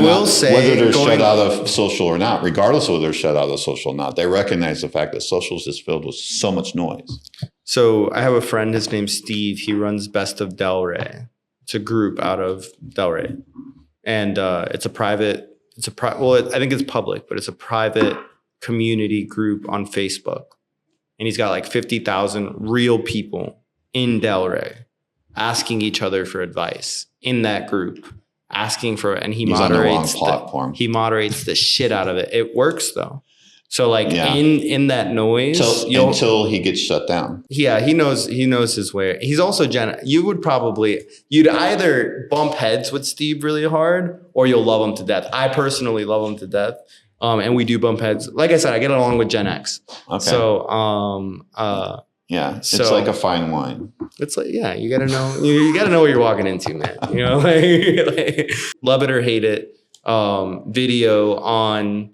they're shut out of social or not, regardless of whether they're shut out of social or not, they recognize the fact that social is just filled with so much noise. So I have a friend, his name's Steve. He runs Best of Delray. It's a group out of Delray. And I think it's public, but it's a private community group on Facebook. And he's got like 50,000 real people in Delray asking each other for advice in that group. asking for it, and He's on the wrong platform. He moderates the shit out of it. It works though. So like Yeah. in that noise, until he gets shut down. Yeah, he knows his way. He's also you'd either bump heads with Steve really hard, or you'll love him to death. I personally love him to death. And we do bump heads. Like I said, I get along with Gen X. Okay. So yeah, it's like a fine wine. It's like, yeah, you gotta know you gotta know what you're walking into, man. You know, like love it or hate it. Video on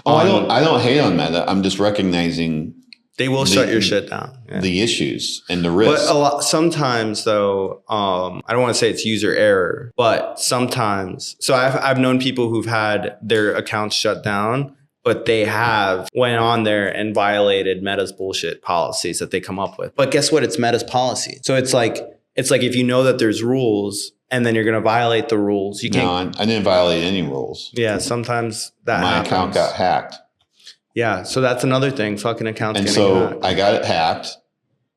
I don't hate on Meta. I'm just recognizing they will shut your shit down. Yeah. The issues and the risks. But sometimes though, I don't want to say it's user error, but sometimes. So I've known people who've had their accounts shut down, but they have went on there and violated Meta's bullshit policies that they come up with. But guess what? It's Meta's policy. So it's like if you know that there's rules and then you're going to violate the rules, you can't. No, I didn't violate any rules. Yeah, sometimes that my happens. account got hacked. Yeah, so that's another thing. Fucking accounts and getting hacked. I got it hacked.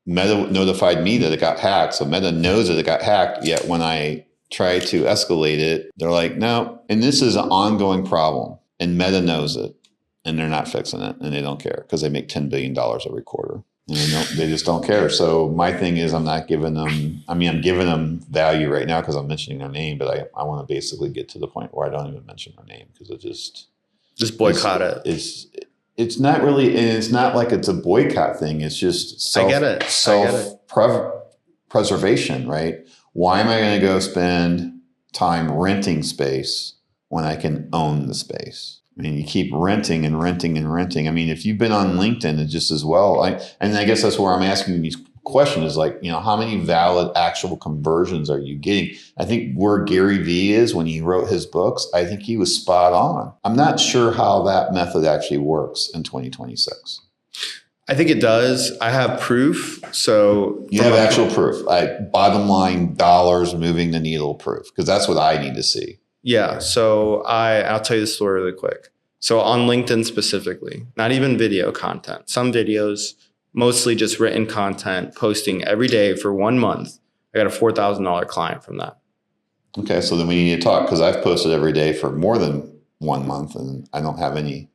Meta notified me that it got hacked. So Meta knows that it got hacked. Yet when I try to escalate it, they're like, no. And this is an ongoing problem. And Meta knows it. And they're not fixing it. And they don't care because they make $10 billion every quarter. And they just don't care. So my thing is I'm not giving them, I'm giving them value right now because I'm mentioning their name. But I want to basically get to the point where I don't even mention their name because it just boycott it. It's not really, and it's not like it's a boycott thing. It's just self-preservation, right? Why am I going to go spend time renting space when I can own the space? I mean, you keep renting and renting and renting. I mean, if you've been on LinkedIn, it's just as well. And I guess that's where I'm asking these questions is like, how many valid actual conversions are you getting? I think where Gary Vee is when he wrote his books, I think he was spot on. I'm not sure how that method actually works in 2026. I think it does. I have proof. So you have actual proof. Bottom line, dollars moving the needle proof, because that's what I need to see. Yeah. So I'll tell you the story really quick. So on LinkedIn specifically, not even video content, some videos, mostly just written content, posting every day for 1 month. I got a $4,000 client from that. Okay. So then we need to talk because I've posted every day for more than 1 month and I don't have any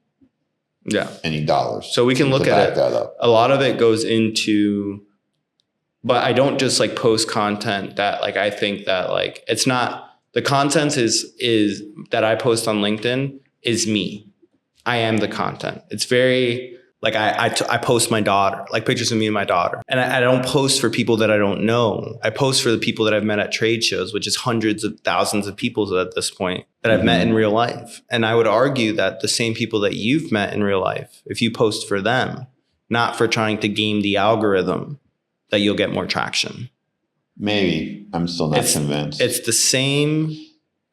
dollars. So we can look at it. That up. A lot of it goes into, but I don't just like post content that like, I think that like, it's not, the content is that I post on LinkedIn is me. I am the content. It's very like I post my daughter, like pictures of me and my daughter. And I don't post for people that I don't know. I post for the people that I've met at trade shows, which is hundreds of thousands of people at this point that I've met in real life. And I would argue that the same people that you've met in real life, if you post for them, not for trying to game the algorithm, that you'll get more traction. Maybe. I'm still not convinced. It's the same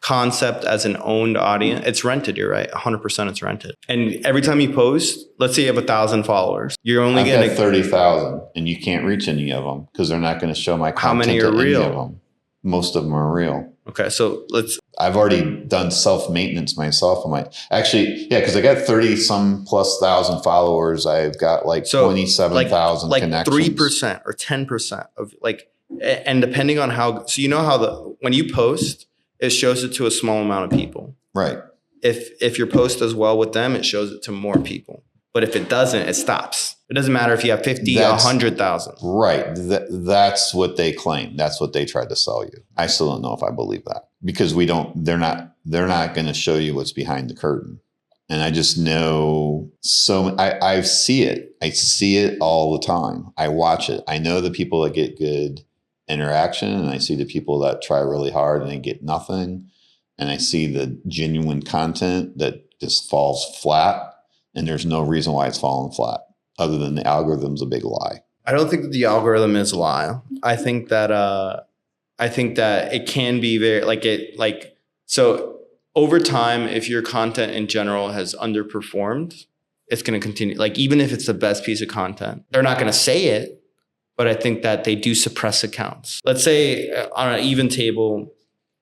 concept as an owned audience. It's rented. You're right. 100% it's rented. And every time you post, let's say you have 1,000 followers, you're only getting 30,000 and you can't reach any of them because they're not going to show my content. How many are real? Of them. Most of them are real. Okay. So I've already done self-maintenance myself. Because I got 30 some plus thousand followers. I've got 27,000 connections. 3% or 10% of and depending on how, so when you post, it shows it to a small amount of people. Right. If your post does well with them, it shows it to more people. But if it doesn't, it stops. It doesn't matter if you have 50, 100,000. Right. That's what they claim. That's what they tried to sell you. I still don't know if I believe that because they're not going to show you what's behind the curtain. And I just know I see it. I see it all the time. I watch it. I know the people that get good interaction and I see the people that try really hard and they get nothing. And I see the genuine content that just falls flat and there's no reason why it's falling flat other than the algorithm's a big lie. I don't think that the algorithm is a lie. I think that it can be very so over time, if your content in general has underperformed, it's going to continue. Even if it's the best piece of content, they're not going to say it. But I think that they do suppress accounts. Let's say on an even table,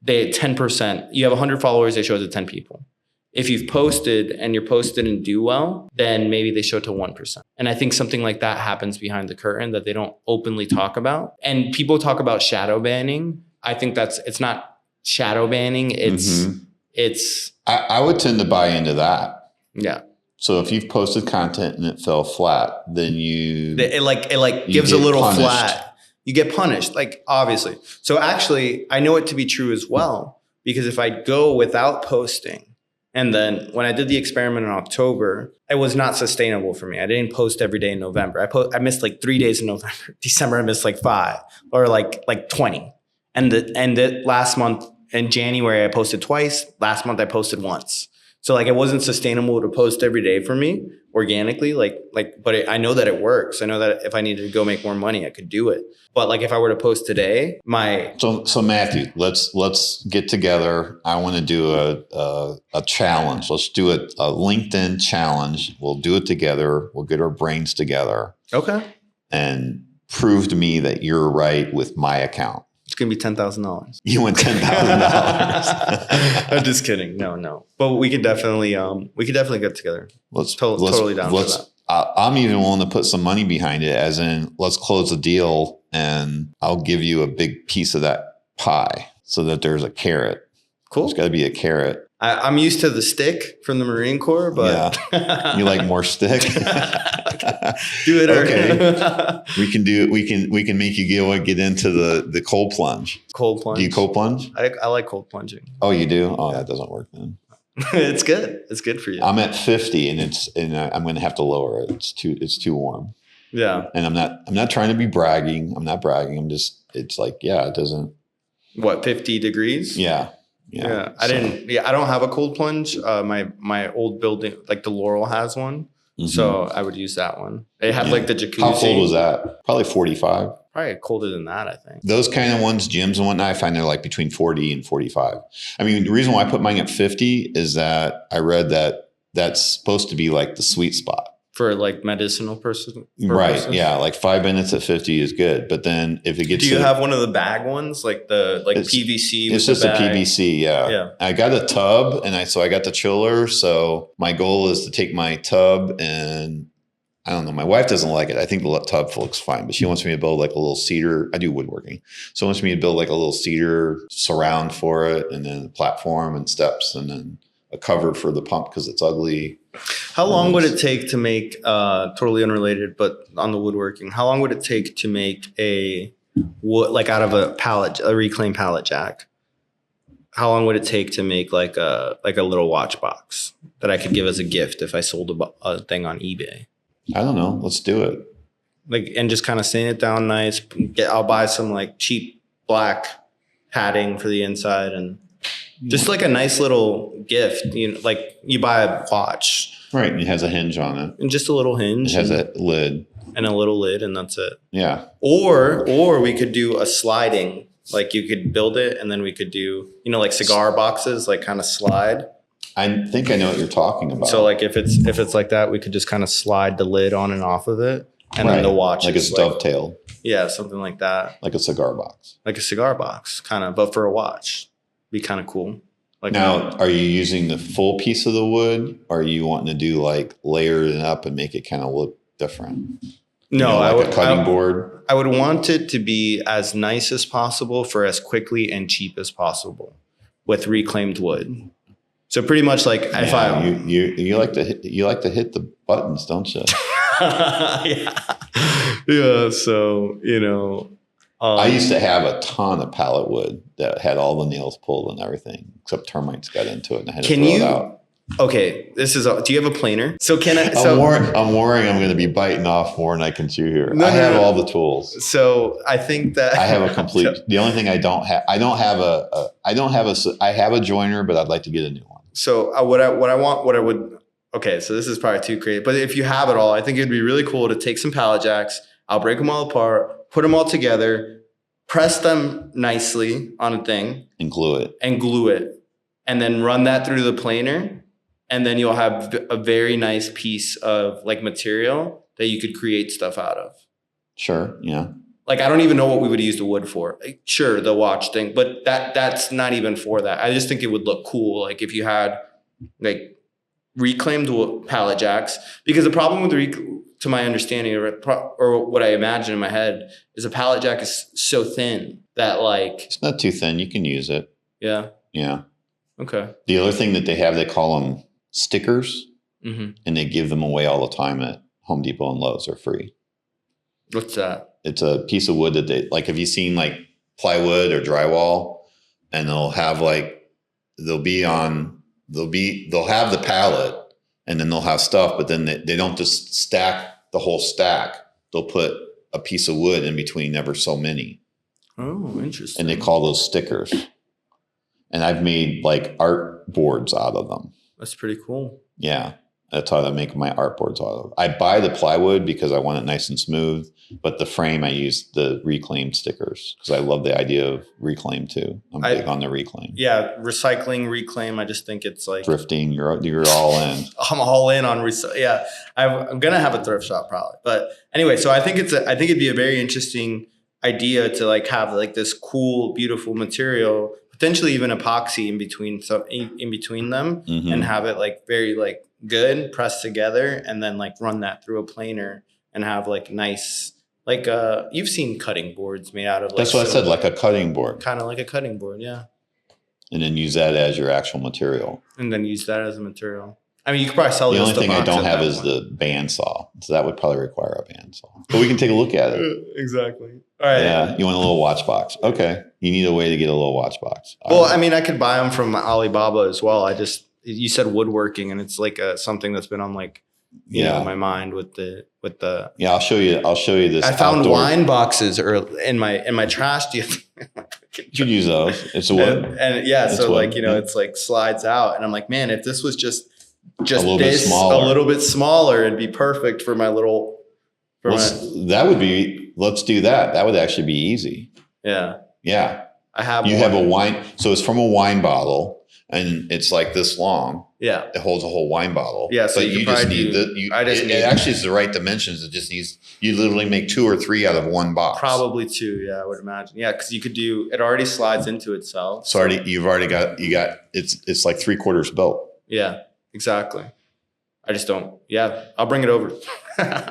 they 10%, you have 100 followers, they show it to 10 people. If you've posted and you're posted and do well, then maybe they show it to 1%. And I think something like that happens behind the curtain that they don't openly talk about. And people talk about shadow banning. I think it's not shadow banning, it's I would tend to buy into that. yeah. So if you've posted content and it fell flat, then It you gives a get little punished. flat. You get punished, like obviously. So actually, I know it to be true as well, because if I go without posting, and then when I did the experiment in October, it was not sustainable for me. I didn't post every day in November. I missed like 3 days in November. December, I missed like 5 or like 20. And the last month in January, I posted twice. Last month, I posted once. So like it wasn't sustainable to post every day for me organically. But I know that it works. I know that if I needed to go make more money, I could do it. But like if I were to post today, So Matthew, let's get together. I want to do a challenge. Let's do a LinkedIn challenge. We'll do it together. We'll get our brains together. okay, And prove to me that you're right with my account. it's gonna be $10,000. You win $10,000. I'm just kidding. No. But we could definitely get together. Totally down for that. I'm even willing to put some money behind it, as in let's close a deal and I'll give you a big piece of that pie so that there's a carrot. Cool. There's got to be a carrot. I'm used to the stick from the Marine Corps, but Yeah. You like more stick? do it. Okay. We can do it. We can make you get into the cold plunge. Cold plunge. Do you cold plunge? I like cold plunging. Oh, you do? Oh, that doesn't work then. It's good. It's good for you. I'm at 50 and I'm going to have to lower it. It's too warm. Yeah. And I'm not trying to be bragging. I'm not bragging. It's like, yeah, it doesn't. What, 50 degrees? Yeah. I don't have a cold plunge. My old building, like the Laurel has one. Mm-hmm. So I would use that one. It had like the jacuzzi. How cold was that? Probably 45. Probably colder than that, I think. Those kind of ones, gyms and whatnot, I find they're like between 40 and 45. I mean, the reason why I put mine at 50 is that I read that that's supposed to be like the sweet spot. For like medicinal person? Right. Yeah. Like 5 minutes at 50 is good. But then if it gets Do you have one of the bag ones? Like the PVC? It's just a PVC. Yeah. I got a tub and I got the chiller. So my goal is to take my tub and I don't know. My wife doesn't like it. I think the tub looks fine, but she wants me to build like a little cedar. I do woodworking. So she wants me to build like a little cedar surround for it and then a platform and steps and then a cover for the pump because it's ugly. How long would it take to make, totally unrelated, but on the woodworking, how long would it take to make a wood, like out of a reclaimed pallet jack? How long would it take to make like a little watch box that I could give as a gift if I sold a thing on eBay? I don't know. Let's do it. Like, and just kind of sand it down nice. I'll buy some like cheap black padding for the inside and just like a nice little gift. You know, like you buy a watch. Right. And it has a hinge on it. And just a little hinge. It has a lid. And a little lid and that's it. Yeah. Or we could do a sliding. Like you could build it and then we could do, you know, like cigar boxes, like kind of slide. I think I know what you're talking about. So like if it's like that, we could just kind of slide the lid on and off of it. And then the watch like it's dovetailed. Yeah, something like that. Like a cigar box. Like a cigar box, kind of, but for a watch. Be kind of cool. Like now, are you using the full piece of the wood or are you wanting to do like layer it up and make it kind of look different? No, a cutting board. I would want it to be as nice as possible for as quickly and cheap as possible with reclaimed wood. So pretty much like if I you like to hit the buttons, don't you? yeah. So you know, I used to have a ton of pallet wood that had all the nails pulled and everything, except termites got into it and I had to throw it out. Okay, do you have a planer? So can I? I'm worrying I'm going to be biting off more than I can chew here. I have all the tools. So I think that I have a complete. The only thing I have a joiner, but I'd like to get a new one. So okay, so this is probably too creative, but if you have it all, I think it'd be really cool to take some pallet jacks. I'll break them all apart, put them all together, press them nicely on a thing. And glue it. And then run that through the planer. And then you'll have a very nice piece of like material that you could create stuff out of. Sure, yeah. Like, I don't even know what we would use the wood for. Like, sure, the watch thing, but that's not even for that. I just think it would look cool. Like if you had like reclaimed pallet jacks, because the problem with to my understanding or what I imagine in my head is a pallet jack is so thin that like. It's not too thin. You can use it. Yeah. Yeah. Okay. The other thing that they have, they call them stickers, Mm-hmm. and they give them away all the time at Home Depot and Lowe's. They're free. What's that? It's a piece of wood that they like. Have you seen like plywood or drywall? And they'll have like they'll have the pallet, and then they'll have stuff, but then they don't just stack the whole stack. They'll put a piece of wood in between ever so many. Oh, interesting. And they call those stickers. And I've made like art boards out of them. That's pretty cool. Yeah. That's how I make my art boards out of. I buy the plywood because I want it nice and smooth, but the frame I use the reclaimed stickers because I love the idea of reclaim too. I'm big on the reclaim. Yeah, recycling, reclaim. I just think it's like Thrifting. You're all in. I'm all in on Yeah, I'm gonna have a thrift shop probably. But anyway, so I think it'd be a very interesting idea to like have like this cool, beautiful material, potentially even epoxy in between. So in between them, and have it like very like good pressed together, and then like run that through a planer and have like nice like you've seen cutting boards made out of like that's what I said, like a cutting board. Kind of like a cutting board, yeah. And then use that as your actual material. And then use that as a material. I mean, you could probably sell the those. only thing I don't have is point. the bandsaw, so that would probably require a bandsaw. But we can take a look at it. Exactly. All right. Yeah, you want a little watch box? Okay, you need a way to get a little watch box. Well, I mean, I could buy them from Alibaba as well. You said woodworking, and it's like something that's been on like you know my mind with the. Yeah, I'll show you this. I found wine boxes in my trash. Do you think? You could use those. It's a wood. And yeah, it's so wood. like it's like slides out, and I'm like, man, if this was just a little bit smaller, it'd be perfect for my little. That would be. Let's do that. That would actually be easy. Yeah. Yeah. I have. You have a wine. So it's from a wine bottle, and it's like this long. Yeah. It holds a whole wine bottle. Yeah. So but you just need it actually is the right dimensions. It just needs. You literally make 2 or 3 out of one box. Probably 2. Yeah, I would imagine. Yeah, because you could do. It already slides into itself. So you've already got. It's like 3/4 built. Yeah. Exactly. I just don't. Yeah, I'll bring it over.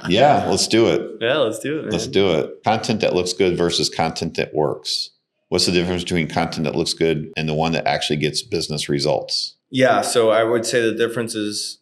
Yeah, let's do it. Yeah, let's do it. Man. Let's do it. Content that looks good versus content that works. What's the difference between content that looks good and the one that actually gets business results? Yeah, so I would say the difference is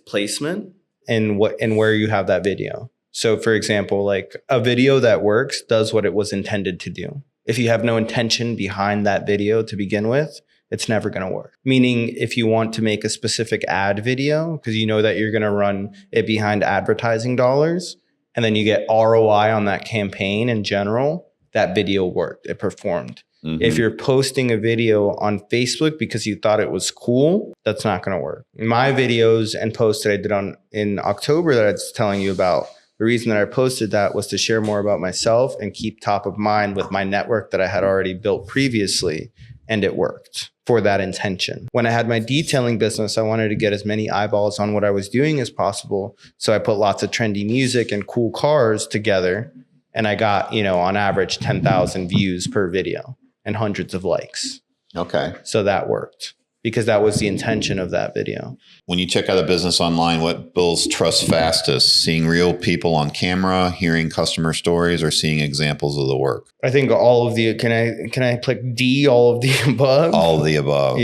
placement and where you have that video. So for example, like a video that works does what it was intended to do. If you have no intention behind that video to begin with, it's never going to work. Meaning if you want to make a specific ad video, because you know that you're going to run it behind advertising dollars, and then you get ROI on that campaign in general, that video worked. It performed. Mm-hmm. If you're posting a video on Facebook because you thought it was cool, that's not going to work. My videos and posts that I did in October that I was telling you about, the reason that I posted that was to share more about myself and keep top of mind with my network that I had already built previously. And it worked for that intention. When I had my detailing business, I wanted to get as many eyeballs on what I was doing as possible. So I put lots of trendy music and cool cars together. And I got, on average, 10,000 views per video and hundreds of likes. Okay. So that worked because that was the intention of that video. When you check out a business online, what builds trust fastest? Seeing real people on camera, hearing customer stories, or seeing examples of the work? I think all of the, can I click D, all of the above? All of the above.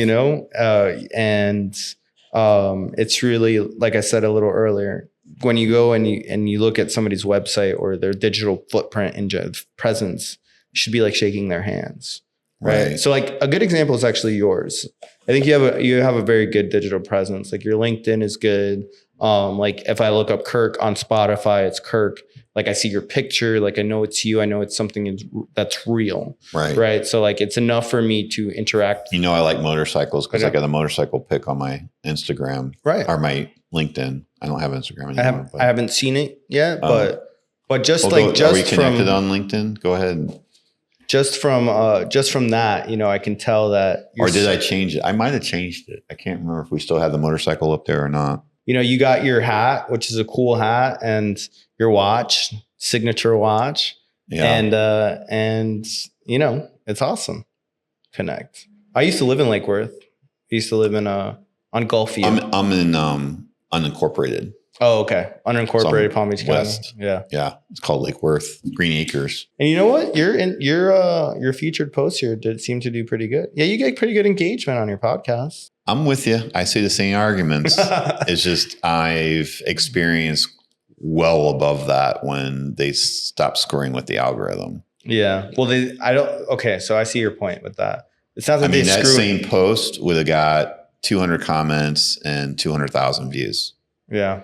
It's really, like I said a little earlier, when you go and you look at somebody's website or their digital footprint and presence, you should be like shaking their hands. Right. So like a good example is actually yours. I think you have a very good digital presence. Like your LinkedIn is good. Like if I look up Kirk on Spotify, it's Kirk. Like I see your picture, like I know it's you. I know it's something that's real. Right. Right. So like it's enough for me to interact. I like motorcycles because I got a motorcycle pic on my Instagram. Right. Or my LinkedIn. I don't have Instagram anymore. I haven't seen it yet, but just are we connected on LinkedIn? Go ahead. Just from that, I can tell that. Or did I change it? I might have changed it. I can't remember if we still have the motorcycle up there or not. You got your hat, which is a cool hat, and your watch, signature watch. Yeah. And it's awesome. Connect. I used to live in Lake Worth. I used to live in on Gulfview. I'm in unincorporated. Oh, okay. Unincorporated Palm Beach County. West. Yeah. Yeah. It's called Lake Worth, Green Acres. And you know what? Your featured posts here did seem to do pretty good. Yeah, you get pretty good engagement on your podcast. I'm with you. I see the same arguments. It's just I've experienced well above that when they stop scoring with the algorithm. Yeah. Well, okay. So I see your point with that. It sounds like that same post would have got 200 comments and 200,000 views. Yeah.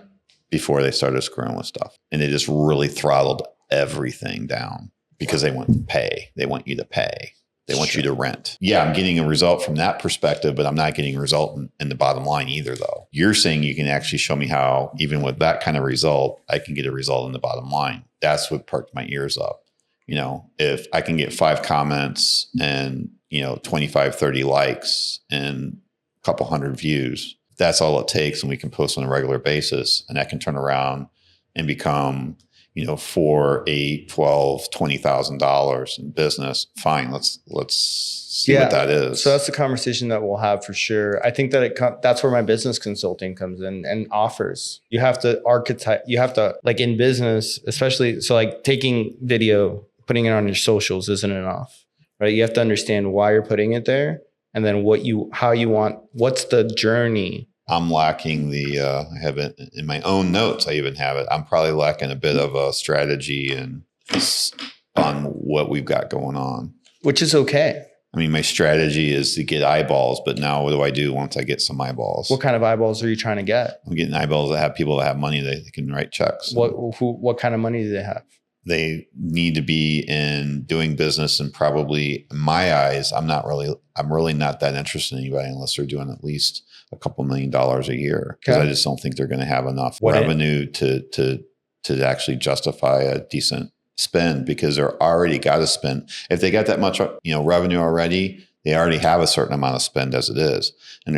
Before they started screwing with stuff. And they just really throttled everything down because they want to pay. They want you to pay. They want you to rent. Yeah, I'm getting a result from that perspective, but I'm not getting a result in the bottom line either, though. You're saying you can actually show me how, even with that kind of result, I can get a result in the bottom line. That's what perked my ears up. You know, if I can get 5 comments and, 25, 30 likes and a couple hundred views, that's all it takes. And we can post on a regular basis, and that can turn around and become, $4, $8, $12, $20,000 in business. Fine. Let's see what that is. So that's the conversation that we'll have for sure. I think that that's where my business consulting comes in and offers. You have to like in business, especially. So like taking video, putting it on your socials isn't enough, right? You have to understand why you're putting it there. And then what's the journey? I'm lacking I have it in my own notes. I even have it. I'm probably lacking a bit of a strategy and on what we've got going on. Which is okay. I mean, my strategy is to get eyeballs, but now what do I do once I get some eyeballs? What kind of eyeballs are you trying to get? I'm getting eyeballs that have people that have money that they can write checks. What kind of money do they have? They need to be in doing business, and probably in my eyes, I'm really not that interested in anybody unless they're doing at least a couple $1 million a year, because I just don't think they're going to have enough revenue to actually justify a decent spend, because they're already got to spend. If they got that much, revenue already, they already have a certain amount of spend as it is, and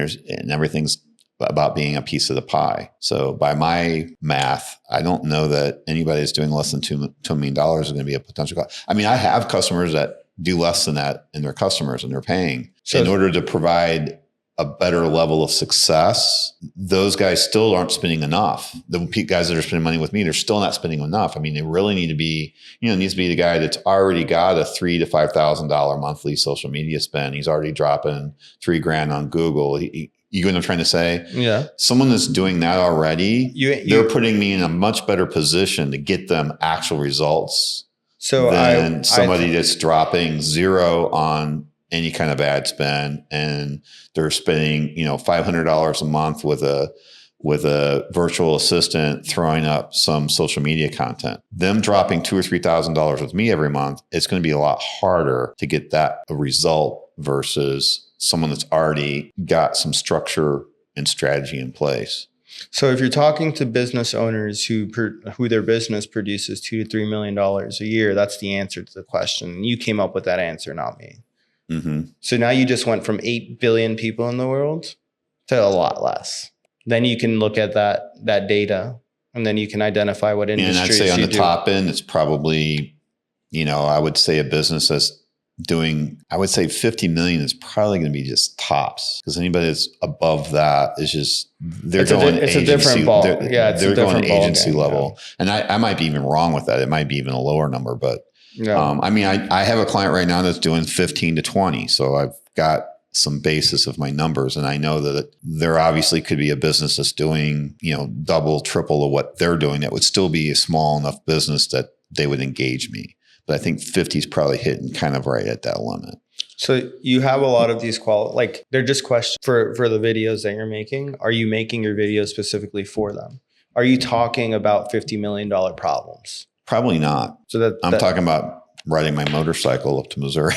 everything's about being a piece of the pie. So by my math, I don't know that anybody that's doing less than $2 million is going to be a potential client. I mean, I have customers that do less than that, and they're customers and they're paying. So in order to provide a better level of success, those guys still aren't spending enough. The guys that are spending money with me, they're still not spending enough. I mean, they really need to be, needs to be the guy that's already got a $3,000 to $5,000 monthly social media spend. He's already dropping $3,000 on Google. You know what I'm trying to say? Yeah. Someone that's doing that already, they're putting me in a much better position to get them actual results than somebody that's dropping zero on any kind of ad spend, and they're spending, $500 a month with a virtual assistant throwing up some social media content. Them dropping $2,000 or $3,000 with me every month, it's going to be a lot harder to get that result versus someone that's already got some structure and strategy in place. So if you're talking to business owners who their business produces $2 to $3 million a year, that's the answer to the question. You came up with that answer, not me. Mm-hmm. So now you just went from 8 billion people in the world to a lot less. Then you can look at that data, and then you can identify what industries you do. And I'd say on the top end, it's probably, I would say a business that's doing, I would say 50 million is probably going to be just tops, because anybody that's above that is just, it's a different ball. They're going agency level. Yeah. And I might be even wrong with that. It might be even a lower number, but I mean, I have a client right now that's doing 15 to 20. So I've got some basis of my numbers, and I know that there obviously could be a business that's doing, double, triple of what they're doing. That would still be a small enough business that they would engage me. But I think 50 is probably hitting kind of right at that limit. So you have a lot of these they're just questions for the videos that you're making. Are you making your videos specifically for them? Are you talking about $50 million problems? Probably not. So I'm talking about riding my motorcycle up to Missouri.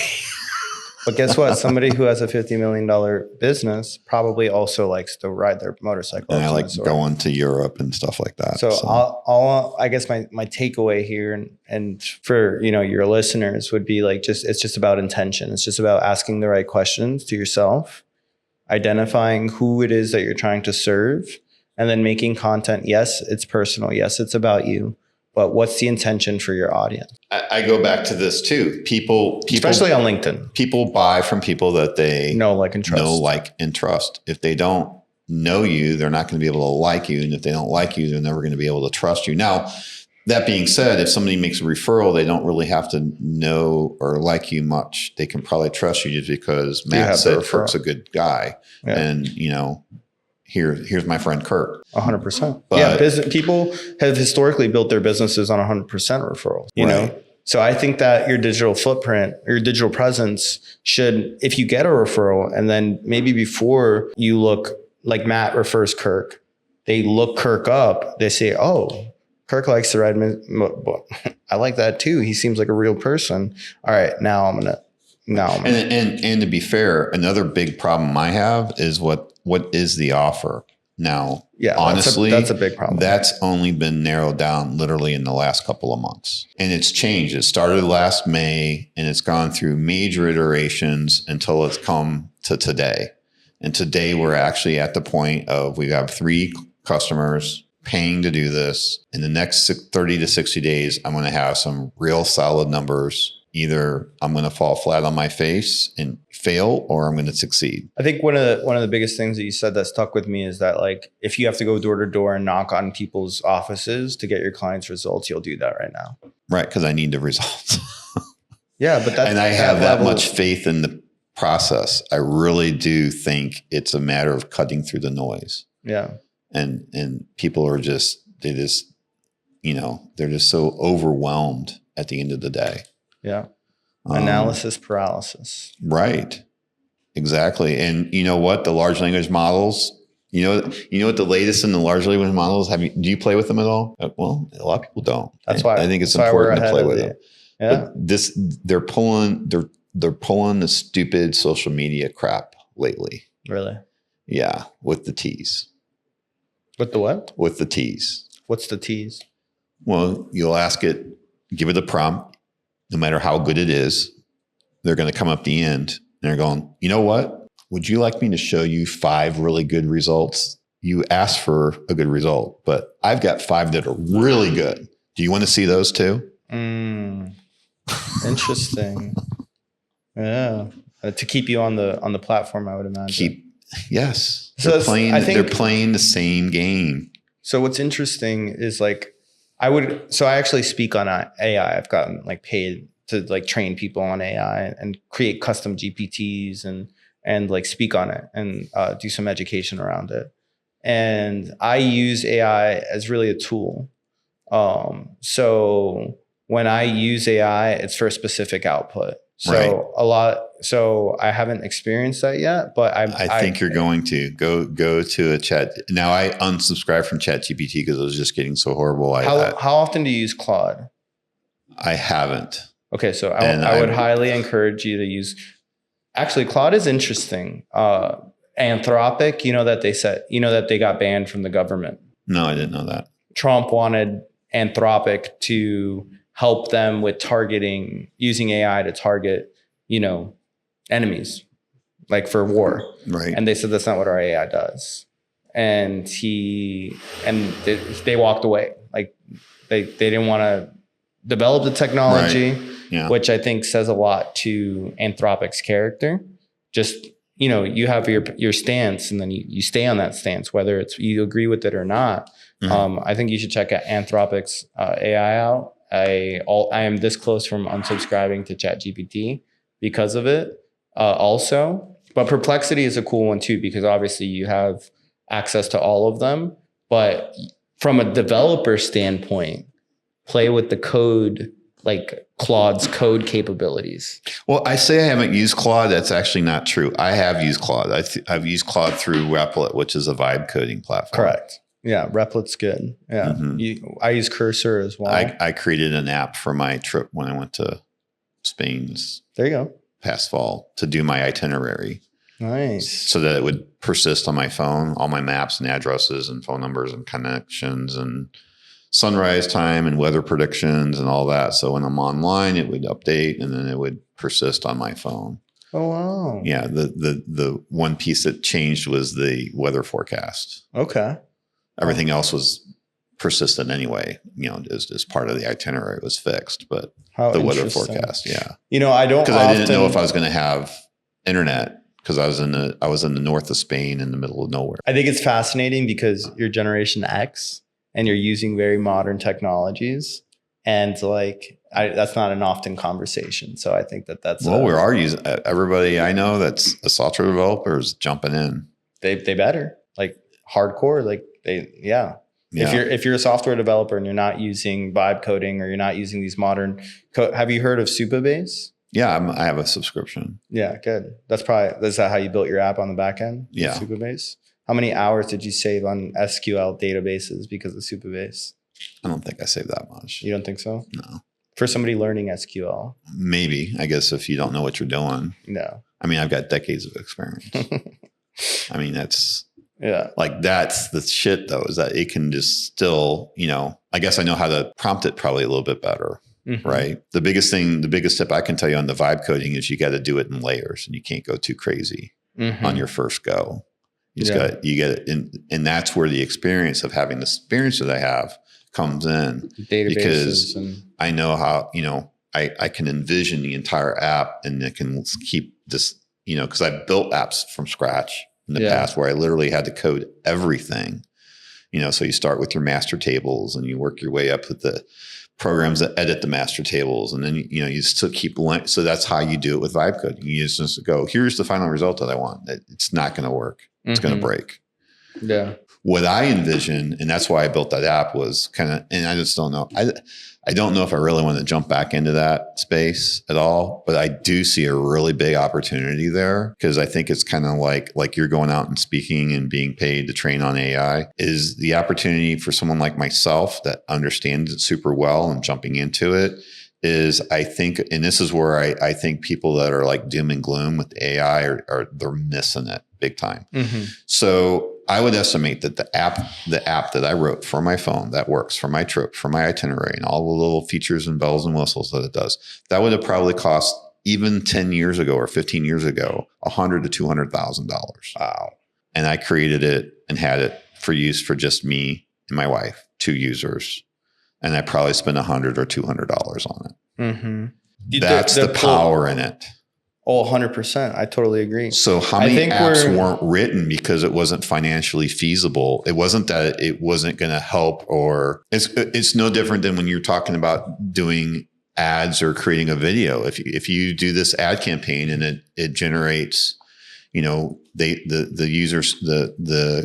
But guess what? Somebody who has a $50 million business probably also likes to ride their motorcycle. And I like going to Europe and stuff like that. So. I guess my takeaway here and for, your listeners would be it's just about intention. It's just about asking the right questions to yourself, identifying who it is that you're trying to serve, and then making content. Yes, it's personal. Yes, it's about you. But what's the intention for your audience? I go back to this too. People, especially on LinkedIn, people buy from people that they know, like, and trust. If they don't, know you, they're not going to be able to like you. And if they don't like you, they're never going to be able to trust you. Now, that being said, if somebody makes a referral, they don't really have to know or like you much. They can probably trust you just because Matt said Kirk's a good guy. Yeah. And, here's my friend Kirk. 100%. But people have historically built their businesses on 100% referrals, you know? So I think that your digital footprint, your digital presence should, if you get a referral and then maybe before you look, like Matt refers Kirk, they look Kirk up, they say, oh, Kirk likes to ride. I like that too. He seems like a real person. All right, now I'm gonna. And to be fair, another big problem I have is what is the offer now? Yeah, honestly, that's a big problem. That's only been narrowed down literally in the last couple of months, and it's changed. It started last May, and it's gone through major iterations until it's come to today. And today we're actually at the point of we have 3 customers paying to do this. In the next 30 to 60 days, I'm going to have some real solid numbers. Either I'm going to fall flat on my face and fail, or I'm going to succeed. I think one of the biggest things that you said that stuck with me is that, like, if you have to go door to door and knock on people's offices to get your clients' results, you'll do that right now. Right, because I need the results. Yeah, but that's, and I have that much faith in the process. I really do think it's a matter of cutting through the noise. Yeah. And people are just, they're just so overwhelmed at the end of the day. Yeah. Analysis paralysis. Right. Exactly. And you know what? The large language models, you know what the latest in the large language models, do you play with them at all? Well, a lot of people don't. That's why I think it's important to play with them. Yeah. But they're pulling the stupid social media crap lately. Really? Yeah. With the T's. With the what? With the T's. What's the T's? Well, you'll ask it, give it a prompt. No matter how good it is, they're going to come up the end and they're going, you know what? Would you like me to show you 5 really good results? You asked for a good result, but I've got 5 that are really good. Do you want to see those too? Interesting. Yeah. To keep you on the platform, I would imagine. Yes. So they're playing the same game. So what's interesting is, like, I actually speak on AI. I've gotten paid to train people on AI and create custom GPTs and speak on it and do some education around it. And I use AI as really a tool. So when I use AI, it's for a specific output. So I haven't experienced that yet, but I think you're going to go to a chat. Now I unsubscribed from ChatGPT because it was just getting so horrible. How often do you use Claude? I haven't. Okay. So I would highly encourage you to use, actually Claude is interesting. Anthropic, that they got banned from the government. No, I didn't know that. Trump wanted Anthropic to help them with targeting, using AI to target, enemies, like for war. Right. And they said, that's not what our AI does. And they walked away. Like they didn't want to develop the technology, right. Yeah. Which I think says a lot to Anthropic's character. Just, you have your stance and then you stay on that stance, whether it's you agree with it or not. Mm-hmm. I think you should check out Anthropic's AI out. I am this close from unsubscribing to ChatGPT because of it also. But Perplexity is a cool one too, because obviously you have access to all of them. But from a developer standpoint, play with the code, like Claude's code capabilities. Well, I say I haven't used Claude. That's actually not true. I have used Claude. I've used Claude through Replit, which is a vibe coding platform. Correct. Yeah, Replit's good. Yeah, mm-hmm. I use Cursor as well. I created an app for my trip when I went to Spain's. There you go. Past fall to do my itinerary. Nice. So that it would persist on my phone, all my maps and addresses and phone numbers and connections and sunrise time and weather predictions and all that. So when I'm online, it would update and then it would persist on my phone. Oh, wow. Yeah. The one piece that changed was the weather forecast. Okay. Everything else was persistent anyway, as part of the itinerary was fixed, but the weather forecast. Yeah. I don't, because I didn't know if I was going to have internet because I was in the north of Spain in the middle of nowhere. I think it's fascinating because you're Generation X and you're using very modern technologies, and like that's not an often conversation. So I think that's Well, we are using, everybody I know that's a software developer is jumping in. they better, like hardcore, like yeah. If you're a software developer and you're not using vibe coding or you're not using these modern have you heard of Supabase? Yeah, I have a subscription. Yeah, good. That's that how you built your app on the back end? Yeah. Supabase. How many hours did you save on SQL databases because of Supabase? I don't think I saved that much. You don't think so? No. For somebody learning SQL? Maybe, I guess, if you don't know what you're doing. No. I mean, I've got decades of experience. I mean, that's the shit though, is that it can just still, I guess I know how to prompt it probably a little bit better. Mm-hmm. Right. The biggest tip I can tell you on the vibe coding is you got to do it in layers and you can't go too crazy on your first go. You get it. And that's where the experience of having the experience that I have comes in. Databases because I know how, I can envision the entire app and it can keep this, because I've built apps from scratch in the past where I literally had to code everything, so you start with your master tables and you work your way up with the programs that edit the master tables. And then, you still keep, so that's how you do it with vibe coding. You just go, here's the final result that I want. It's not going to work. It's going to break. Yeah. What I envision, and that's why I built that app, was kind of, and I just don't know. I don't know if I really want to jump back into that space at all, but I do see a really big opportunity there because I think it's kind of like you're going out and speaking and being paid to train on AI is the opportunity for someone like myself that understands it super well and jumping into it is, I think, and this is where I think people that are like doom and gloom with AI they're missing it big time. Mm-hmm. So I would estimate that the app that I wrote for my phone that works for my trip, for my itinerary, and all the little features and bells and whistles that it does, that would have probably cost even 10 years ago or 15 years ago, $100,000 to $200,000. Wow. And I created it and had it for use for just me and my wife, 2 users. And I probably spent $100 or $200 on it. Mm-hmm. That's the power in it. Oh, 100%. I totally agree. So how many apps weren't written because it wasn't financially feasible? It wasn't that it wasn't going to help, or it's no different than when you're talking about doing ads or creating a video. If you do this ad campaign and it generates, the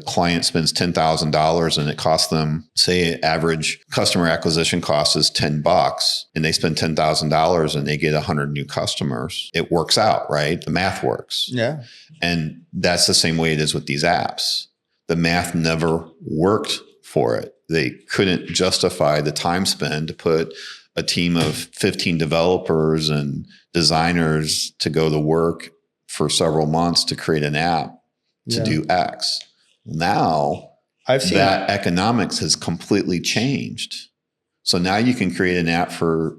client spends $10,000 and it costs them, say, average customer acquisition cost is $10 and they spend $10,000 and they get 100 new customers. It works out, right? The math works. Yeah. And that's the same way it is with these apps. The math never worked for it. They couldn't justify the time spent to put a team of 15 developers and designers to go to work for several months to create an app to do X. Now, that economics has completely changed. So now you can create an app for,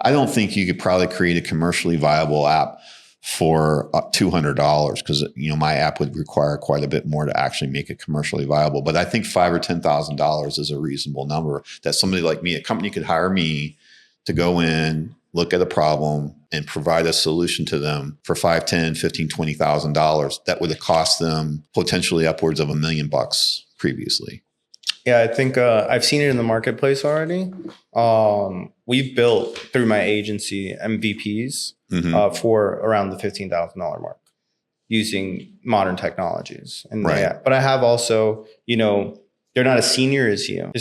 I don't think you could probably create a commercially viable app for $200 because, my app would require quite a bit more to actually make it commercially viable. But I think $5,000 or $10,000 is a reasonable number that somebody like me, a company could hire me to go in, look at a problem and provide a solution to them for $5,000, $10,000, $15,000, $20,000 that would have cost them potentially upwards of $1 million previously. Yeah, I think I've seen it in the marketplace already. We've built through my agency MVPs for around the $15,000 mark using modern technologies. And but I have also, they're not as senior as you,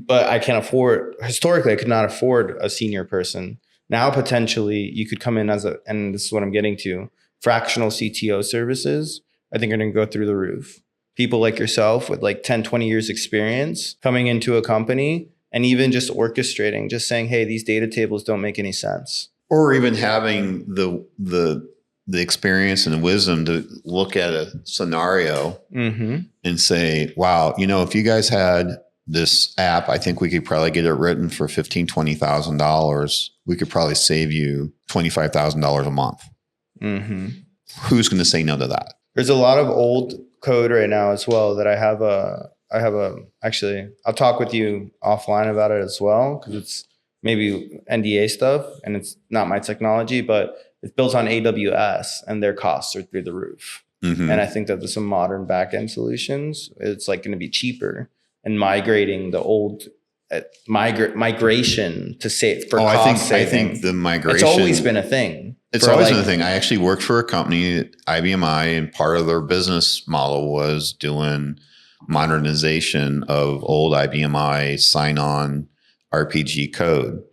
but I can't afford, historically, I could not afford a senior person. Now, potentially, you could come in and this is what I'm getting to, fractional CTO services, I think are going to go through the roof. People like yourself with like 10, 20 years experience coming into a company and even just orchestrating, just saying, hey, these data tables don't make any sense. Or even having the experience and the wisdom to look at a scenario and say, wow, if you guys had this app, I think we could probably get it written for $15,000, $20,000. We could probably save you $25,000 a month. Mm-hmm. Who's going to say no to that? There's a lot of old code right now as well that I have actually, I'll talk with you offline about it as well, because it's maybe NDA stuff and it's not my technology, but it's built on AWS and their costs are through the roof. Mhm. And I think that there's some modern backend solutions, it's like going to be cheaper, and migrating the old migration to save for cost I saving. think the migration. It's always been a thing. It's always been a thing. I actually worked for a company, IBMI, and part of their business model was doing modernization of old IBMI sign-on RPG code.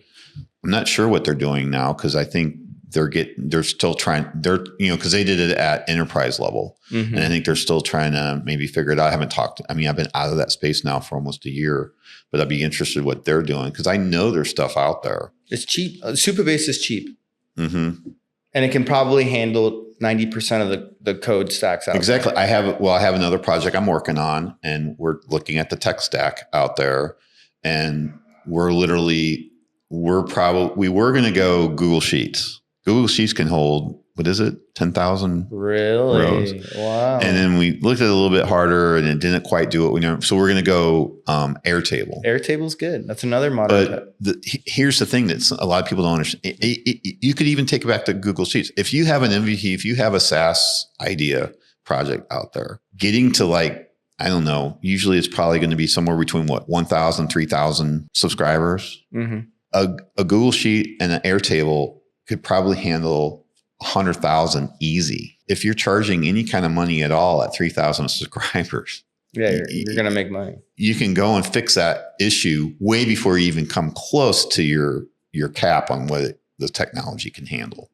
I'm not sure what they're doing now because I think they're still trying, because they did it at enterprise level. Mm-hmm. And I think they're still trying to maybe figure it out. I haven't talked. I've been out of that space now for almost a year, but I'd be interested in what they're doing because I know there's stuff out there. It's cheap. Supabase is cheap. Mm-hmm. And it can probably handle 90% of the code stacks out. Exactly. I have another project I'm working on, and we're looking at the tech stack out there, and we were going to go Google Sheets. Google Sheets can hold, what is it? 10,000 really rows. Wow. And then we looked at it a little bit harder and it didn't quite do it. So we're going to go Airtable. Airtable's good. That's another modern. But here's the thing that a lot of people don't understand. You could even take it back to Google Sheets. If you have an MVP, if you have a SaaS idea project out there, getting to I don't know, usually it's probably going to be somewhere between 1,000, 3,000 subscribers. Mm-hmm. A Google Sheet and an Airtable could probably handle 100,000 easy. If you're charging any kind of money at all at 3,000 subscribers, you're going to make money. You can go and fix that issue way before you even come close to your cap on what the technology can handle.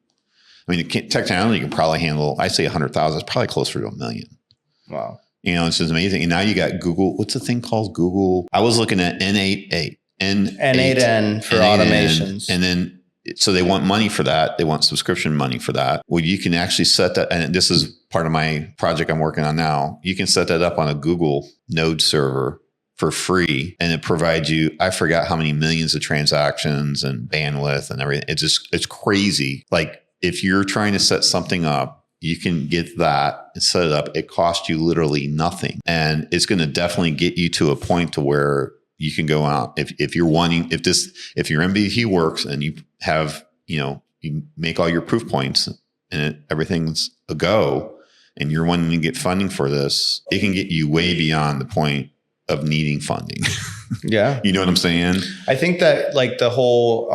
I mean, technology can probably handle, I say 100,000, it's probably closer to 1 million. Wow. It's just amazing. And now you got Google, what's the thing called? Google, I was looking at N8N for automations. And then, so they want money for that. They want subscription money for that. Well, you can actually set that. And this is part of my project I'm working on now. You can set that up on a Google Node server for free. And it provides you, I forgot how many millions of transactions and bandwidth and everything. It's crazy. Like if you're trying to set something up, you can get that and set it up. It costs you literally nothing. And it's going to definitely get you to a point to where you can go out if your MVP works and you have, you make all your proof points and everything's a go and you're wanting to get funding for this, it can get you way beyond the point of needing funding. Yeah. You know what I'm saying? I think that the whole,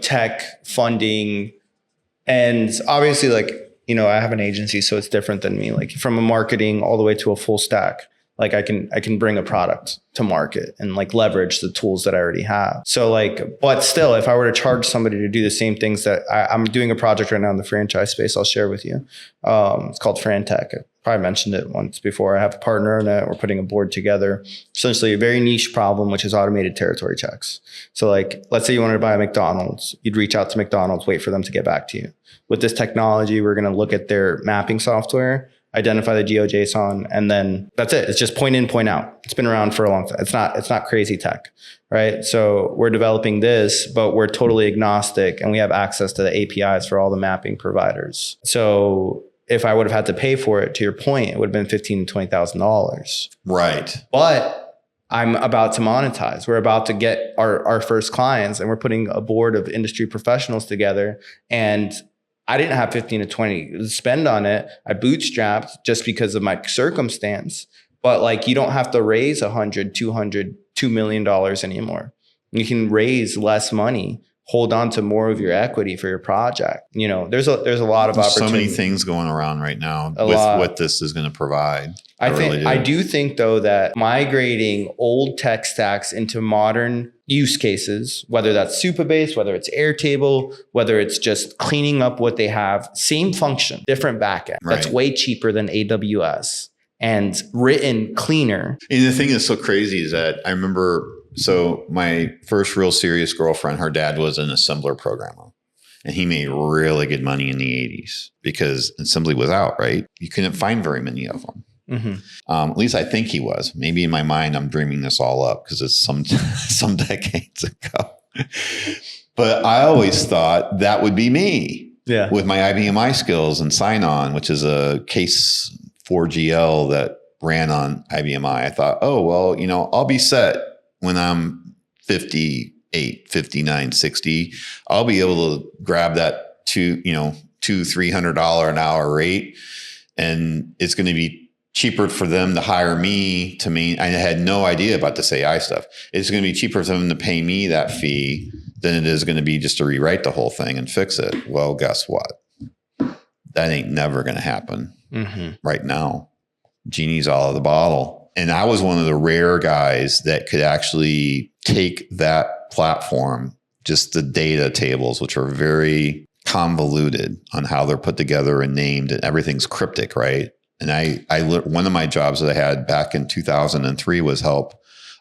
tech funding, and obviously I have an agency, so it's different than me, from a marketing all the way to a full stack. I can bring a product to market and leverage the tools that I already have. So but still, if I were to charge somebody to do the same things that I'm doing a project right now in the franchise space, I'll share with you. It's called Frantech. I probably mentioned it once before. I have a partner in it. We're putting a board together, essentially a very niche problem, which is automated territory checks. So let's say you wanted to buy a McDonald's, you'd reach out to McDonald's, wait for them to get back to you. With this technology, we're going to look at their mapping software, identify the GeoJSON, and then that's it. It's just point in, point out. It's been around for a long time. It's not crazy tech, right? So we're developing this, but we're totally agnostic and we have access to the APIs for all the mapping providers. So if I would have had to pay for it, to your point, it would have been $15,000 to $20,000. Right. But I'm about to monetize. We're about to get our first clients, and we're putting a board of industry professionals together. And I didn't have 15 to 20 to spend on it. I bootstrapped just because of my circumstance. But you don't have to raise $100, $200, $2 million anymore. You can raise less money, hold on to more of your equity for your project. There's a lot of opportunity. So many things going around right now with what this is going to provide. I do think though that migrating old tech stacks into modern use cases, whether that's Supabase, whether it's Airtable, whether it's just cleaning up what they have, same function, different backend. Right. That's way cheaper than AWS and written cleaner. And the thing that's so crazy is that I remember, so my first real serious girlfriend, her dad was an assembler programmer. And he made really good money in the 80s because assembly was out, right? You couldn't find very many of them. Mm-hmm. At least I think he was. Maybe in my mind, I'm dreaming this all up because it's some decades ago. But I always thought that would be me with my IBMI skills and sign-on, which is a case 4GL that ran on IBMI. I thought, oh, well, I'll be set when I'm 58, 59, 60. I'll be able to grab that $200-$300 an hour rate, and it's going to be cheaper for them to hire me to me. I had no idea about this AI stuff. It's going to be cheaper for them to pay me that fee than it is going to be just to rewrite the whole thing and fix it. Well, guess what? That ain't never going to happen right now. Genie's out of the bottle. And I was one of the rare guys that could actually take that platform, just the data tables, which are very convoluted on how they're put together and named, and everything's cryptic, right? And one of my jobs that I had back in 2003 was help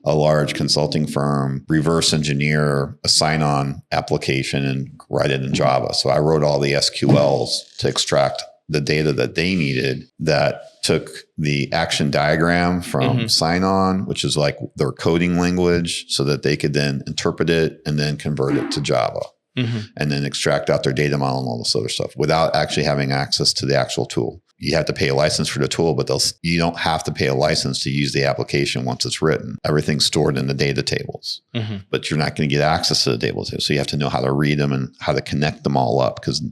a large consulting firm reverse engineer a sign-on application and write it in Java. So I wrote all the SQLs to extract the data that they needed that took the action diagram from sign-on, which is like their coding language, so that they could then interpret it and then convert it to Java. And then extract out their data model and all this other stuff without actually having access to the actual tool. You have to pay a license for the tool, but you don't have to pay a license to use the application once it's written. Everything's stored in the data tables, but you're not going to get access to the data tables. So you have to know how to read them and how to connect them all up, because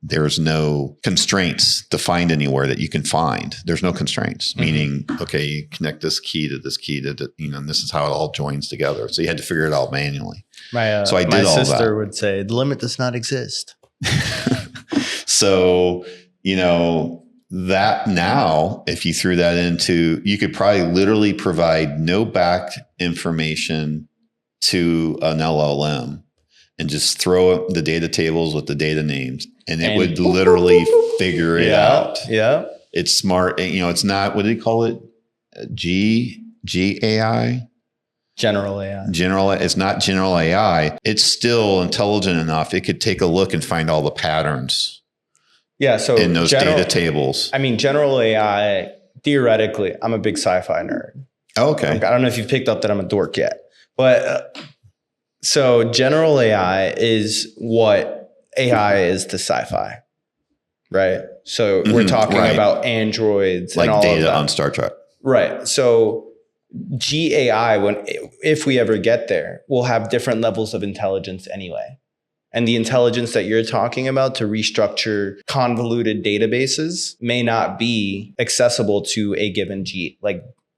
there's no constraints defined anywhere that you can find. There's no constraints, meaning, okay, you connect this key to this key to, and this is how it all joins together. So you had to figure it out manually. So I did all that. My sister would say, the limit does not exist. So, that now, if you threw that into, you could probably literally provide no back information to an LLM and just throw the data tables with the data names, and it would literally figure it out. Yeah. It's smart. It's not, what do they call it? GAI? General AI. It's not general AI. It's still intelligent enough. It could take a look and find all the patterns. Yeah. So in those data tables. General AI, theoretically, I'm a big sci-fi nerd. Okay. I don't know if you've picked up that I'm a dork yet, but so general AI is what AI is to sci-fi, right? So we're talking about androids, like and all data of that on Star Trek. Right. So GAI, if we ever get there, will have different levels of intelligence anyway. And the intelligence that you're talking about to restructure convoluted databases may not be accessible to a given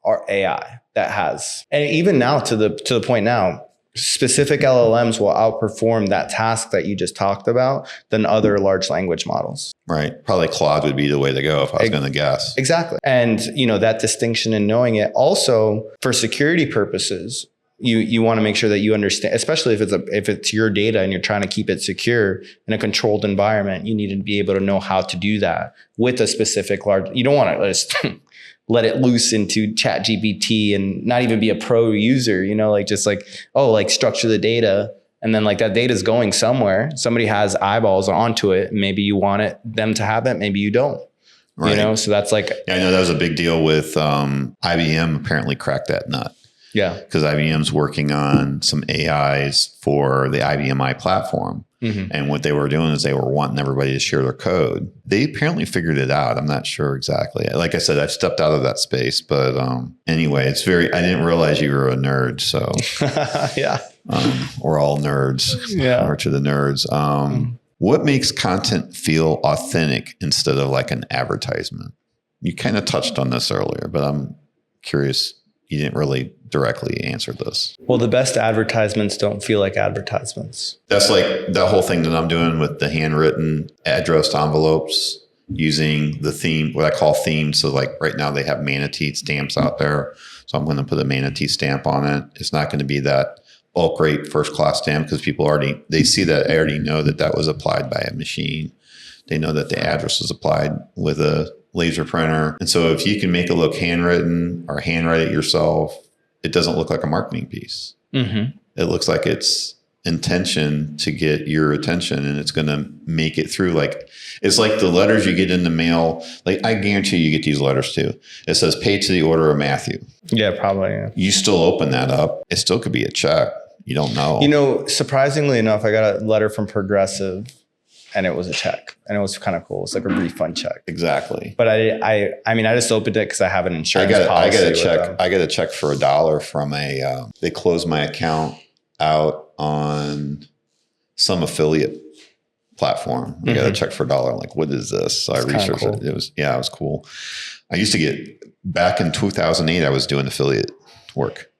our AI that has. And even now, to the point now, specific LLMs will outperform that task that you just talked about than other large language models. Right. Probably Claude would be the way to go if I was going to guess. Exactly. And that distinction in knowing it also for security purposes, you want to make sure that you understand, especially if it's your data and you're trying to keep it secure in a controlled environment, you need to be able to know how to do that with a specific you don't want to just let it loose into ChatGPT and not even be a pro user, structure the data. And then that data is going somewhere. Somebody has eyeballs onto it. Maybe you want them to have it. Maybe you don't, right. So that's I know that was a big deal with IBM apparently cracked that nut. Yeah. Because IBM's working on some AIs for the IBM I platform. And what they were doing is they were wanting everybody to share their code. They apparently figured it out. I'm not sure exactly. Like I said, I've stepped out of that space. But anyway, I didn't realize you were a nerd. So yeah, we're all nerds. Yeah. Or to the nerds. What makes content feel authentic instead of like an advertisement? You kind of touched on this earlier, but I'm curious. You didn't really directly answer this. Well, the best advertisements don't feel like advertisements. That's like the whole thing that I'm doing with the handwritten addressed envelopes using the theme, what I call themed. So like right now they have manatee stamps out there. So I'm going to put a manatee stamp on it. It's not going to be that bulk rate first class stamp because people they see that I already know that was applied by a machine. They know that the address was applied with a laser printer. And so if you can make it look handwritten or handwrite it yourself, it doesn't look like a marketing piece. It looks like it's intention to get your attention, and it's going to make it through. It's like the letters you get in the mail. I guarantee you get these letters too. It says paid to the order of Matthew. Yeah, probably. Yeah. You still open that up. It still could be a check. You don't know. Surprisingly enough, I got a letter from Progressive and it was a check, and it was kind of cool. It's like a refund check. Exactly. But I just opened it because I have an insurance policy. I got a check for $1 from they closed my account out on some affiliate platform. You got to check for $1. Like, what is this? So I researched it. It was cool. I used to get, back in 2008, I was doing affiliate work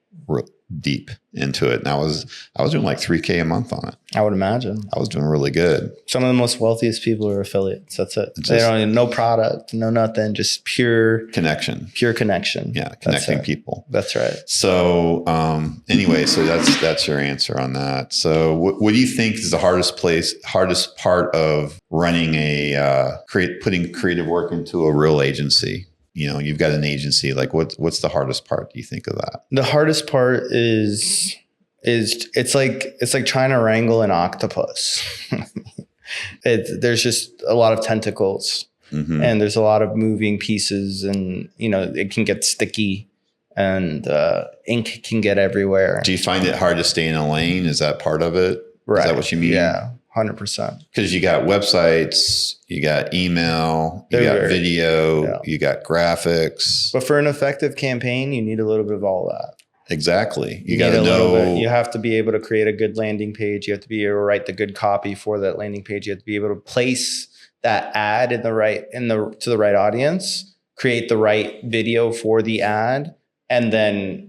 deep into it. And I was doing like $3K a month on it. I would imagine. I was doing really good. Some of the most wealthiest people are affiliates. That's it. They don't need no product, no nothing, just pure connection. Pure connection. Yeah, connecting people. That's right. So anyway, so that's your answer on that. So what do you think is the hardest part of running putting creative work into a real agency? You know, you've got an agency. Like, what's the hardest part, do you think, of that? The hardest part is it's like trying to wrangle an octopus. There's just a lot of tentacles, and there's a lot of moving pieces, and you know, it can get sticky, and ink can get everywhere. Do you find it hard to stay in a lane? Is that part of it? Right. Is that what you mean? Yeah. 100%. Because you got websites, you got email, you got video, you got graphics. But for an effective campaign, you need a little bit of all that. Exactly. You got to know. You have to be able to create a good landing page. You have to be able to write the good copy for that landing page. You have to be able to place that ad to the right audience, create the right video for the ad, and then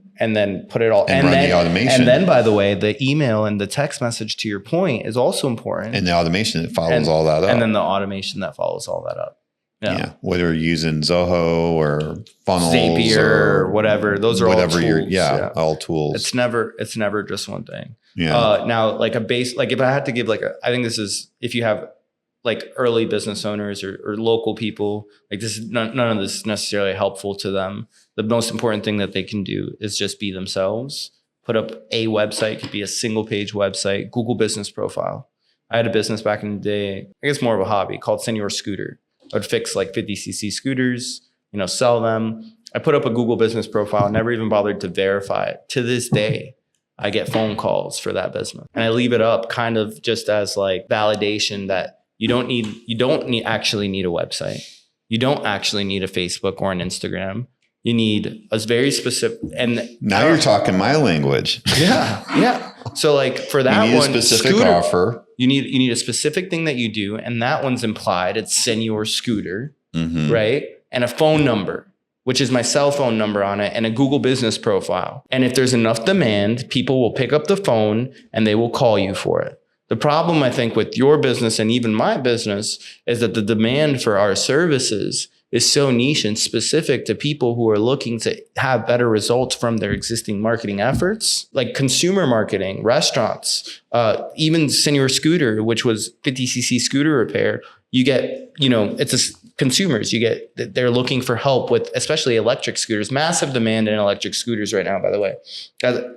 put it all and run the automation. And then, by the way, the email and the text message, to your point, is also important. And the automation that follows all that up. And then the automation that follows all that up. Yeah. Whether you're using Zoho or Funnels, Zapier or whatever, those are all tools. All tools. It's never just one thing. Yeah. Now, like a base, like if I had to give I think this is, if you have like early business owners or local people, like this is none of this is necessarily helpful to them. The most important thing that they can do is just be themselves. Put up a website, could be a single page website, Google business profile. I had a business back in the day, I guess more of a hobby, called Senior Scooter. I would fix like 50cc scooters, sell them. I put up a Google business profile, never even bothered to verify it. To this day, I get phone calls for that business. And I leave it up kind of just as like validation that you don't actually need a website. You don't actually need a Facebook or an Instagram. You need a very specific, and now you're talking my language. Yeah. So like for that you need one, a specific scooter, offer. You need a specific thing that you do, and that one's implied. It's Senior Scooter, right? And a phone number, which is my cell phone number on it, and a Google business profile. And if there's enough demand, people will pick up the phone and they will call you for it. The problem, I think, with your business and even my business is that the demand for our services is so niche and specific to people who are looking to have better results from their existing marketing efforts, like consumer marketing, restaurants, even Senior Scooter, which was 50cc scooter repair. You get, it's consumers. They're looking for help with, especially electric scooters. Massive demand in electric scooters right now, by the way.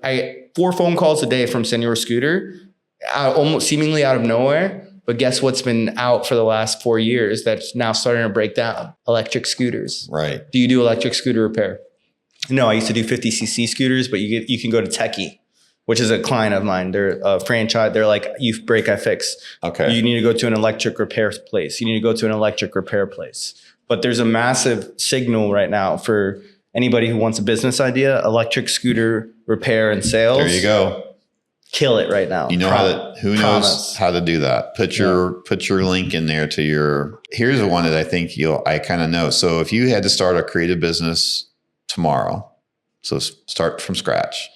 I 4 phone calls a day from Senior Scooter, almost seemingly out of nowhere. But guess what's been out for the last 4 years that's now starting to break down? Electric scooters. Right. Do you do electric scooter repair? No, I used to do 50cc scooters, but you can go to Techie, which is a client of mine. They're a franchise. They're like, you break, I fix. Okay. You need to go to an electric repair place. You need to go to an electric repair place. But there's a massive signal right now for anybody who wants a business idea, electric scooter repair and sales. There you go. Kill it right now. Who knows how to do that? Put your link in there to here's the one that I think I kind of know. So if you had to start a creative business tomorrow, so start from scratch,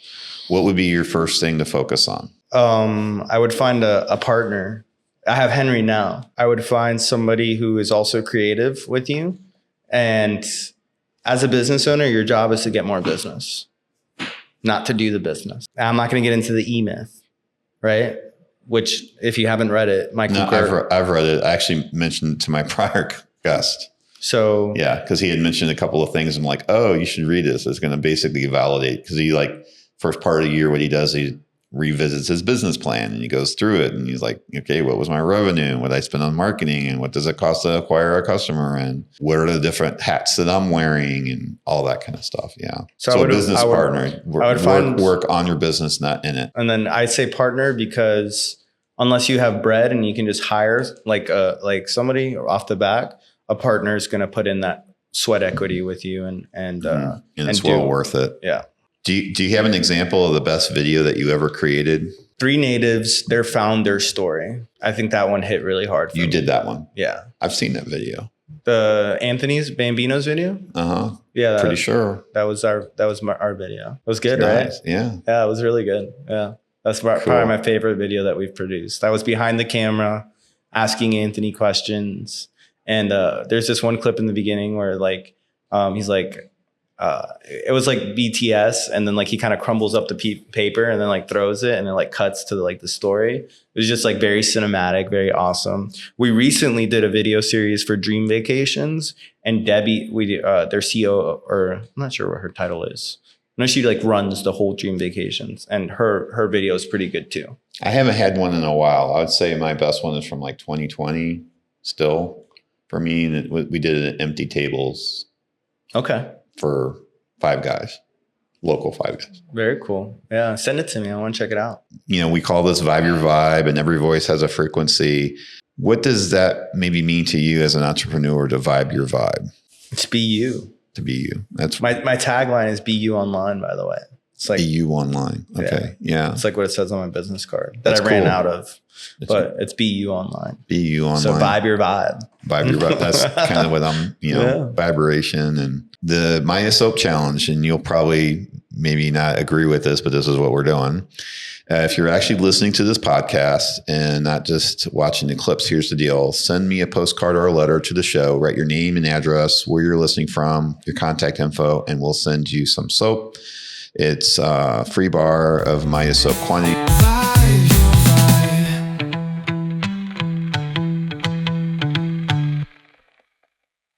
what would be your first thing to focus on? I would find a partner. I have Henry now. I would find somebody who is also creative with you. And as a business owner, your job is to get more business, not to do the business. I'm not going to get into the E-Myth, right? Which, if you haven't read it, I've read it. I actually mentioned it to my prior guest. So yeah, because he had mentioned a couple of things. I'm like, oh, you should read this. It's going to basically validate, because he first part of the year, what he does, he revisits his business plan and he goes through it and he's like, okay, what was my revenue and what I spend on marketing and what does it cost to acquire a customer and what are the different hats that I'm wearing and all that kind of stuff. Yeah. So a business partner, work on your business, not in it. And then I'd say partner, because unless you have bread and you can just hire like somebody off the back, a partner is going to put in that sweat equity with you and it's well worth it. Yeah. Do you have an example of the best video that you ever created? 3 natives, their founder story. I think that one hit really hard for You me. did that one. Yeah. I've seen that video. The Anthony's Bambino's video? Uh-huh. Yeah. Pretty sure. That was our video. It was good, Nice. right? Yeah. Yeah, it was really good. Yeah. That's probably my favorite video that we've produced. I was behind the camera asking Anthony questions. And there's this one clip in the beginning where like he's like, it was like BTS, and then like he kind of crumbles up the paper and then like throws it and then like cuts to like the story. It was just like very cinematic, very awesome. We recently did a video series for Dream Vacations, and Debbie, their CEO, or I'm not sure what her title is. I know she like runs the whole Dream Vacations, and her video is pretty good too. I haven't had one in a while. I would say my best one is from like 2020 still. For me, we did it at Empty Tables. Okay. For Five Guys, local Five Guys. Very cool. Yeah, send it to me. I want to check it out. You know, we call this Vibe Your Vibe, and every voice has a frequency. What does that maybe mean to you as an entrepreneur to vibe your vibe? It's be you. To be you. That's my tagline is be you online, by the way. It's like be you online. Okay. Yeah. It's like what it says on my business card that That's I ran cool. out of. But it's be you online. Be you online. So vibe your vibe. Vibe your vibe. That's kind of what I'm, vibration and the Maya Soap Challenge. And you'll probably maybe not agree with this, but this is what we're doing. If you're actually listening to this podcast and not just watching the clips, here's the deal. Send me a postcard or a letter to the show. Write your name and address, where you're listening from, your contact info, and we'll send you some soap. It's a free bar of Maya Soap quantity.